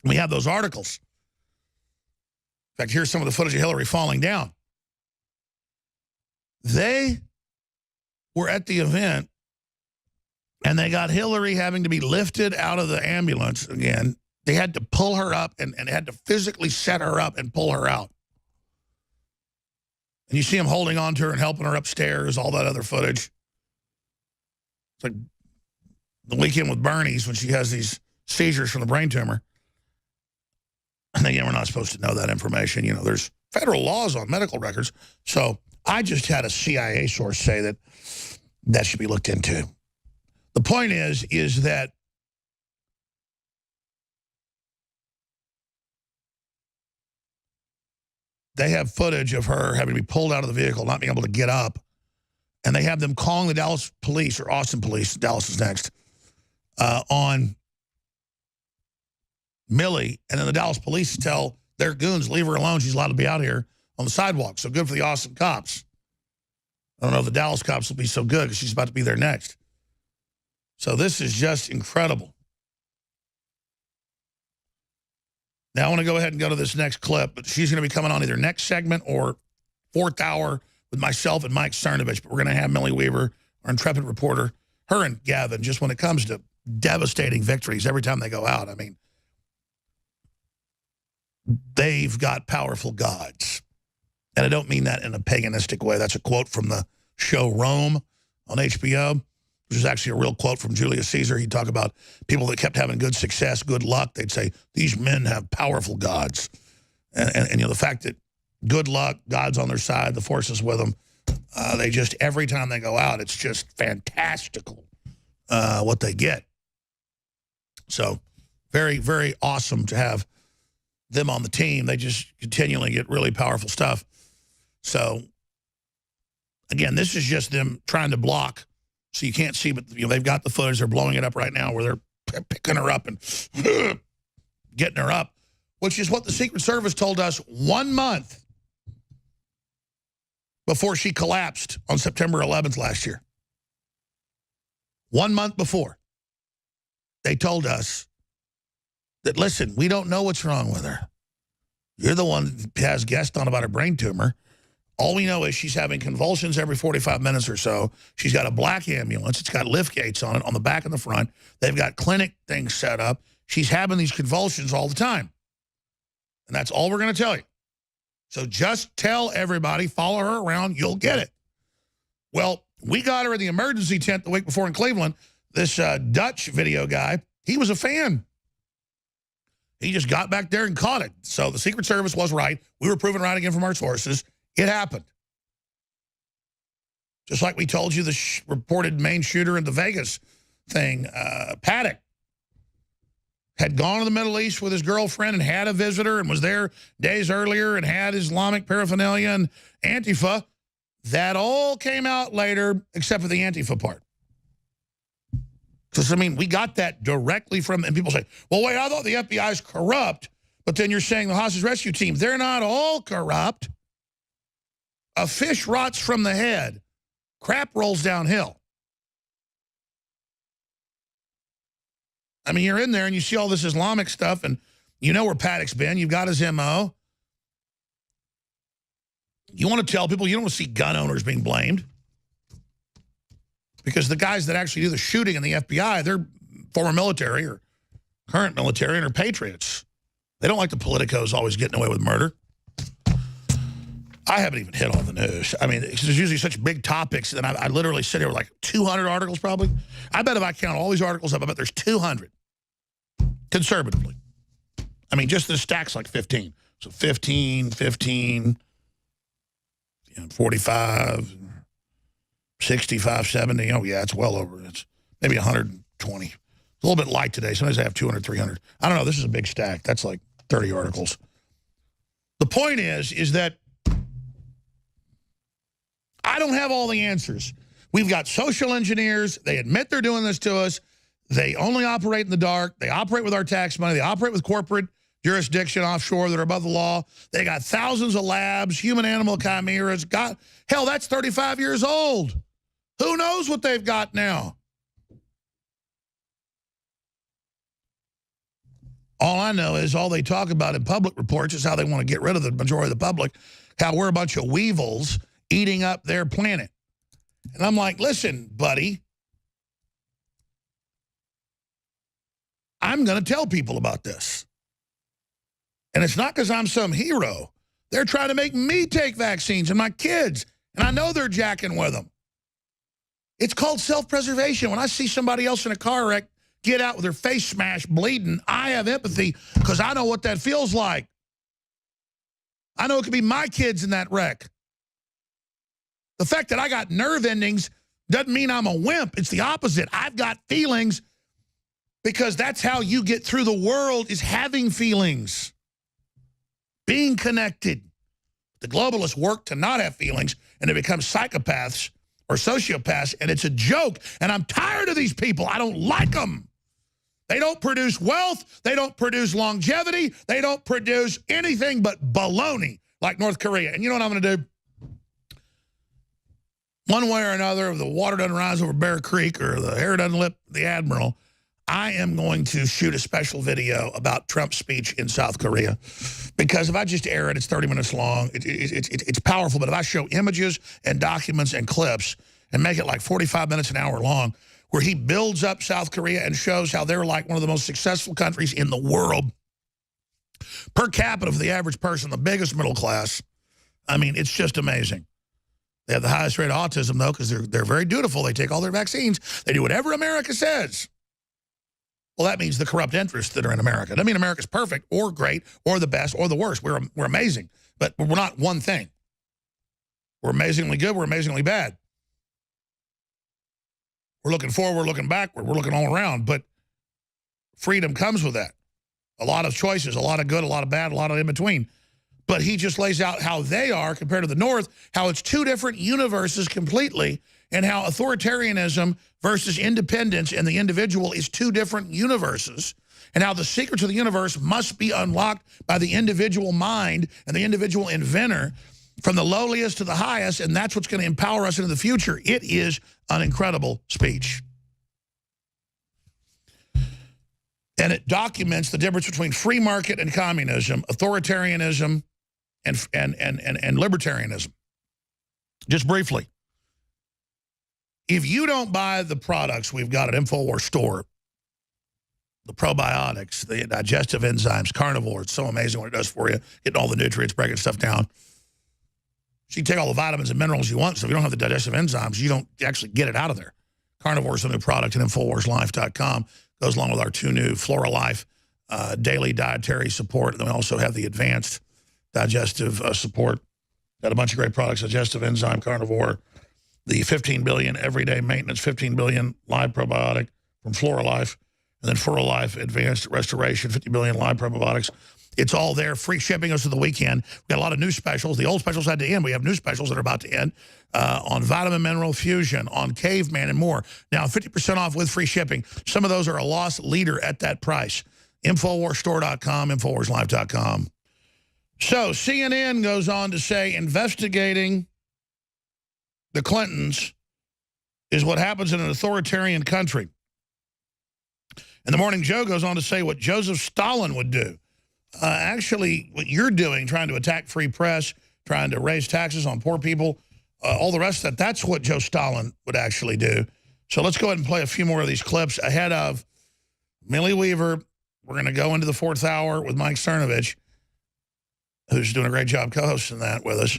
We have those articles. In fact, here's some of the footage of Hillary falling down. They were at the event, and they got Hillary having to be lifted out of the ambulance again. They had to pull her up and had to physically set her up and pull her out. And you see him holding on to her and helping her upstairs, all that other footage. It's like the weekend with Bernie's when she has these seizures from the brain tumor. And again, we're not supposed to know that information. You know, there's federal laws on medical records. So I just had a CIA source say that that should be looked into. The point is that they have footage of her having to be pulled out of the vehicle, not being able to get up. And they have them calling the Dallas police, or Austin police, Dallas is next, on Millie. And then the Dallas police tell their goons, leave her alone. She's allowed to be out here on the sidewalk. So good for the Austin cops. I don't know if the Dallas cops will be so good because she's about to be there next. So this is just incredible. Now I want to go ahead and go to this next clip, but she's going to be coming on either next segment or fourth hour with myself and Mike Cernovich. But we're going to have Millie Weaver, our intrepid reporter, her and Gavin, just when it comes to devastating victories every time they go out. I mean, they've got powerful gods. And I don't mean that in a paganistic way. That's a quote from the show Rome on HBO, which is actually a real quote from Julius Caesar. He'd talk about people that kept having good success, good luck. They'd say, these men have powerful gods. And you know, the fact that good luck, God's on their side, the force is with them, they just, every time they go out, it's just fantastical what they get. So very, very awesome to have them on the team. They just continually get really powerful stuff. So, again, this is just them trying to block so you can't see, but you know, they've got the footage. They're blowing it up right now where they're picking her up and getting her up, which is what the Secret Service told us 1 month before she collapsed on September 11th last year. 1 month before, they told us that, listen, we don't know what's wrong with her. You're the one that has guessed on about her brain tumor. All we know is she's having convulsions every 45 minutes or so. She's got a black ambulance. It's got lift gates on it on the back and the front. They've got clinic things set up. She's having these convulsions all the time. And that's all we're going to tell you. So just tell everybody, follow her around, you'll get it. Well, we got her in the emergency tent the week before in Cleveland. This Dutch video guy, he was a fan. He just got back there and caught it. So the Secret Service was right. We were proven right again from our sources. It happened. Just like we told you the reported main shooter in the Vegas thing, Paddock, had gone to the Middle East with his girlfriend and had a visitor and was there days earlier and had Islamic paraphernalia and Antifa. That all came out later except for the Antifa part. Because, I mean, we got that directly from, and people say, well, wait, I thought the FBI is corrupt, but then you're saying the hostage rescue team, they're not all corrupt. A fish rots from the head. Crap rolls downhill. I mean, you're in there and you see all this Islamic stuff, and you know where Paddock's been. You've got his MO. You want to tell people you don't want to see gun owners being blamed. Because the guys that actually do the shooting in the FBI, they're former military or current military and are patriots. They don't like the politicos always getting away with murder. I haven't even hit on the news. I mean, there's usually such big topics that I literally sit here with like 200 articles probably. I bet if I count all these articles up, I bet there's 200, conservatively. I mean, just the stack's like 15. So 15, 45, 65, 70. Oh, yeah, it's well over. It's maybe 120. It's a little bit light today. Sometimes I have 200, 300. I don't know. This is a big stack. That's like 30 articles. The point is that I don't have all the answers. We've got social engineers. They admit they're doing this to us. They only operate in the dark. They operate with our tax money. They operate with corporate jurisdiction offshore that are above the law. They got thousands of labs, human-animal chimeras. Hell, that's 35 years old. Who knows what they've got now? All I know is all they talk about in public reports is how they want to get rid of the majority of the public, how we're a bunch of weevils eating up their planet. And I'm like, listen, buddy, I'm going to tell people about this. And it's not because I'm some hero. They're trying to make me take vaccines and my kids. And I know they're jacking with them. It's called self-preservation. When I see somebody else in a car wreck get out with their face smashed, bleeding, I have empathy because I know what that feels like. I know it could be my kids in that wreck. The fact that I got nerve endings doesn't mean I'm a wimp. It's the opposite. I've got feelings because that's how you get through the world, is having feelings, being connected. The globalists work to not have feelings, and they become psychopaths or sociopaths, and it's a joke. And I'm tired of these people. I don't like them. They don't produce wealth. They don't produce longevity. They don't produce anything but baloney like North Korea. And you know what I'm going to do? One way or another, if the water doesn't rise over Bear Creek or the hair doesn't lip the Admiral, I am going to shoot a special video about Trump's speech in South Korea. Because if I just air it, it's 30 minutes long. It's powerful. But if I show images and documents and clips and make it like 45 minutes, an hour long, where he builds up South Korea and shows how they're like one of the most successful countries in the world. Per capita for the average person, the biggest middle class. I mean, it's just amazing. They have the highest rate of autism, though, because they're very dutiful. They take all their vaccines. They do whatever America says. Well, that means the corrupt interests that are in America. Doesn't mean America's perfect or great or the best or the worst. We're amazing, but we're not one thing. We're amazingly good. We're amazingly bad. We're looking forward. We're looking backward. We're looking all around, but freedom comes with that. A lot of choices, a lot of good, a lot of bad, a lot of in between. But he just lays out how they are compared to the North, how it's two different universes completely, and how authoritarianism versus independence and the individual is two different universes, and how the secrets of the universe must be unlocked by the individual mind and the individual inventor from the lowliest to the highest, and that's what's going to empower us into the future. It is an incredible speech. And it documents the difference between free market and communism, authoritarianism, and libertarianism. Just briefly, if you don't buy the products we've got at Infowar store, the probiotics, the digestive enzymes, carnivore, it's so amazing what it does for you, getting all the nutrients, breaking stuff down. So you can take all the vitamins and minerals you want, so if you don't have the digestive enzymes, you don't actually get it out of there. Carnivore is a new product at InfoWarsLife.com. Goes along with our two new Flora Life daily dietary support. And then we also have the advanced digestive support. Got a bunch of great products, digestive enzyme, carnivore, the 15 billion everyday maintenance, 15 billion live probiotic from Flora Life, and then Flora Life advanced restoration, 50 billion live probiotics. It's all there. Free shipping us to the weekend. We've got a lot of new specials. The old specials had to end. We have new specials that are about to end on Vitamin Mineral Fusion, on Caveman, and more. Now, 50% off with free shipping. Some of those are a loss leader at that price. InfoWarsStore.com, InfoWarsLife.com. So CNN goes on to say investigating the Clintons is what happens in an authoritarian country. And the Morning Joe goes on to say what Joseph Stalin would do. Actually, what you're doing, trying to attack free press, trying to raise taxes on poor people, all the rest of that, that's what Joe Stalin would actually do. So let's go ahead and play a few more of these clips ahead of Millie Weaver. We're going to go into the fourth hour with Mike Cernovich, who's doing a great job co-hosting that with us,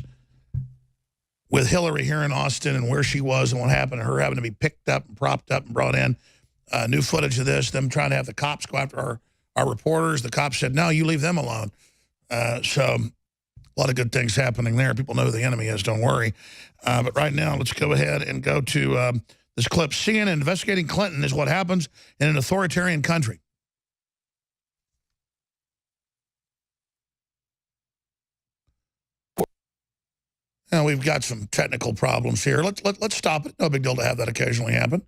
with Hillary here in Austin and where she was and what happened to her having to be picked up and propped up and brought in. New footage of this, them trying to have the cops go after our reporters. The cops said, no, you leave them alone. So a lot of good things happening there. People know who the enemy is, don't worry. But right now, let's go ahead and go to this clip. CNN investigating Clinton is what happens in an authoritarian country. Now, we've got some technical problems here. Let's stop it. No big deal to have that occasionally happen.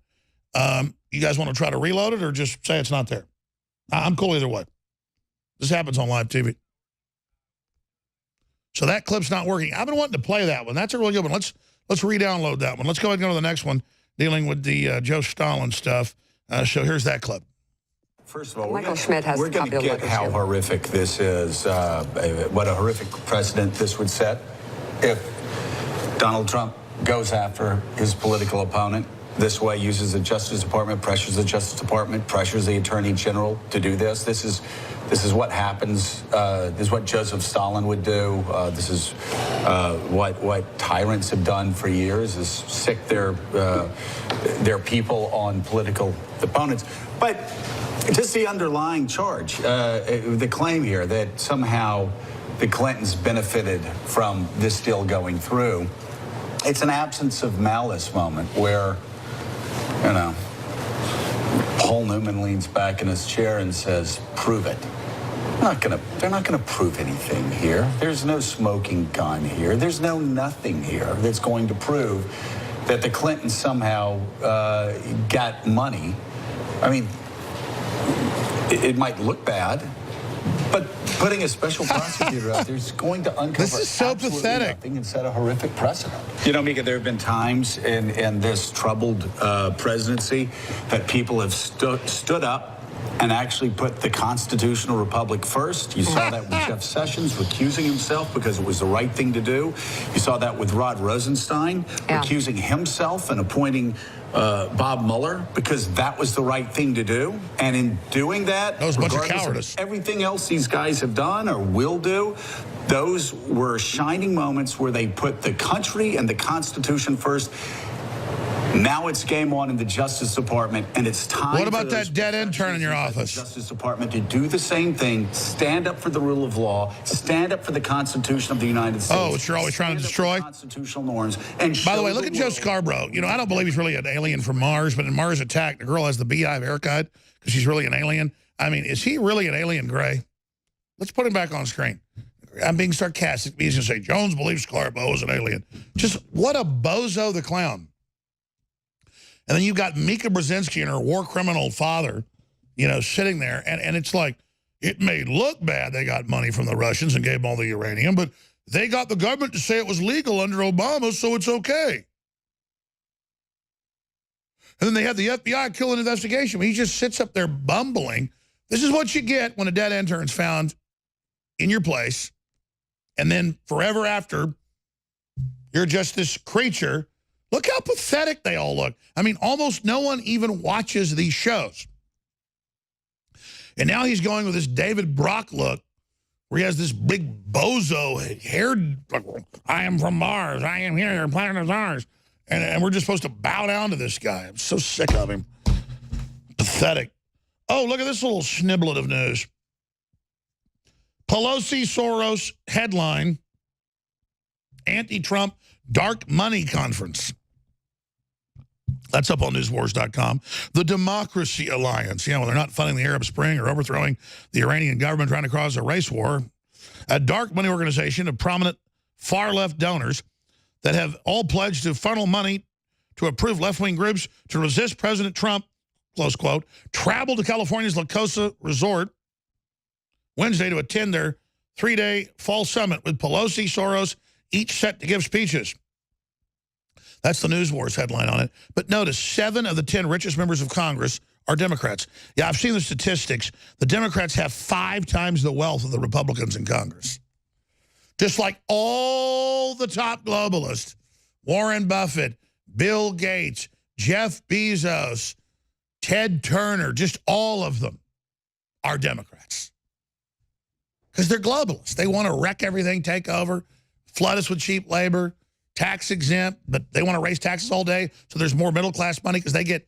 You guys want to try to reload it or just say it's not there? I'm cool either way. This happens on live TV. So that clip's not working. I've been wanting to play that one. That's a really good one. Let's re-download that one. Let's go ahead and go to the next one, dealing with the Joe Stalin stuff. So here's that clip. First of all, Michael Schmidt has we're going to get how horrific this is, what a horrific precedent this would set if Donald Trump goes after his political opponent this way, uses the Justice Department, pressures the Justice Department, pressures the Attorney General to do this. This is what happens. This is what Joseph Stalin would do. This is what tyrants have done for years, is sick their people on political opponents. But just the underlying charge, the claim here that somehow the Clintons benefited from this deal going through, it's an absence of malice moment where, you know, Paul Newman leans back in his chair and says, prove it. They're not gonna prove anything here. There's no smoking gun here. There's no nothing here that's going to prove that the Clintons somehow got money. I mean, it might look bad, but putting a special prosecutor out there is going to uncover this is so pathetic nothing and set a horrific precedent. You know, Mika, there have been times in this troubled presidency that people have stood up and actually put the constitutional republic first. You saw that with Jeff Sessions recusing himself because it was the right thing to do. You saw that with Rod Rosenstein recusing himself and appointing Bob Mueller because that was the right thing to do. And in doing that, that was a bunch of cowardice. Everything else these guys have done or will do, those were shining moments where they put the country and the Constitution first. Now it's game on in the Justice Department, and it's time. What about that dead intern in your office? The Justice Department to do the same thing, stand up for the rule of law, stand up for the Constitution of the United States. Oh, which you're always trying to destroy? Constitutional norms. And by the way, look at Joe Scarborough. You know, I don't believe he's really an alien from Mars, but in Mars Attack, the girl has the beehive haircut because she's really an alien. I mean, is he really an alien gray? Let's put him back on screen. I'm being sarcastic. He's going to say, Jones believes Scarborough is an alien. Just what a bozo the clown. And then you've got Mika Brzezinski and her war criminal father, you know, sitting there. And it's like, it may look bad they got money from the Russians and gave them all the uranium, but they got the government to say it was legal under Obama, so it's okay. And then they have the FBI kill an investigation. He just sits up there bumbling. This is what you get when a dead intern's found in your place. And then forever after, you're just this creature. Look how pathetic they all look. I mean, almost no one even watches these shows. And now he's going with this David Brock look where he has this big bozo hair. I am from Mars. I am here. Planet is ours. And we're just supposed to bow down to this guy. I'm so sick of him. Pathetic. Oh, look at this little sniblet of news. Pelosi Soros headline, anti-Trump dark money conference. That's up on newswars.com. The Democracy Alliance. You know, they're not funding the Arab Spring or overthrowing the Iranian government trying to cause a race war. A dark money organization of prominent far-left donors that have all pledged to funnel money to approve left-wing groups to resist President Trump, close quote, traveled to California's La Cosa Resort Wednesday to attend their 3-day fall summit with Pelosi, Soros, each set to give speeches. That's the News Wars headline on it. But notice, 7 of the 10 richest members of Congress are Democrats. Yeah, I've seen the statistics. The Democrats have 5 times the wealth of the Republicans in Congress. Just like all the top globalists, Warren Buffett, Bill Gates, Jeff Bezos, Ted Turner, just all of them are Democrats. Because they're globalists. They want to wreck everything, take over, flood us with cheap labor, tax exempt, but they want to raise taxes all day so there's more middle-class money because they get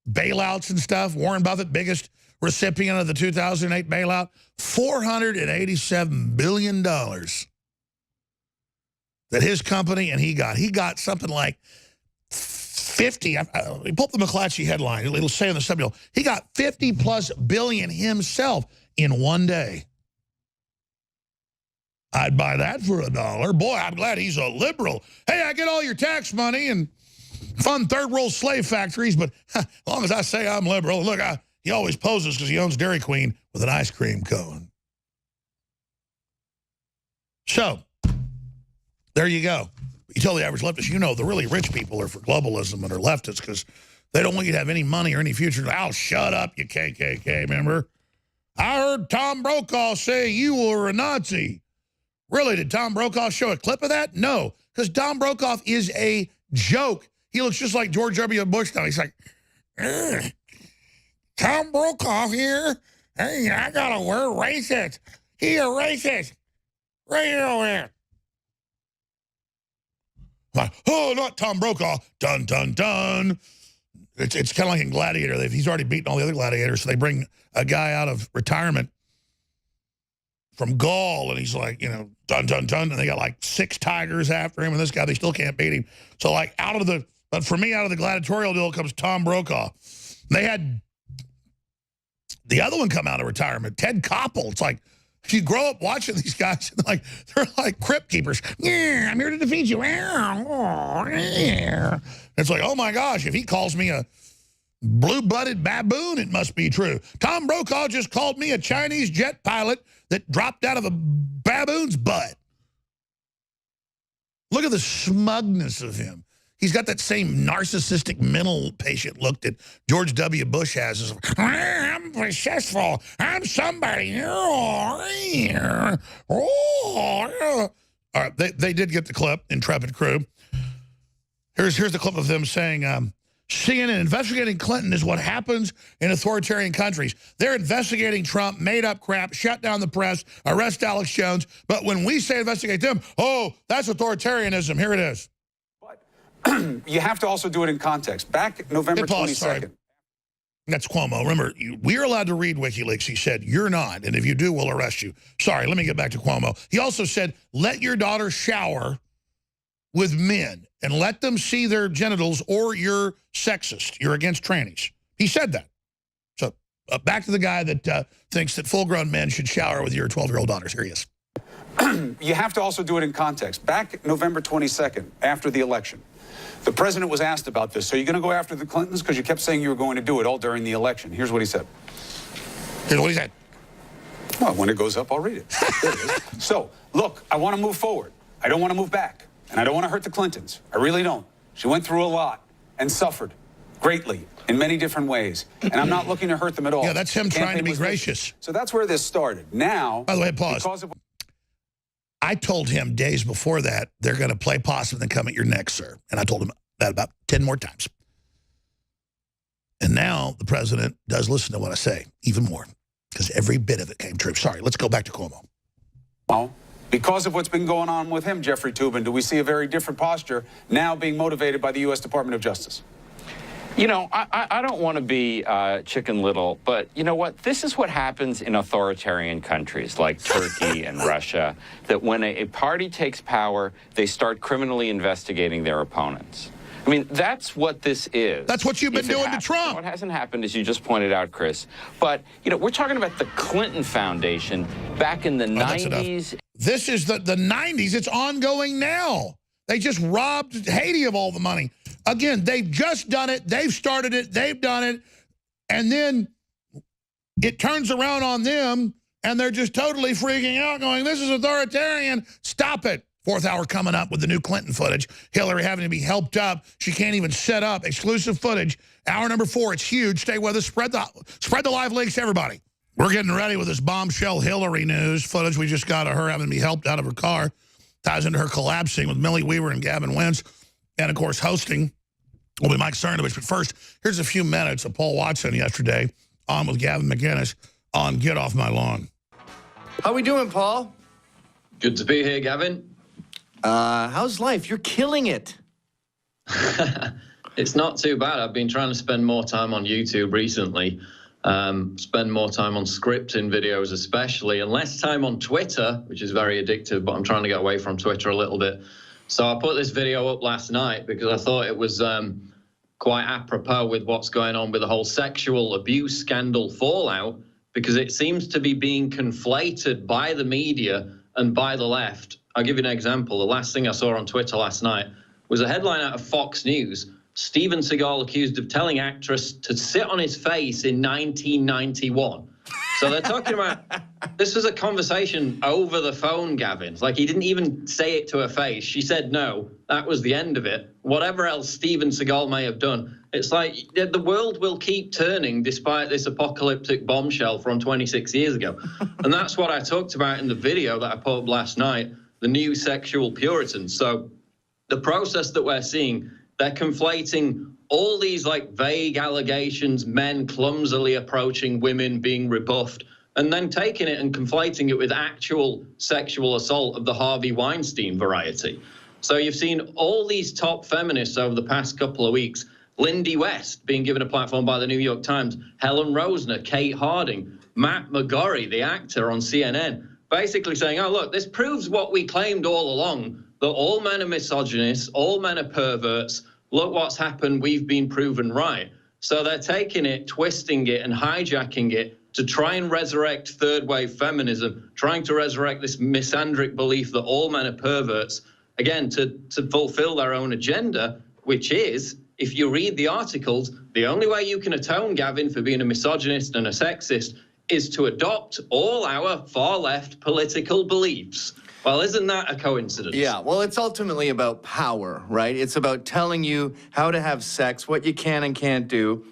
bailouts and stuff. Warren Buffett, biggest recipient of the 2008 bailout, $487 billion that his company and he got something like 50. Pull up the McClatchy headline. It'll say in the subtitle, he got 50+ billion himself in one day. I'd buy that for $1. Boy, I'm glad he's a liberal. Hey, I get all your tax money and fund third-world slave factories, but as long as I say I'm liberal, look, he always poses because he owns Dairy Queen with an ice cream cone. So, there you go. You tell the average leftist, you know, the really rich people are for globalism and are leftists because They don't want you to have any money or any future. Oh, shut up, you KKK member. I heard Tom Brokaw say you were a Nazi. Really, did Tom Brokaw show a clip of that? No, because Tom Brokaw is a joke. He looks just like George W. Bush now. He's like, Tom Brokaw here. Hey, I got a word racist. He a racist. Right here over here. Like, oh, not Tom Brokaw. Dun, dun, dun. It's kind of like in Gladiator. He's already beaten all the other gladiators, so they bring a guy out of retirement from Gaul, and he's like, you know, dun, dun, dun, and they got like 6 tigers after him, and this guy, they still can't beat him. So, like, but for me, out of the gladiatorial deal comes Tom Brokaw. They had the other one come out of retirement, Ted Koppel. It's like, if you grow up watching these guys, they're like crypt keepers. Yeah, I'm here to defeat you. It's like, oh my gosh, if he calls me a blue-blooded baboon, it must be true. Tom Brokaw just called me a Chinese jet pilot that dropped out of a baboon's butt. Look at the smugness of him. He's got that same narcissistic mental patient look that George W. Bush has. It's like, I'm successful. I'm somebody. All right, they did get the clip, Intrepid Crew. Here's the clip of them saying, CNN investigating Clinton is what happens in authoritarian countries. They're investigating Trump, made up crap, shut down the press, arrest Alex Jones. But when we say investigate them, oh, that's authoritarianism. Here it is. You have to also do it in context. Back November 22nd. Sorry. That's Cuomo. Remember, we're allowed to read WikiLeaks. He said, you're not. And if you do, we'll arrest you. Sorry, let me get back to Cuomo. He also said, let your daughter shower with men and let them see their genitals, or you're sexist. You're against trannies. He said that. So back to the guy that thinks that full-grown men should shower with your 12-year-old daughters. Here he is. You have to also do it in context. Back November 22nd, after the election, the president was asked about this. So you're going to go after the Clintons? Because you kept saying you were going to do it all during the election. Here's what he said. Here's what he said. Well, when it goes up, I'll read it. There it is. So, look, I want to move forward. I don't want to move back. And I don't want to hurt the Clintons. I really don't. She went through a lot and suffered greatly in many different ways. And I'm not looking to hurt them at all. Yeah, that's him trying to be gracious. So that's where this started. Now, by the way, pause. I told him days before that, they're going to play possum and come at your neck, sir. And I told him that about 10 more times. And now the president does listen to what I say, even more, because every bit of it came true. Sorry, let's go back to Cuomo. Well, because of what's been going on with him, Jeffrey Toobin, do we see a very different posture now being motivated by the U.S. Department of Justice? You know, I don't want to be Chicken Little, but you know what? This is what happens in authoritarian countries like Turkey and Russia, that when a party takes power, they start criminally investigating their opponents. I mean, that's what this is. That's what you've been doing to Trump. What hasn't happened, as you just pointed out, Chris. But, you know, we're talking about the Clinton Foundation back in the 90s. This is the 90s. It's ongoing now. They just robbed Haiti of all the money. Again, they've just done it. They've started it. They've done it. And then it turns around on them, and they're just totally freaking out, going, this is authoritarian. Stop it. Fourth hour coming up with the new Clinton footage. Hillary having to be helped up. She can't even set up. Exclusive footage. Hour number 4. It's huge. Stay with us. Spread the live links to everybody. We're getting ready with this bombshell Hillary news footage we just got of her having to be helped out of her car. Ties into her collapsing with Millie Weaver and Gavin Wentz. And, of course, hosting will be Mike Cernovich. But first, here's a few minutes of Paul Watson yesterday on with Gavin McInnes on Get Off My Lawn. How we doing, Paul? Good to be here, Gavin. How's life? You're killing it. It's not too bad. I've been trying to spend more time on YouTube recently. Spend more time on scripting videos especially, and less time on Twitter, which is very addictive, but I'm trying to get away from Twitter a little bit. So I put this video up last night because I thought it was quite apropos with what's going on with the whole sexual abuse scandal fallout, because it seems to be being conflated by the media and by the left. I'll give you an example. The last thing I saw on Twitter last night was a headline out of Fox News. Steven Seagal accused of telling actress to sit on his face in 1991. So they're talking about, this was a conversation over the phone, Gavin. Like, he didn't even say it to her face. She said no. That was the end of it. Whatever else Steven Seagal may have done, It's like the world will keep turning despite this apocalyptic bombshell from 26 years ago. And that's what I talked about in the video that I put up last night, the new sexual Puritans. So the process that we're seeing, they're conflating all these like vague allegations, men clumsily approaching women being rebuffed, and then taking it and conflating it with actual sexual assault of the Harvey Weinstein variety. So you've seen all these top feminists over the past couple of weeks, Lindy West being given a platform by the New York Times, Helen Rosner, Kate Harding, Matt McGorry, the actor on CNN, basically saying, oh, look, this proves what we claimed all along, that all men are misogynists, all men are perverts. Look what's happened, we've been proven right. So they're taking it, twisting it, and hijacking it to try and resurrect third-wave feminism, trying to resurrect this misandric belief that all men are perverts, again, to fulfill their own agenda, which is, if you read the articles, the only way you can atone, Gavin, for being a misogynist and a sexist is to adopt all our far-left political beliefs. Well, isn't that a coincidence? Yeah, well, it's ultimately about power, right? It's about telling you how to have sex, what you can and can't do.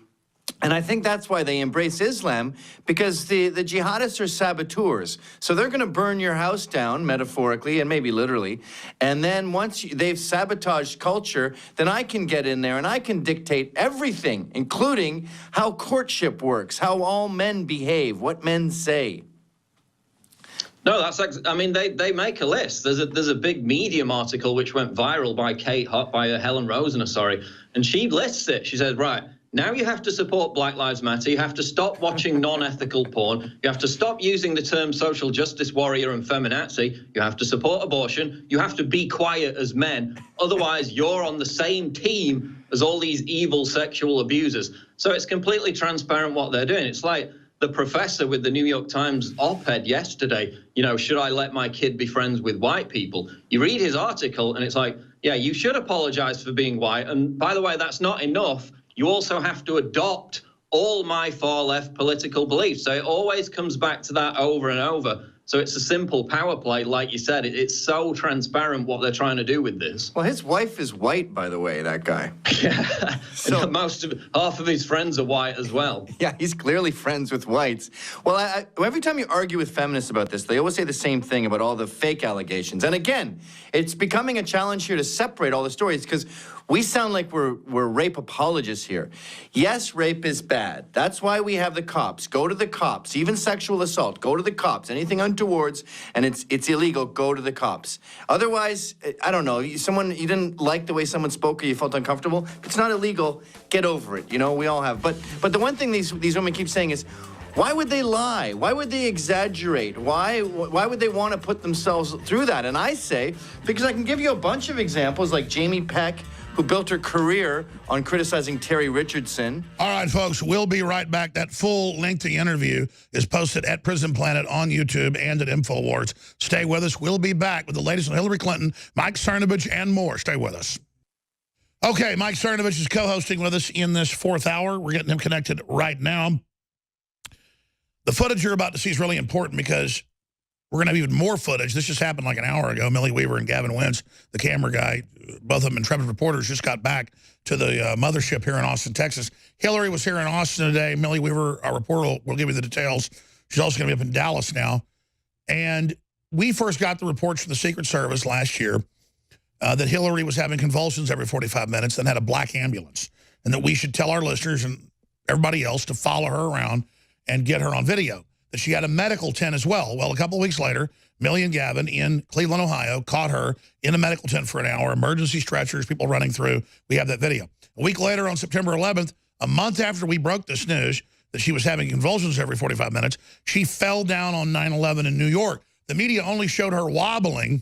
And I think that's why they embrace Islam, because the jihadists are saboteurs. So they're going to burn your house down, metaphorically and maybe literally. And then once they've sabotaged culture, then I can get in there and I can dictate everything, including how courtship works, how all men behave, what men say. No, I mean, they make a list. There's a big Medium article which went viral by Helen Rosner, sorry, and she lists it. She says, right, now you have to support Black Lives Matter. You have to stop watching non-ethical porn. You have to stop using the term social justice warrior and feminazi. You have to support abortion. You have to be quiet as men. Otherwise, you're on the same team as all these evil sexual abusers. So it's completely transparent what they're doing. It's like the professor with the New York Times op-ed yesterday, you know, should I let my kid be friends with white people? You read his article and it's like, yeah, you should apologize for being white. And by the way, that's not enough. You also have to adopt all my far-left political beliefs. So it always comes back to that over and over. So it's a simple power play, like you said. It's so transparent what they're trying to do with this. Well, his wife is white, by the way, that guy. Yeah, so half of his friends are white as well. Yeah, he's clearly friends with whites. Well, every time you argue with feminists about this, they always say the same thing about all the fake allegations. And again, it's becoming a challenge here to separate all the stories, because we sound like we're rape apologists here. Yes, rape is bad. That's why we have the cops. Go to the cops. Even sexual assault, go to the cops. Anything untowards and it's illegal, go to the cops. Otherwise, I don't know, you didn't like the way someone spoke or you felt uncomfortable. If it's not illegal, get over it. You know, we all have. But the one thing these women keep saying is, why would they lie? Why would they exaggerate? Why would they want to put themselves through that? And I say, because I can give you a bunch of examples like Jamie Peck, who built her career on criticizing Terry Richardson. All right, folks, we'll be right back. That full lengthy interview is posted at Prison Planet on YouTube and at Infowars. Stay with us. We'll be back with the latest on Hillary Clinton, Mike Cernovich, and more. Stay with us. Okay, Mike Cernovich is co-hosting with us in this fourth hour. We're getting him connected right now. The footage you're about to see is really important because we're going to have even more footage. This just happened like an hour ago. Millie Weaver and Gavin Wentz, the camera guy, both of them intrepid reporters, just got back to the mothership here in Austin, Texas. Hillary was here in Austin today. Millie Weaver, our reporter, will give you the details. She's also going to be up in Dallas now. And we first got the reports from the Secret Service last year that Hillary was having convulsions every 45 minutes and had a black ambulance, and that we should tell our listeners and everybody else to follow her around and get her on video. That she had a medical tent as well. Well, a couple of weeks later, Millie and Gavin in Cleveland, Ohio, caught her in a medical tent for an hour, emergency stretchers, people running through. We have that video. A week later, on September 11th, a month after we broke this news that she was having convulsions every 45 minutes, she fell down on 9/11 in New York. The media only showed her wobbling,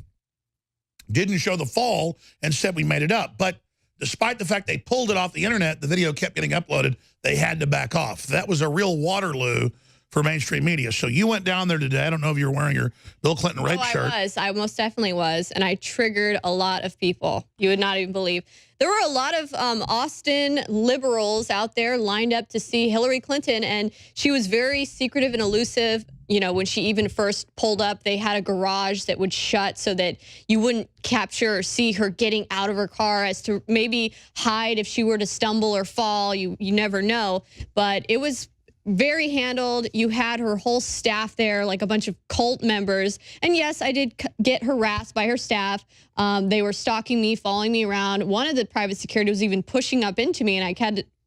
didn't show the fall, and said we made it up. But despite the fact they pulled it off the internet, the video kept getting uploaded, they had to back off. That was a real Waterloo for mainstream media. So you went down there today. I don't know if you were wearing your Bill Clinton rape shirt. I most definitely was. And I triggered a lot of people. You would not even believe. There were a lot of Austin liberals out there lined up to see Hillary Clinton. And she was very secretive and elusive. you know, when she even first pulled up, they had a garage that would shut so that you wouldn't capture or see her getting out of her car, as to maybe hide if she were to stumble or fall. You never know. But it was very handled. You had her whole staff there, like a bunch of cult members. And yes, I did get harassed by her staff. They were stalking me, following me around. One of the private security was even pushing up into me, and I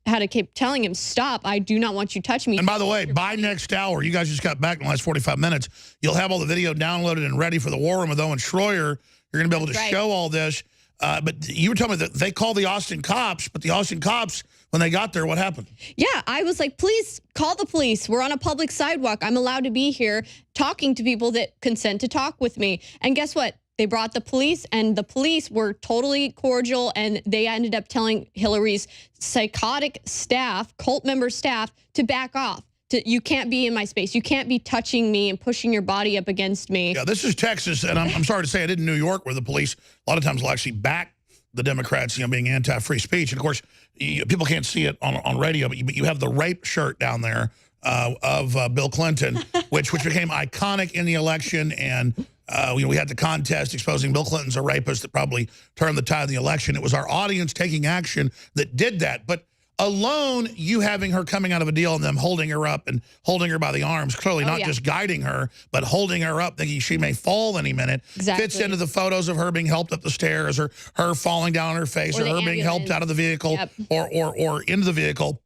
had to keep telling him, stop, I do not want you touching me. And by the way, by next hour, you guys just got back in the last 45 minutes, you'll have all the video downloaded and ready for the War Room with Owen Schroyer. You're going to be able to show all this. But you were telling me that they called the Austin cops, but the Austin cops, when they got there, what happened? Yeah, I was like, please call the police. We're on a public sidewalk. I'm allowed to be here talking to people that consent to talk with me. And guess what? They brought the police, and the police were totally cordial, and they ended up telling Hillary's psychotic staff, cult member staff, to back off. You can't be in my space. You can't be touching me and pushing your body up against me. Yeah, this is Texas, and I'm sorry to say I did in New York, where the police a lot of times will actually back the Democrats, you know, being anti-free speech. And of course, people can't see it on radio, but you have the rape shirt down there of Bill Clinton, which became iconic in the election. And we had the contest exposing Bill Clinton's a rapist that probably turned the tide of the election. It was our audience taking action that did that. But alone, you having her coming out of a deal and them holding her up and holding her by the arms, clearly not just guiding her, but holding her up, thinking she may fall any minute, fits into the photos of her being helped up the stairs, or her falling down on her face, or her being helped out of the vehicle, or into the vehicle.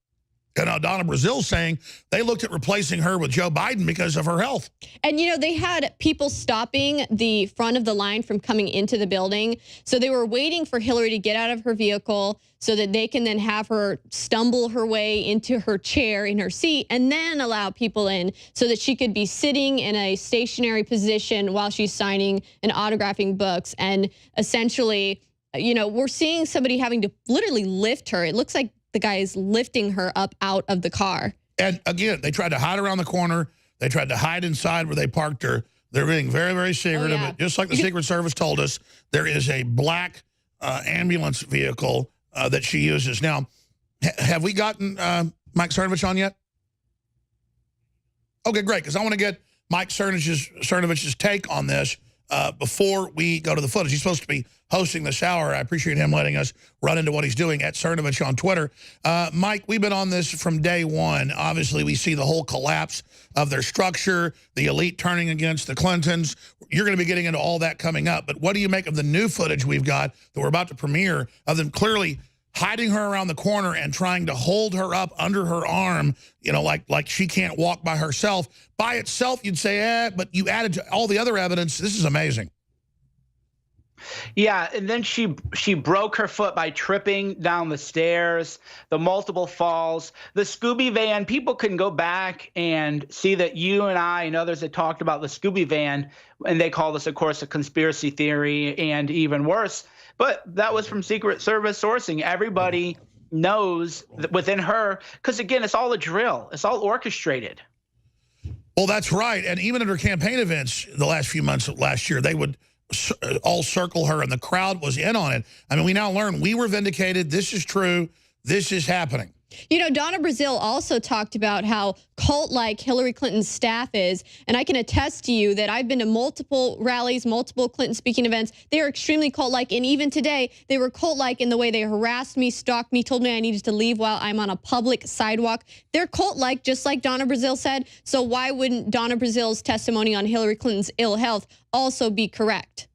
And Donna Brazile saying they looked at replacing her with Joe Biden because of her health. And, you know, they had people stopping the front of the line from coming into the building. So they were waiting for Hillary to get out of her vehicle so that they can then have her stumble her way into her chair in her seat, and then allow people in so that she could be sitting in a stationary position while she's signing and autographing books. And essentially, you know, we're seeing somebody having to literally lift her. It looks like the guy is lifting her up out of the car. And again, they tried to hide around the corner. They tried to hide inside where they parked her. They're being very, very secretive. But just like the Secret Service told us, there is a black ambulance vehicle that she uses. Now, have we gotten Mike Cernovich on yet? Okay, great, because I want to get Mike Cernovich's take on this before we go to the footage. He's supposed to be hosting this hour. I appreciate him letting us run into what he's doing at Cernovich on Twitter. Mike, we've been on this from day one. Obviously, we see the whole collapse of their structure, the elite turning against the Clintons. You're going to be getting into all that coming up. But what do you make of the new footage we've got that we're about to premiere of them clearly hiding her around the corner and trying to hold her up under her arm, you know, like she can't walk by herself? By itself, you'd say, but you added to all the other evidence. This is amazing. Yeah, and then she broke her foot by tripping down the stairs, the multiple falls, the Scooby van. People can go back and see that you and I and others had talked about the Scooby van, and they call this, of course, a conspiracy theory, and even worse. But that was from Secret Service sourcing. Everybody knows that within her, because again, it's all a drill. It's all orchestrated. Well, that's right. And even at her campaign events the last few months of last year, they would all circle her, and the crowd was in on it. I mean, we now learn we were vindicated. This is true. This is happening. You know, Donna Brazile also talked about how cult-like Hillary Clinton's staff is, and I can attest to you that I've been to multiple rallies, multiple Clinton speaking events. They are extremely cult-like, and even today, they were cult-like in the way they harassed me, stalked me, told me I needed to leave while I'm on a public sidewalk. They're cult-like, just like Donna Brazile said, so why wouldn't Donna Brazile's testimony on Hillary Clinton's ill health also be correct?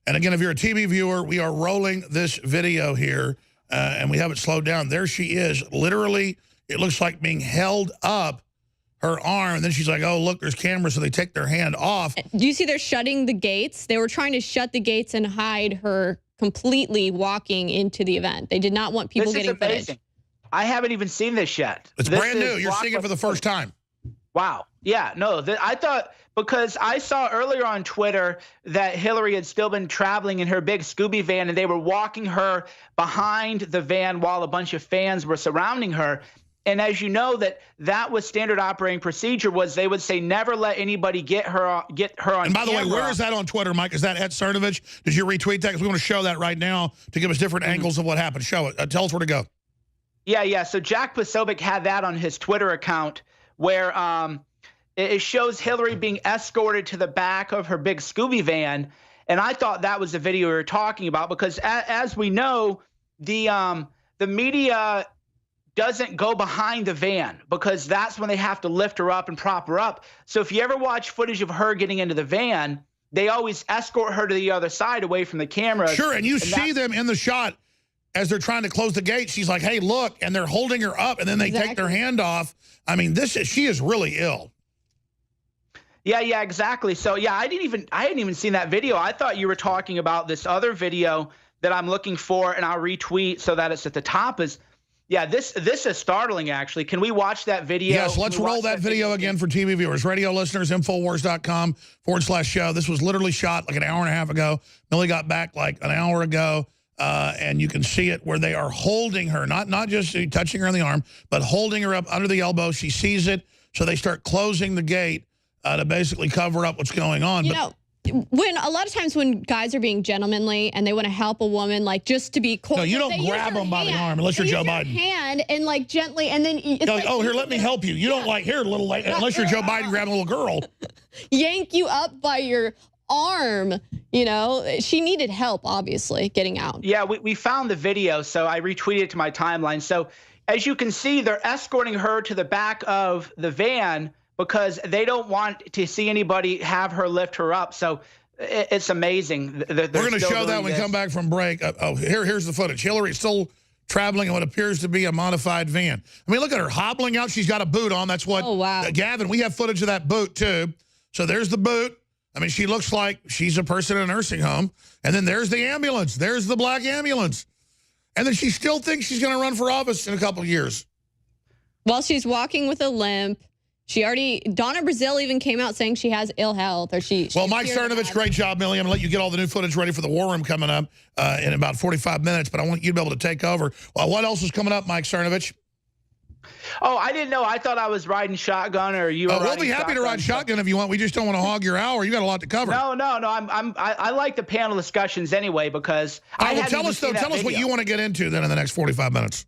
And again, if you're a TV viewer, we are rolling this video here. And we have it slowed down. There she is, literally, it looks like being held up, her arm. And then she's like, oh, look, there's cameras, so they take their hand off. Do you see they're shutting the gates? They were trying to shut the gates and hide her completely walking into the event. They did not want people getting footage. I haven't even seen this yet. It's brand new. You're seeing it for the first time. Wow. Yeah, no, I thought, because I saw earlier on Twitter that Hillary had still been traveling in her big Scooby van, and they were walking her behind the van while a bunch of fans were surrounding her. And as you know, that was standard operating procedure, was they would say never let anybody get her on camera. And by the way, where is that on Twitter, Mike? Is that at Cernovich? Did you retweet that? Because we want to show that right now to give us different angles of what happened. Show it. Tell us where to go. Yeah. So Jack Posobiec had that on his Twitter account, where it shows Hillary being escorted to the back of her big Scooby van. And I thought that was the video we were talking about because as we know, the media doesn't go behind the van because that's when they have to lift her up and prop her up. So if you ever watch footage of her getting into the van, they always escort her to the other side away from the camera. Sure, and you see them in the shot as they're trying to close the gate. She's like, hey, look, and they're holding her up, and then they take their hand off. I mean, she is really ill. Yeah, exactly. So yeah, I hadn't even seen that video. I thought you were talking about this other video that I'm looking for, and I'll retweet so that it's at the top. Yeah, this is startling, actually. Can we watch that video? Yes, let's roll that video again for TV viewers. Radio listeners, Infowars.com/show. This was literally shot like an hour and a half ago. Millie got back like an hour ago, and you can see it where they are holding her, not just touching her on the arm, but holding her up under the elbow. She sees it, so they start closing the gate to basically cover up what's going on. You know, when a lot of times when guys are being gentlemanly and they want to help a woman, like just to be cool. No, you don't grab them by the arm unless you're Joe Biden. Hand and like gently, and then it's like, oh, here, let me help you. You don't like here, little lady, unless you're Joe Biden grabbing a little girl. Yank you up by your arm. You know, she needed help, obviously, getting out. Yeah, we found the video, so I retweeted it to my timeline. So as you can see, they're escorting her to the back of the van because they don't want to see anybody have her lift her up. So it's amazing. We're going to show that when we come back from break. Here's the footage. Hillary's still traveling in what appears to be a modified van. I mean, look at her hobbling out. She's got a boot on. That's what, Gavin, we have footage of that boot, too. So there's the boot. I mean, she looks like she's a person in a nursing home. And then there's the ambulance. There's the black ambulance. And then she still thinks she's going to run for office in a couple of years. Well, she's walking with a limp. Donna Brazile even came out saying she has ill health. Well, Mike Cernovich, great job, Millie. I'm going to let you get all the new footage ready for the War Room coming up in about 45 minutes, but I want you to be able to take over. Well, what else is coming up, Mike Cernovich? Oh, I didn't know. I thought I was riding shotgun, or you were. We'll be happy to ride shotgun if you want. We just don't want to hog your hour. You got a lot to cover. No. I like the panel discussions anyway because tell us what you want to get into then in the next 45 minutes.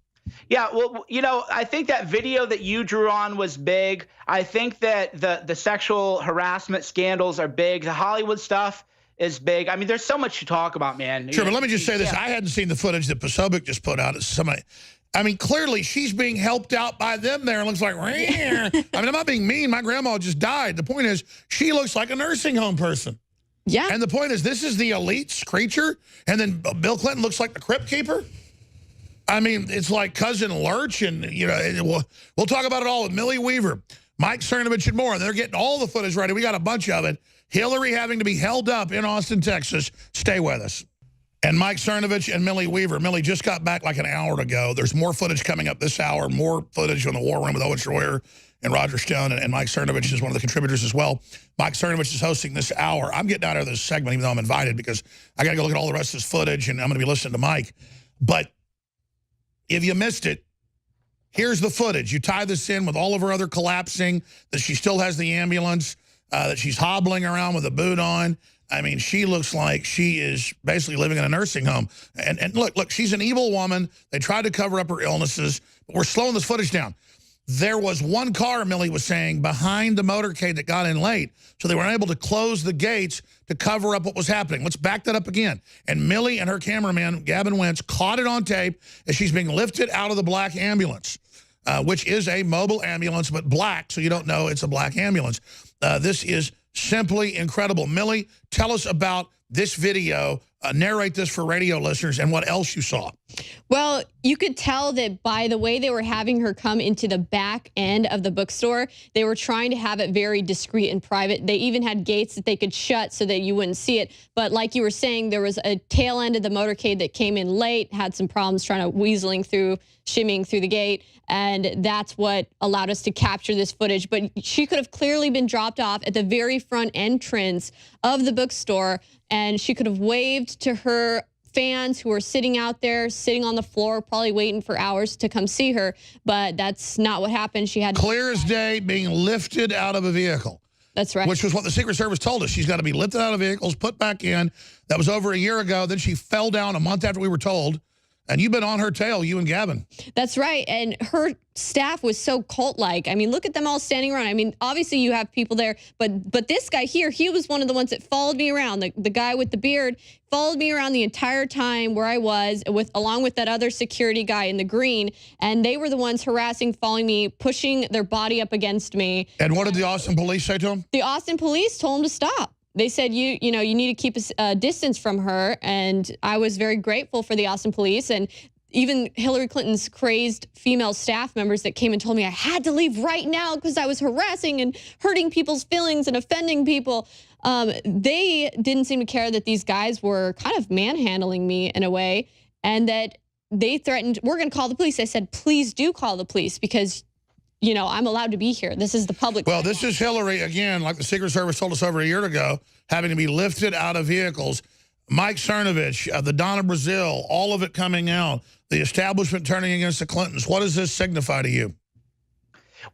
Yeah, well, you know, I think that video that you drew on was big. I think that the sexual harassment scandals are big. The Hollywood stuff is big. I mean, there's so much to talk about, man. Sure, but let me just say this. I hadn't seen the footage that Posobiec just put out. I mean, clearly she's being helped out by them there. It looks like, I mean, I'm not being mean. My grandma just died. The point is, she looks like a nursing home person. Yeah. And the point is, this is the elite creature, and then Bill Clinton looks like the crypt keeper. I mean, it's like Cousin Lurch, and, you know, we'll talk about it all with Millie Weaver, Mike Cernovich, and more. They're getting all the footage ready. We got a bunch of it. Hillary having to be held up in Austin, Texas. Stay with us. And Mike Cernovich and Millie Weaver. Millie just got back like an hour ago. There's more footage coming up this hour, more footage on the War Room with Owen Schroyer and Roger Stone, and Mike Cernovich is one of the contributors as well. Mike Cernovich is hosting this hour. I'm getting out of this segment, even though I'm invited, because I got to go look at all the rest of this footage, and I'm going to be listening to Mike. But if you missed it, here's the footage. You tie this in with all of her other collapsing, that she still has the ambulance, that she's hobbling around with a boot on. I mean, she looks like she is basically living in a nursing home. And look, she's an evil woman. They tried to cover up her illnesses, but we're slowing this footage down. There was one car, Millie was saying, behind the motorcade that got in late, so they were unable to close the gates to cover up what was happening. Let's back that up again. And Millie and her cameraman, Gavin Wentz, caught it on tape as she's being lifted out of the black ambulance, which is a mobile ambulance, but black, so you don't know it's a black ambulance. This is simply incredible. Millie, tell us about this video. Narrate this for radio listeners and what else you saw. Well, you could tell that by the way they were having her come into the back end of the bookstore, they were trying to have it very discreet and private. They even had gates that they could shut so that you wouldn't see it. But like you were saying, there was a tail end of the motorcade that came in late, had some problems trying to shimmying through the gate. And that's what allowed us to capture this footage. But she could have clearly been dropped off at the very front entrance of the bookstore, and she could have waved to her fans who were sitting out there, sitting on the floor, probably waiting for hours to come see her. But that's not what happened. She had clear as day being lifted out of a vehicle. That's right. Which was what the Secret Service told us. She's got to be lifted out of vehicles, put back in. That was over a year ago. Then she fell down a month after we were told. And you've been on her tail, you and Gavin. That's right. And her staff was so cult-like. I mean, look at them all standing around. I mean, obviously you have people there, but this guy here, he was one of the ones that followed me around. The guy with the beard followed me around the entire time where I was, along with that other security guy in the green. And they were the ones harassing, following me, pushing their body up against me. And what did the Austin police say to him? The Austin police told him to stop. They said, you need to keep a distance from her. And I was very grateful for the Austin police. And even Hillary Clinton's crazed female staff members that came and told me I had to leave right now because I was harassing and hurting people's feelings and offending people. They didn't seem to care that these guys were kind of manhandling me in a way, and that they threatened, we're going to call the police. I said, please do call the police because I'm allowed to be here. This is the public. Well, this is Hillary, again, like the Secret Service told us over a year ago, having to be lifted out of vehicles. Mike Cernovich, the Donna Brazile, all of it coming out, the establishment turning against the Clintons. What does this signify to you?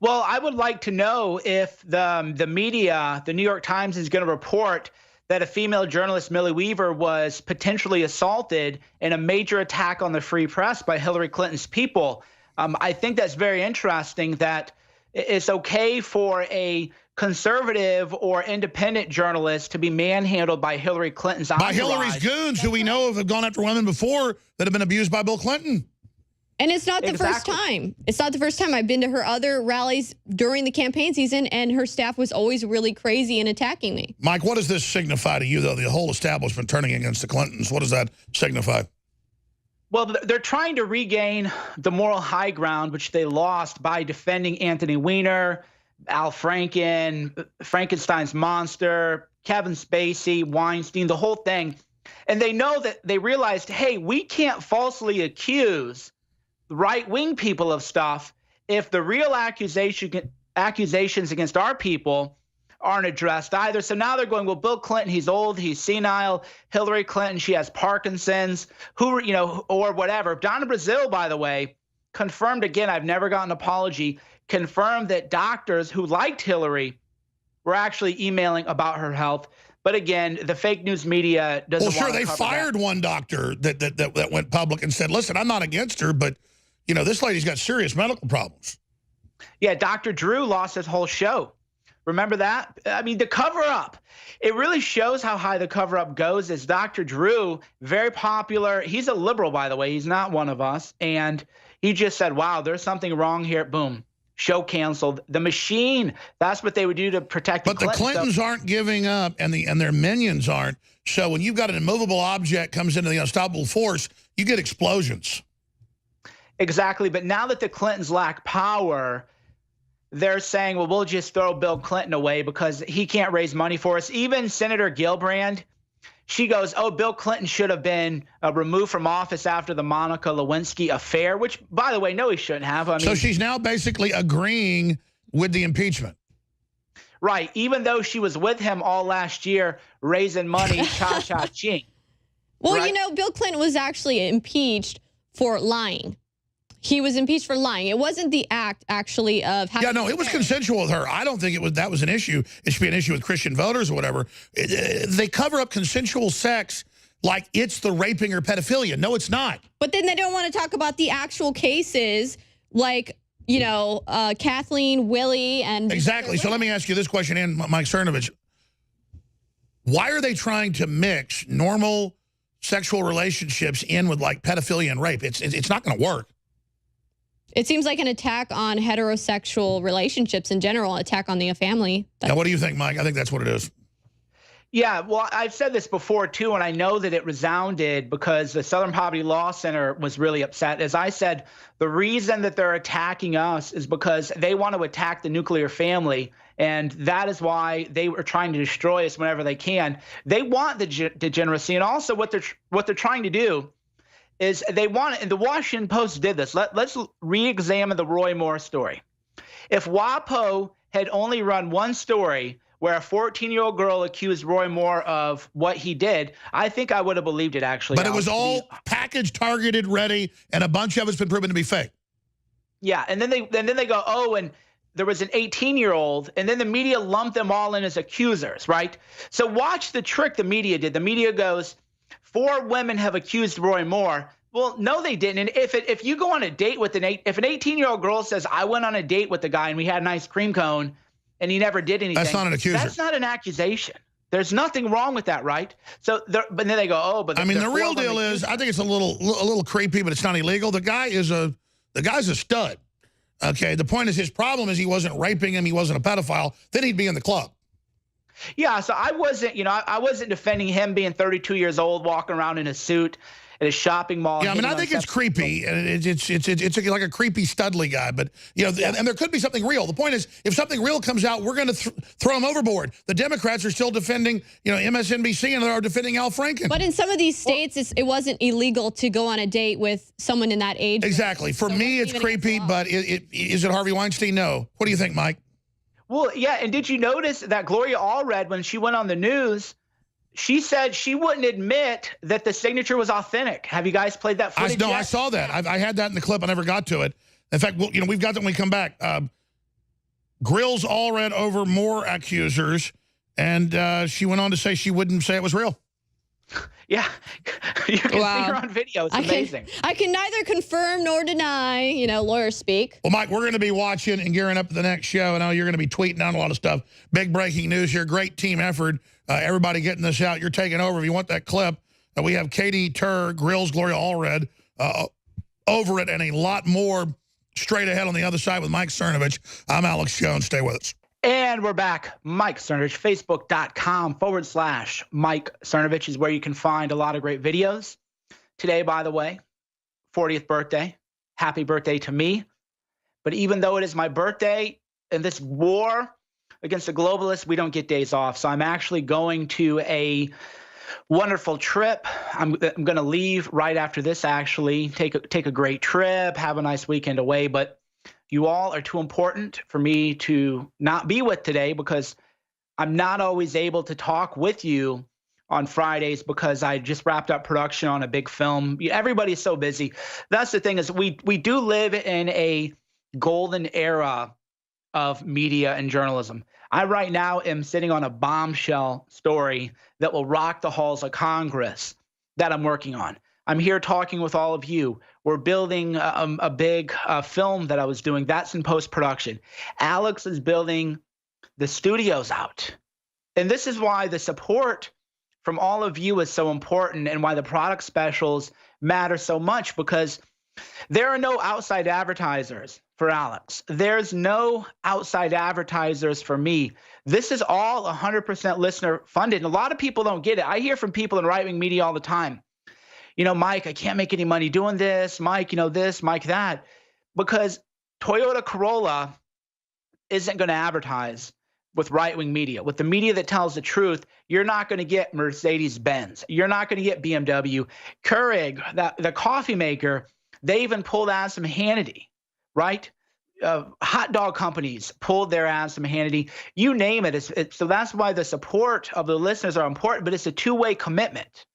Well, I would like to know if the media, the New York Times, is going to report that a female journalist, Millie Weaver, was potentially assaulted in a major attack on the free press by Hillary Clinton's people. I think that's very interesting that it's okay for a conservative or independent journalist to be manhandled by Hillary Clinton's entourage. By Hillary's goons, who we know have gone after women before that have been abused by Bill Clinton. And it's not the first time. It's not the first time. I've been to her other rallies during the campaign season, and her staff was always really crazy and attacking me. Mike, what does this signify to you, though, the whole establishment turning against the Clintons? What does that signify? Well, they're trying to regain the moral high ground, which they lost by defending Anthony Weiner, Al Franken, Frankenstein's monster, Kevin Spacey, Weinstein, the whole thing. And they know that they realized, hey, we can't falsely accuse right-wing people of stuff if the real accusations against our people aren't addressed either. So now they're going, well, Bill Clinton, he's old, he's senile. Hillary Clinton, she has Parkinson's, or whatever. Donna Brazile, by the way, confirmed again, I've never gotten an apology, confirmed that doctors who liked Hillary were actually emailing about her health. But again, the fake news media doesn't want to cover that. Well, sure, they fired one doctor that went public and said, listen, I'm not against her, but, this lady's got serious medical problems. Yeah, Dr. Drew lost his whole show. Remember that? I mean, the cover-up. It really shows how high the cover-up goes. Is Dr. Drew, very popular. He's a liberal, by the way. He's not one of us. And he just said, wow, there's something wrong here. Boom. Show canceled. The machine, that's what they would do to protect the Clintons. But the Clintons aren't giving up, and their minions aren't. So when you've got an immovable object comes into the unstoppable force, you get explosions. Exactly. But now that the Clintons lack power, they're saying, well, we'll just throw Bill Clinton away because he can't raise money for us. Even Senator Gillibrand, she goes, oh, Bill Clinton should have been removed from office after the Monica Lewinsky affair, which, by the way, no, he shouldn't have. I mean, so she's now basically agreeing with the impeachment. Right. Even though she was with him all last year, raising money, cha-cha-ching. Well, right? Bill Clinton was actually impeached for lying. He was impeached for lying. It wasn't the act, actually, of having... Yeah, no, it was consensual with her. I don't think that was an issue. It should be an issue with Christian voters or whatever. They cover up consensual sex like it's the raping or pedophilia. No, it's not. But then they don't want to talk about the actual cases like, Kathleen, Willie, and... Exactly. So let me ask you this question, and Mike Cernovich. Why are they trying to mix normal sexual relationships in with, like, pedophilia and rape? It's not going to work. It seems like an attack on heterosexual relationships in general, an attack on the family. Now, what do you think, Mike? I think that's what it is. Yeah, well, I've said this before, too, and I know that it resounded because the Southern Poverty Law Center was really upset. As I said, the reason that they're attacking us is because they want to attack the nuclear family, and that is why they were trying to destroy us whenever they can. They want the degeneracy, and also what they're trying to do is they want it, and the Washington Post did this. Let's re-examine the Roy Moore story. If WAPO had only run one story where a 14-year-old girl accused Roy Moore of what he did, I think I would have believed it, actually. But it was all packaged, targeted, ready, and a bunch of it's been proven to be fake. Yeah, and then they go, oh, and there was an 18-year-old, and then the media lumped them all in as accusers, right? So watch the trick the media did. The media goes, 4 women have accused Roy Moore. Well, no, they didn't. And if you go on a date with if an 18-year-old girl says, I went on a date with the guy and we had an ice cream cone and he never did anything. That's not an accuser. That's not an accusation. There's nothing wrong with that, right? So, but then they go, oh, but I mean, the real deal is, I think it's a little creepy, but it's not illegal. The guy's a stud. Okay, the point is his problem is he wasn't raping him, he wasn't a pedophile. Then he'd be in the club. Yeah, so I wasn't defending him being 32 years old, walking around in a suit at a shopping mall. Yeah, I mean, I think it's creepy, and it's like a creepy Studley guy. But and there could be something real. The point is, if something real comes out, we're going to throw him overboard. The Democrats are still defending, MSNBC, and they're defending Al Franken. But in some of these states, it wasn't illegal to go on a date with someone in that age. Exactly. For me, it's creepy, but is it Harvey Weinstein? No. What do you think, Mike? Well, yeah, and did you notice that Gloria Allred, when she went on the news, she said she wouldn't admit that the signature was authentic. Have you guys played that footage yet? I saw that. I had that in the clip. I never got to it. In fact, we've got that when we come back. Grills Allred over more accusers, and she went on to say she wouldn't say it was real. Yeah, you can see her on video. It's amazing. I can neither confirm nor deny, lawyer speak. Well, Mike, we're going to be watching and gearing up for the next show. I know you're going to be tweeting out a lot of stuff. Big breaking news here. Great team effort. Everybody getting this out. You're taking over. If you want that clip, we have Katie Tur, Grills, Gloria Allred over it, and a lot more straight ahead on the other side with Mike Cernovich. I'm Alex Jones. Stay with us. And we're back. Mike Cernovich, Facebook.com/Mike Cernovich is where you can find a lot of great videos. Today, by the way, 40th birthday. Happy birthday to me. But even though it is my birthday, in this war against the globalists, we don't get days off. So I'm actually going to a wonderful trip. I'm going to leave right after this, actually. Take a great trip, have a nice weekend away. But you all are too important for me to not be with today because I'm not always able to talk with you on Fridays because I just wrapped up production on a big film. Everybody's so busy. That's the thing is we do live in a golden era of media and journalism. I right now am sitting on a bombshell story that will rock the halls of Congress that I'm working on. I'm here talking with all of you. We're building a big film that I was doing. That's in post-production. Alex is building the studios out. And this is why the support from all of you is so important and why the product specials matter so much, because there are no outside advertisers for Alex. There's no outside advertisers for me. This is all 100% listener funded. And a lot of people don't get it. I hear from people in right-wing media all the time. Mike, I can't make any money doing this. Mike, this, Mike, that. Because Toyota Corolla isn't going to advertise with right-wing media. With the media that tells the truth, you're not going to get Mercedes-Benz. You're not going to get BMW. Keurig, the coffee maker, they even pulled ads from Hannity, right? Hot dog companies pulled their ads from Hannity. You name it. So that's why the support of the listeners are important, but it's a two-way commitment.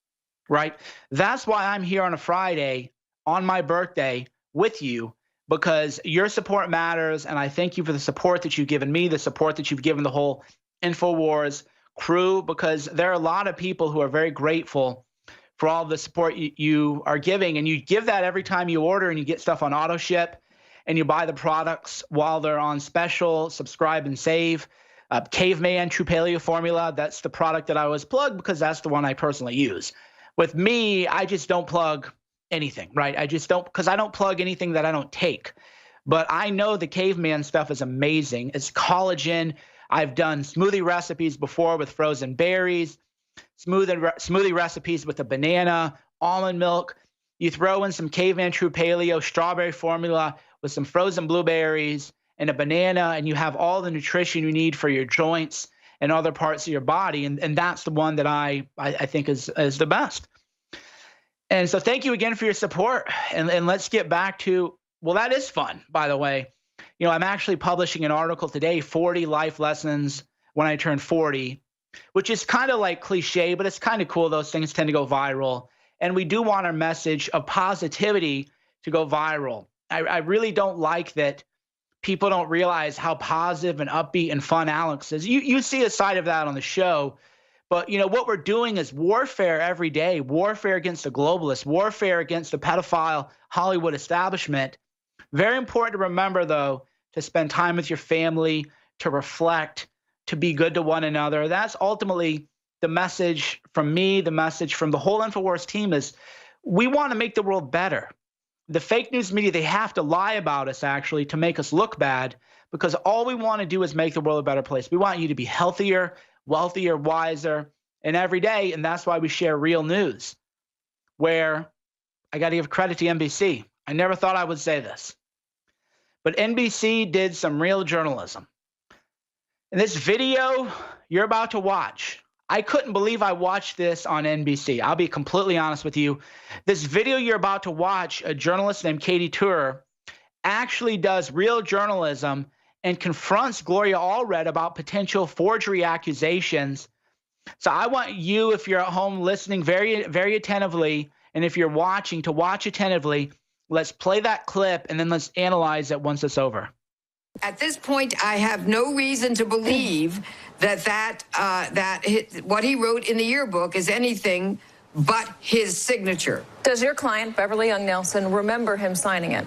Right? That's why I'm here on a Friday on my birthday with you, because your support matters. And I thank you for the support that you've given me, the support that you've given the whole Infowars crew, because there are a lot of people who are very grateful for all the support you are giving. And you give that every time you order and you get stuff on auto ship and you buy the products while they're on special, subscribe and save. Caveman True Paleo Formula, that's the product that I always plug because that's the one I personally use. With me, I just don't plug anything, right? I just don't, because I don't plug anything that I don't take. But I know the Caveman stuff is amazing. It's collagen. I've done smoothie recipes before with frozen berries, smoothie recipes with a banana, almond milk. You throw in some Caveman True Paleo strawberry formula with some frozen blueberries and a banana, and you have all the nutrition you need for your joints and other parts of your body. And that's the one that I think is the best. And so thank you again for your support. And let's get back to, well, that is fun, by the way. I'm actually publishing an article today, 40 life lessons when I turn 40, which is kind of like cliche, but it's kind of cool. Those things tend to go viral. And we do want our message of positivity to go viral. I really don't like that people don't realize how positive and upbeat and fun Alex is. You see a side of that on the show, But, you know, what we're doing is warfare every day, warfare against the globalists, warfare against the pedophile Hollywood establishment. Very important to remember, though, to spend time with your family, to reflect, to be good to one another. That's ultimately the message from me, the message from the whole Infowars team is we want to make the world better. The fake news media, they have to lie about us, actually, to make us look bad, because all we want to do is make the world a better place. We want you to be healthier, wealthier, wiser, and every day. And that's why we share real news, where I got to give credit to NBC. I never thought I would say this, but NBC did some real journalism. And this video you're about to watch, I couldn't believe I watched this on NBC. I'll be completely honest with you. This video you're about to watch, a journalist named Katie Tour actually does real journalism and confronts Gloria Allred about potential forgery accusations. So I want you, if you're at home listening very, very attentively, and if you're watching, to watch attentively. Let's play that clip, and then let's analyze it once it's over. At this point, I have no reason to believe that what he wrote in the yearbook is anything but his signature. Does your client, Beverly Young Nelson, remember him signing it?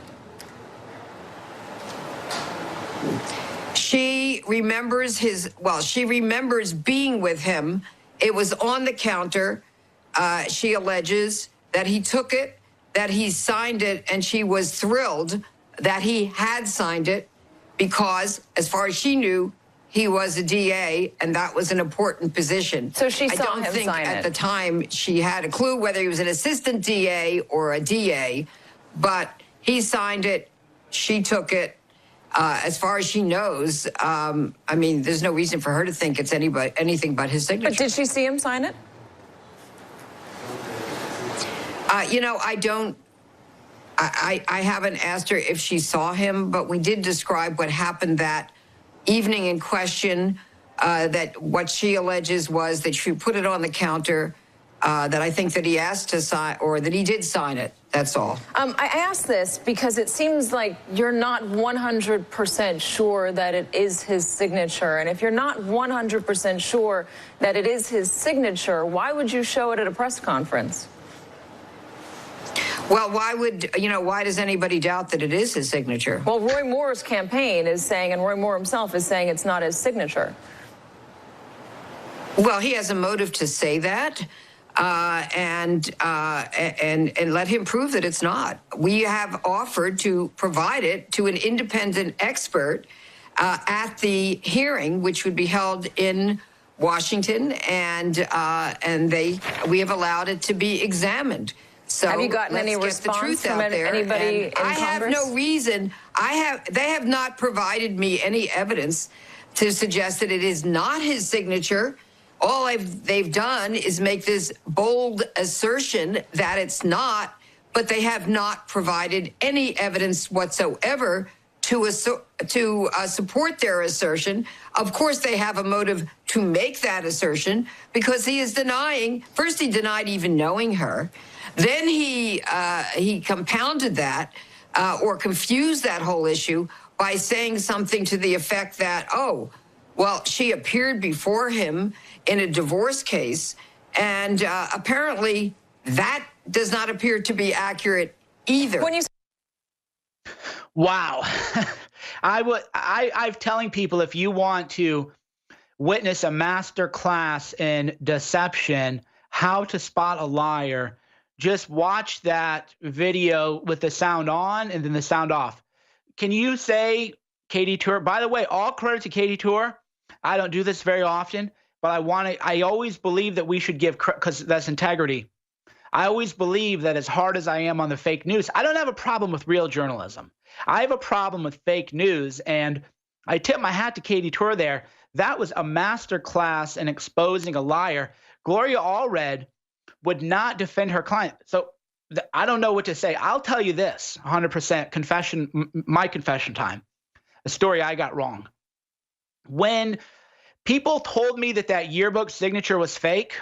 She remembers she remembers being with him. It was on the counter. She alleges that he took it, that he signed it, and she was thrilled that he had signed it because, as far as she knew, he was a DA, and that was an important position. So she saw him sign it. I don't think at the time she had a clue whether he was an assistant DA or a DA, but he signed it, she took it. As far as she knows, I mean, there's no reason for her to think it's anything but his signature. But did she see him sign it? You know, I haven't asked her if she saw him, but we did describe what happened that evening in question, that what she alleges was that she put it on the counter, that I think that he asked to sign, or that he did sign it. That's all. I ask this because it seems like you're not 100% sure that it is his signature. And if you're not 100% sure that it is his signature, why would you show it at a press conference? Well, why does anybody doubt that it is his signature? Well, Roy Moore's campaign is saying, and Roy Moore himself is saying, it's not his signature. Well, he has a motive to say that, and let him prove that it's not. We have offered to provide it to an independent expert at the hearing, which would be held in Washington, and we have allowed it to be examined. So have you gotten any response from anybody in Congress? I have no reason. They have not provided me any evidence to suggest that it is not his signature. All they've done is make this bold assertion that it's not, but they have not provided any evidence whatsoever to support their assertion. Of course, they have a motive to make that assertion because he is denying. First, he denied even knowing her. Then he compounded that or confused that whole issue by saying something to the effect that, oh, well, she appeared before him in a divorce case, and apparently that does not appear to be accurate either. Wow. I'm telling people, if you want to witness a master class in deception, how to spot a liar, just watch that video with the sound on and then the sound off. Can you say, Katie Tour? By the way, all credit to Katie Tour. I don't do this very often, but I always believe that we should give, because that's integrity. I always believe that as hard as I am on the fake news, I don't have a problem with real journalism. I have a problem with fake news, and I tip my hat to Katie Tour there. That was a master class in exposing a liar. Gloria Allred would not defend her client. So I don't know what to say. I'll tell you this, 100% confession, my confession time, a story I got wrong. When people told me that yearbook signature was fake,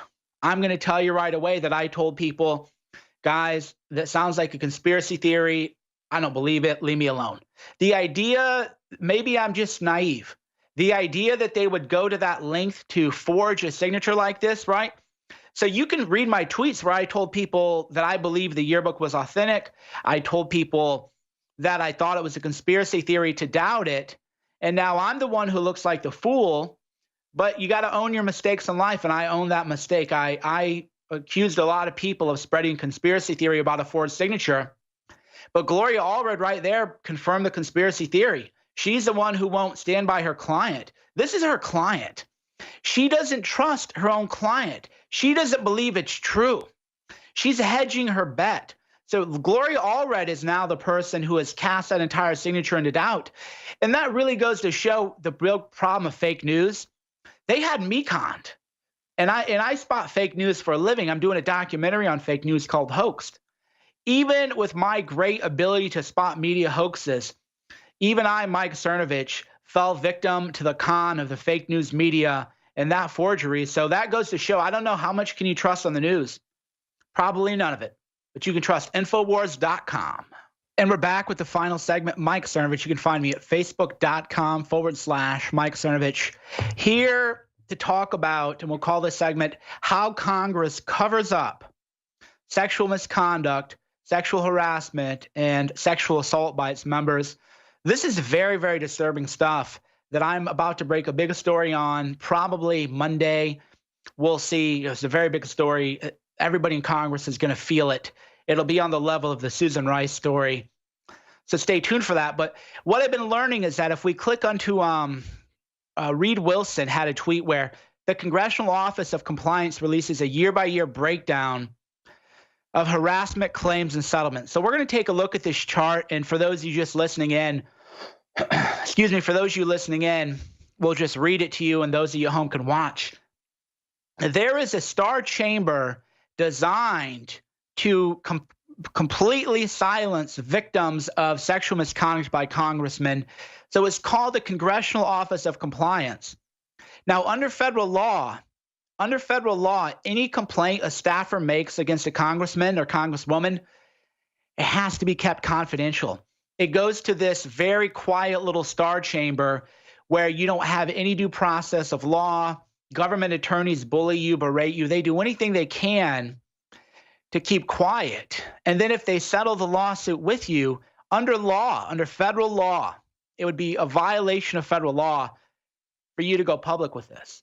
I'm going to tell you right away that I told people, guys, that sounds like a conspiracy theory. I don't believe it. Leave me alone. The idea, maybe I'm just naive. The idea that they would go to that length to forge a signature like this, right? So you can read my tweets where I told people that I believe the yearbook was authentic. I told people that I thought it was a conspiracy theory to doubt it. And now I'm the one who looks like the fool. But you got to own your mistakes in life, and I own that mistake. I accused a lot of people of spreading conspiracy theory about a forged signature. But Gloria Allred right there confirmed the conspiracy theory. She's the one who won't stand by her client. This is her client. She doesn't trust her own client. She doesn't believe it's true. She's hedging her bet. So Gloria Allred is now the person who has cast that entire signature into doubt. And that really goes to show the real problem of fake news. They had me conned. And I spot fake news for a living. I'm doing a documentary on fake news called Hoaxed. Even with my great ability to spot media hoaxes, even I, Mike Cernovich, fell victim to the con of the fake news media and that forgery. So that goes to show, I don't know how much can you trust on the news. Probably none of it. But you can trust Infowars.com. And we're back with the final segment. Mike Cernovich. You can find me at Facebook.com/Mike Cernovich. Here to talk about, and we'll call this segment, how Congress covers up sexual misconduct, sexual harassment, and sexual assault by its members. This is very, very disturbing stuff that I'm about to break a big story on, probably Monday. We'll see. It's a very big story. Everybody in Congress is going to feel it. It'll be on the level of the Susan Rice story. So stay tuned for that. But what I've been learning is that if we click onto Reed Wilson had a tweet where the Congressional Office of Compliance releases a year-by-year breakdown of harassment claims and settlements. So we're going to take a look at this chart. And for those of you just listening in, excuse me, for those of you listening in, we'll just read it to you, and those of you at home can watch. There is a star chamber designed to completely silence victims of sexual misconduct by congressmen. So it's called the Congressional Office of Compliance. Now, under federal law, any complaint a staffer makes against a congressman or congresswoman, it has to be kept confidential. It goes to this very quiet little star chamber where you don't have any due process of law. Government attorneys bully you, berate you. They do anything they can to keep quiet. And then if they settle the lawsuit with you, under federal law, it would be a violation of federal law for you to go public with this.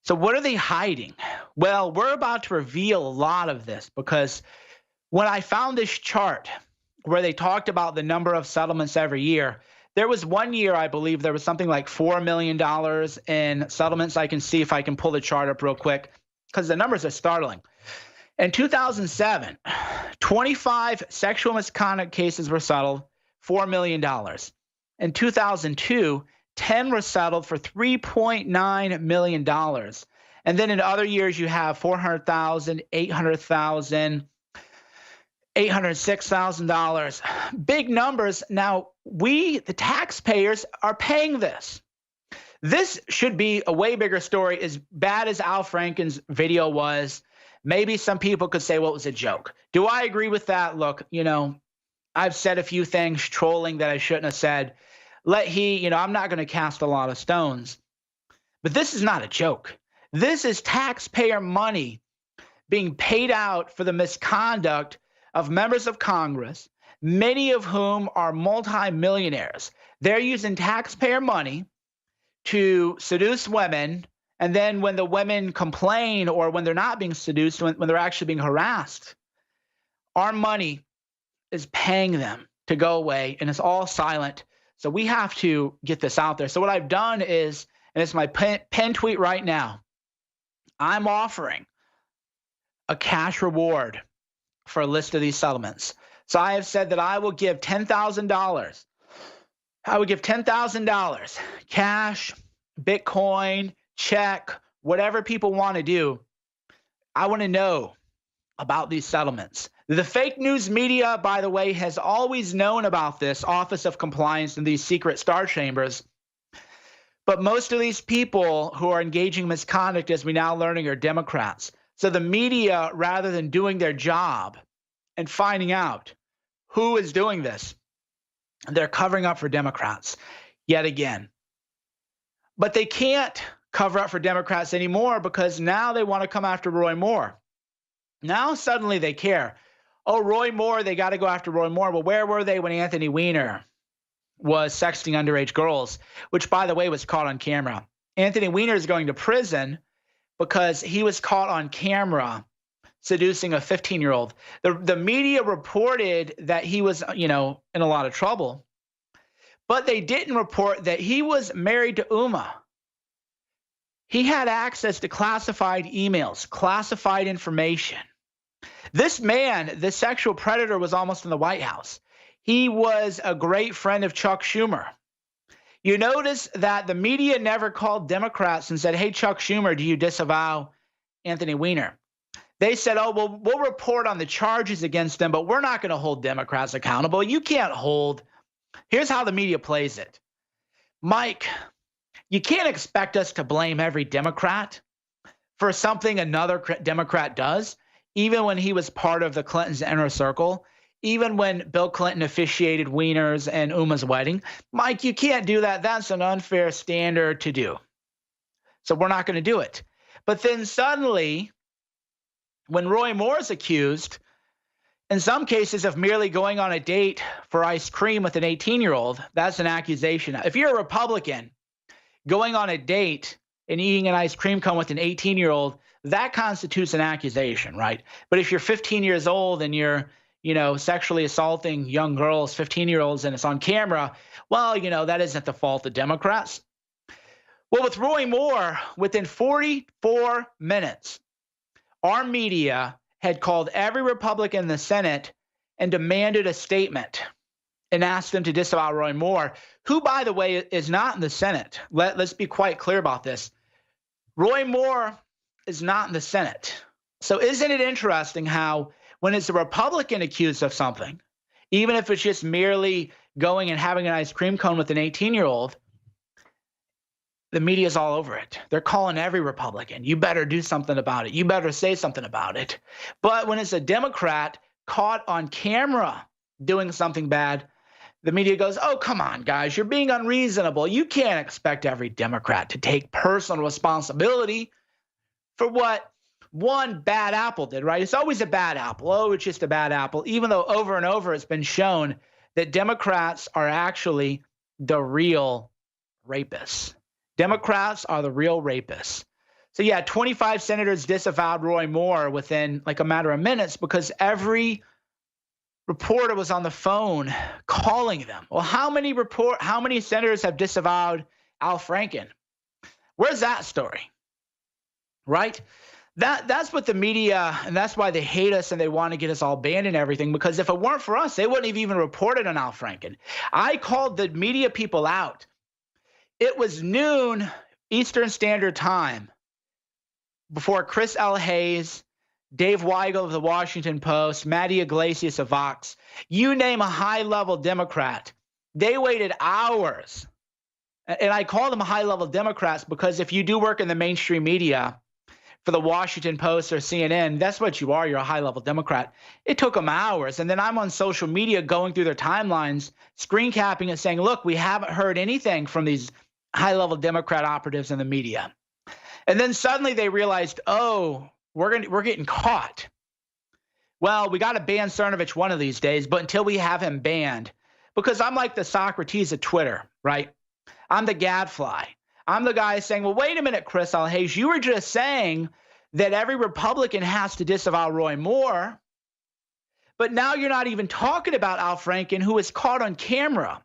So what are they hiding? Well, we're about to reveal a lot of this, because when I found this chart where they talked about the number of settlements every year, there was one year, I believe, there was something like $4 million in settlements. I can see if I can pull the chart up real quick, because the numbers are startling. In 2007, 25 sexual misconduct cases were settled, $4 million. In 2002, 10 were settled for $3.9 million. And then in other years, you have $400,000, $800,000, $806,000. Big numbers. Now, we, the taxpayers, are paying this. This should be a way bigger story. As bad as Al Franken's video was, maybe some people could say, well, it was a joke. Do I agree with that? Look, I've said a few things trolling that I shouldn't have said. I'm not going to cast a lot of stones. But this is not a joke. This is taxpayer money being paid out for the misconduct of members of Congress, many of whom are multimillionaires. They're using taxpayer money to seduce women, and then when the women complain or when they're not being seduced, when they're actually being harassed, our money is paying them to go away, and it's all silent. So we have to get this out there. So what I've done is, and it's my pen tweet right now, I'm offering a cash reward for a list of these settlements. So I have said that I will give $10,000. I would give $10,000 cash, Bitcoin, check, whatever people want to do. I want to know about these settlements. The fake news media, by the way, has always known about this Office of Compliance and these secret star chambers. But most of these people who are engaging in misconduct, as we now learning, are Democrats. So the media, rather than doing their job and finding out who is doing this, they're covering up for Democrats yet again. But they can't cover up for Democrats anymore because now they want to come after Roy Moore. Now suddenly they care. Oh, Roy Moore, they got to go after Roy Moore. Well, where were they when Anthony Weiner was sexting underage girls, which, by the way, was caught on camera? Anthony Weiner is going to prison because he was caught on camera seducing a 15-year-old. The media reported that he was, in a lot of trouble, but they didn't report that he was married to Uma. He had access to classified emails, classified information. This man, the sexual predator, was almost in the White House. He was a great friend of Chuck Schumer. You notice that the media never called Democrats and said, hey, Chuck Schumer, do you disavow Anthony Weiner? They said, oh, well, we'll report on the charges against him, but we're not going to hold Democrats accountable. You can't hold. Here's how the media plays it. Mike, you can't expect us to blame every Democrat for something another Democrat does, even when he was part of the Clintons' inner circle, even when Bill Clinton officiated Weiner's and Uma's wedding. Mike, you can't do that. That's an unfair standard to do. So we're not going to do it. But then suddenly, when Roy Moore is accused, in some cases, of merely going on a date for ice cream with an 18-year-old, that's an accusation. If you're a Republican going on a date and eating an ice cream cone with an 18-year-old, that constitutes an accusation, right? But if you're 15 years old and you're, sexually assaulting young girls, 15-year-olds, and it's on camera, well, that isn't the fault of Democrats. Well, with Roy Moore, within 44 minutes, our media had called every Republican in the Senate and demanded a statement and asked them to disavow Roy Moore, who, by the way, is not in the Senate. Let's be quite clear about this. Roy Moore is not in the Senate. So isn't it interesting how when it's a Republican accused of something, even if it's just merely going and having an ice cream cone with an 18-year-old, the media's all over it. They're calling every Republican. You better do something about it. You better say something about it. But when it's a Democrat caught on camera doing something bad, the media goes, oh, come on, guys, you're being unreasonable. You can't expect every Democrat to take personal responsibility for what one bad apple did, right? It's always a bad apple. Oh, it's just a bad apple, even though over and over it's been shown that Democrats are actually the real rapists. Democrats are the real rapists. So, yeah, 25 senators disavowed Roy Moore within like a matter of minutes because every reporter was on the phone calling them. Well, how many senators have disavowed Al Franken? Where's that story? Right? That's what the media, and that's why they hate us and they want to get us all banned and everything, because if it weren't for us, they wouldn't have even reported on Al Franken. I called the media people out. It was noon Eastern Standard Time before Chris L. Hayes, Dave Weigel of the Washington Post, Matty Iglesias of Vox, you name a high-level Democrat, they waited hours. And I call them high-level Democrats because if you do work in the mainstream media, for the Washington Post or CNN, that's what you are. You're a high-level Democrat. It took them hours. And then I'm on social media going through their timelines, screen capping and saying, look, we haven't heard anything from these high-level Democrat operatives in the media. And then suddenly they realized, oh, we're getting caught. Well, we got to ban Cernovich one of these days, but until we have him banned, because I'm like the Socrates of Twitter, right? I'm the gadfly. I'm the guy saying, well, wait a minute, Chris L. Hayes, you were just saying that every Republican has to disavow Roy Moore, but now you're not even talking about Al Franken, who was caught on camera.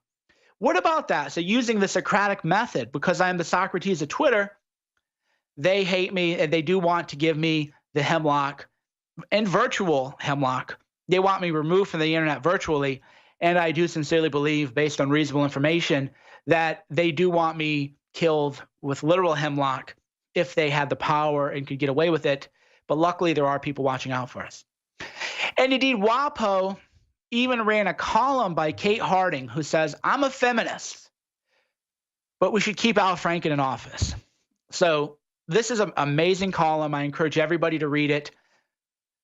What about that? So using the Socratic method, because I'm the Socrates of Twitter, they hate me and they do want to give me the hemlock and virtual hemlock. They want me removed from the internet virtually, and I do sincerely believe, based on reasonable information, that they do want me killed with literal hemlock if they had the power and could get away with it. But luckily, there are people watching out for us. And indeed, WAPO even ran a column by Kate Harding who says, I'm a feminist, but we should keep Al Franken in office. So this is an amazing column. I encourage everybody to read it,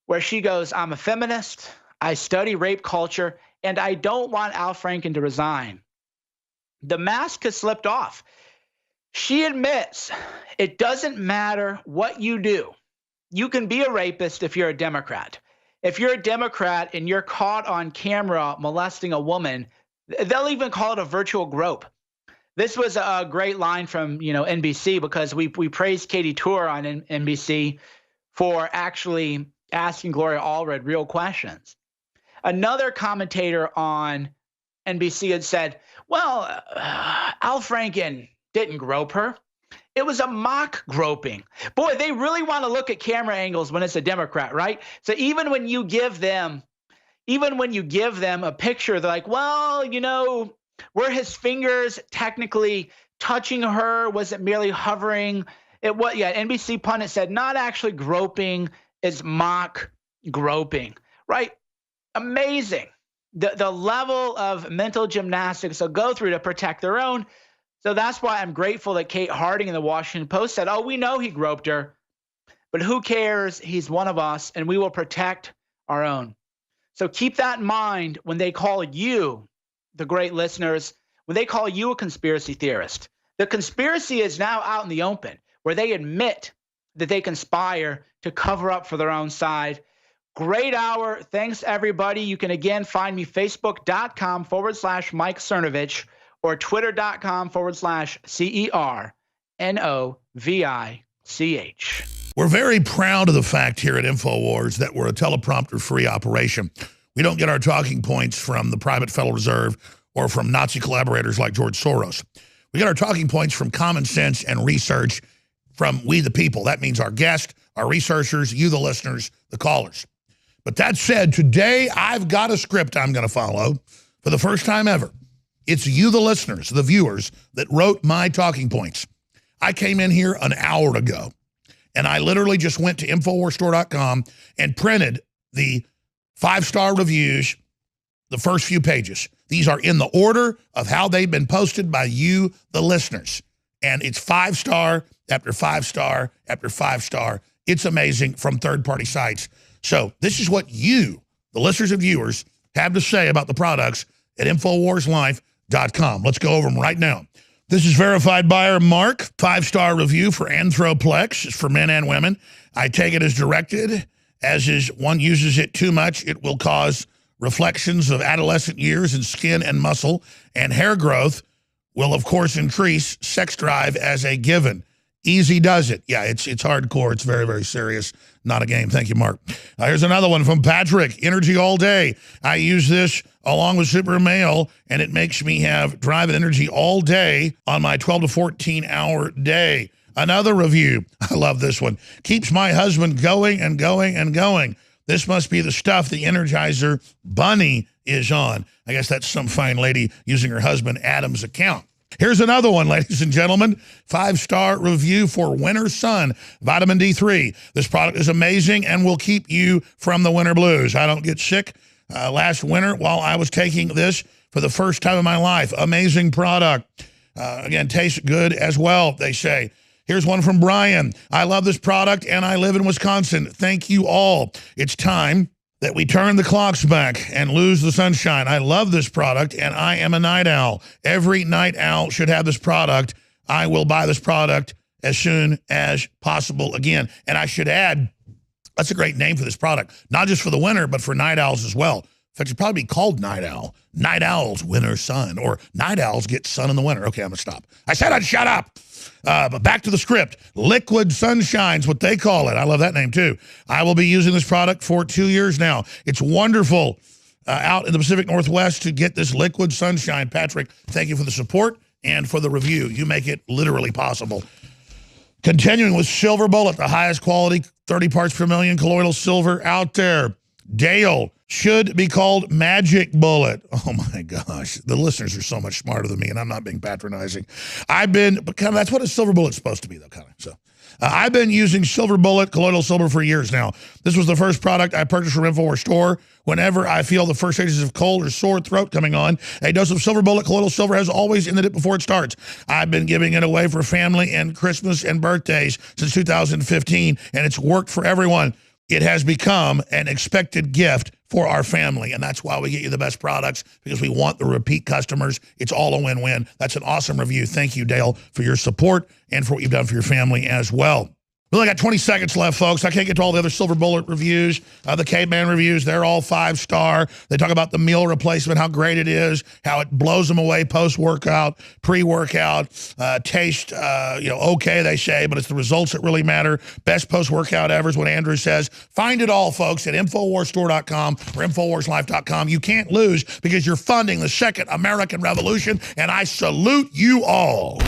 where she goes, I'm a feminist, I study rape culture, and I don't want Al Franken to resign. The mask has slipped off. She admits it doesn't matter what you do. You can be a rapist if you're a Democrat. If you're a Democrat and you're caught on camera molesting a woman, they'll even call it a virtual grope. This was a great line from, NBC, because we praised Katie Tour on NBC for actually asking Gloria Allred real questions. Another commentator on NBC had said, well, Al Franken didn't grope her. It was a mock groping. Boy, they really want to look at camera angles when it's a Democrat, right? So even when you give them a picture, they're like, well, were his fingers technically touching her? Was it merely hovering? NBC pundit said not actually groping, is mock groping, right? Amazing. The level of mental gymnastics they'll go through to protect their own. So that's why I'm grateful that Kate Harding in the Washington Post said, we know he groped her, but who cares? He's one of us, and we will protect our own. So keep that in mind when they call you, the great listeners, when they call you a conspiracy theorist. The conspiracy is now out in the open, where they admit that they conspire to cover up for their own side. Great hour. Thanks, everybody. You can again find me facebook.com/Mike Cernovich or twitter.com/CERNOVICH. We're very proud of the fact here at Infowars that we're a teleprompter-free operation. We don't get our talking points from the private Federal Reserve or from Nazi collaborators like George Soros. We get our talking points from common sense and research from we the people. That means our guests, our researchers, you the listeners, the callers. But that said, today I've got a script I'm going to follow for the first time ever. It's you, the listeners, the viewers, that wrote my talking points. I came in here an hour ago, and I literally just went to InfoWarsStore.com and printed the 5-star reviews, the first few pages. These are in the order of how they've been posted by you, the listeners. And it's 5-star after 5-star after 5-star. It's amazing, from third-party sites. So this is what you, the listeners and viewers, have to say about the products at InfoWarsLife.com. Let's go over them right now. This is verified buyer Mark, 5-star review for Anthroplex. It's for men and women. I take it as directed. As is, one uses it too much, it will cause reflections of adolescent years in skin and muscle, and hair growth will, of course, increase sex drive as a given. Easy does it. Yeah, it's hardcore. It's very, very serious. Not a game. Thank you, Mark. Here's another one from Patrick. Energy all day. I use this along with Super Male, and it makes me have drive and energy all day on my 12 to 14-hour day. Another review. I love this one. Keeps my husband going and going and going. This must be the stuff the Energizer Bunny is on. I guess that's some fine lady using her husband Adam's account. Here's another one, ladies and gentlemen. 5-star review for Winter Sun Vitamin D3. This product is amazing and will keep you from the winter blues. I don't get sick. Last winter while I was taking this for the first time in my life. Amazing product. Again, tastes good as well, they say. Here's one from Brian. I love this product and I live in Wisconsin. Thank you all. It's time that we turn the clocks back and lose the sunshine. I love this product, and I am a night owl. Every night owl should have this product. I will buy this product as soon as possible again. And I should add, that's a great name for this product, not just for the winter, but for night owls as well. In fact, it should probably be called Night Owl. Night Owls, Winter Sun, or Night Owls get sun in the winter. Okay, I'm going to stop. I said I'd shut up. But back to the script. Liquid Sunshine's what they call it. I love that name too. I will be using this product for 2 years now. It's wonderful out in the Pacific Northwest to get this Liquid Sunshine. Patrick, thank you for the support and for the review. You make it literally possible. Continuing with Silver Bullet, the highest quality 30 parts per million colloidal silver out there. Dale, should be called Magic Bullet. Oh my gosh, the listeners are so much smarter than me, and I'm not being patronizing. But kind of that's what a Silver Bullet's supposed to be, though, kind of. So I've been using Silver Bullet colloidal silver for years now. This was the first product I purchased from Infowar Store. Whenever I feel the first stages of cold or sore throat coming on, a dose of Silver Bullet colloidal silver has always ended it before it starts. I've been giving it away for family and Christmas and birthdays since 2015, and it's worked for everyone. It has become an expected gift for our family. And that's why we get you the best products, because we want the repeat customers. It's all a win-win. That's an awesome review. Thank you, Dale, for your support and for what you've done for your family as well. We only got 20 seconds left, folks. I can't get to all the other Silver Bullet reviews, the Caveman reviews. They're all 5-star. They talk about the meal replacement, how great it is, how it blows them away post-workout, pre-workout, taste, okay, they say, but it's the results that really matter. Best post-workout ever is what Andrew says. Find it all, folks, at InfoWarsStore.com or InfoWarsLife.com. You can't lose because you're funding the second American Revolution, and I salute you all.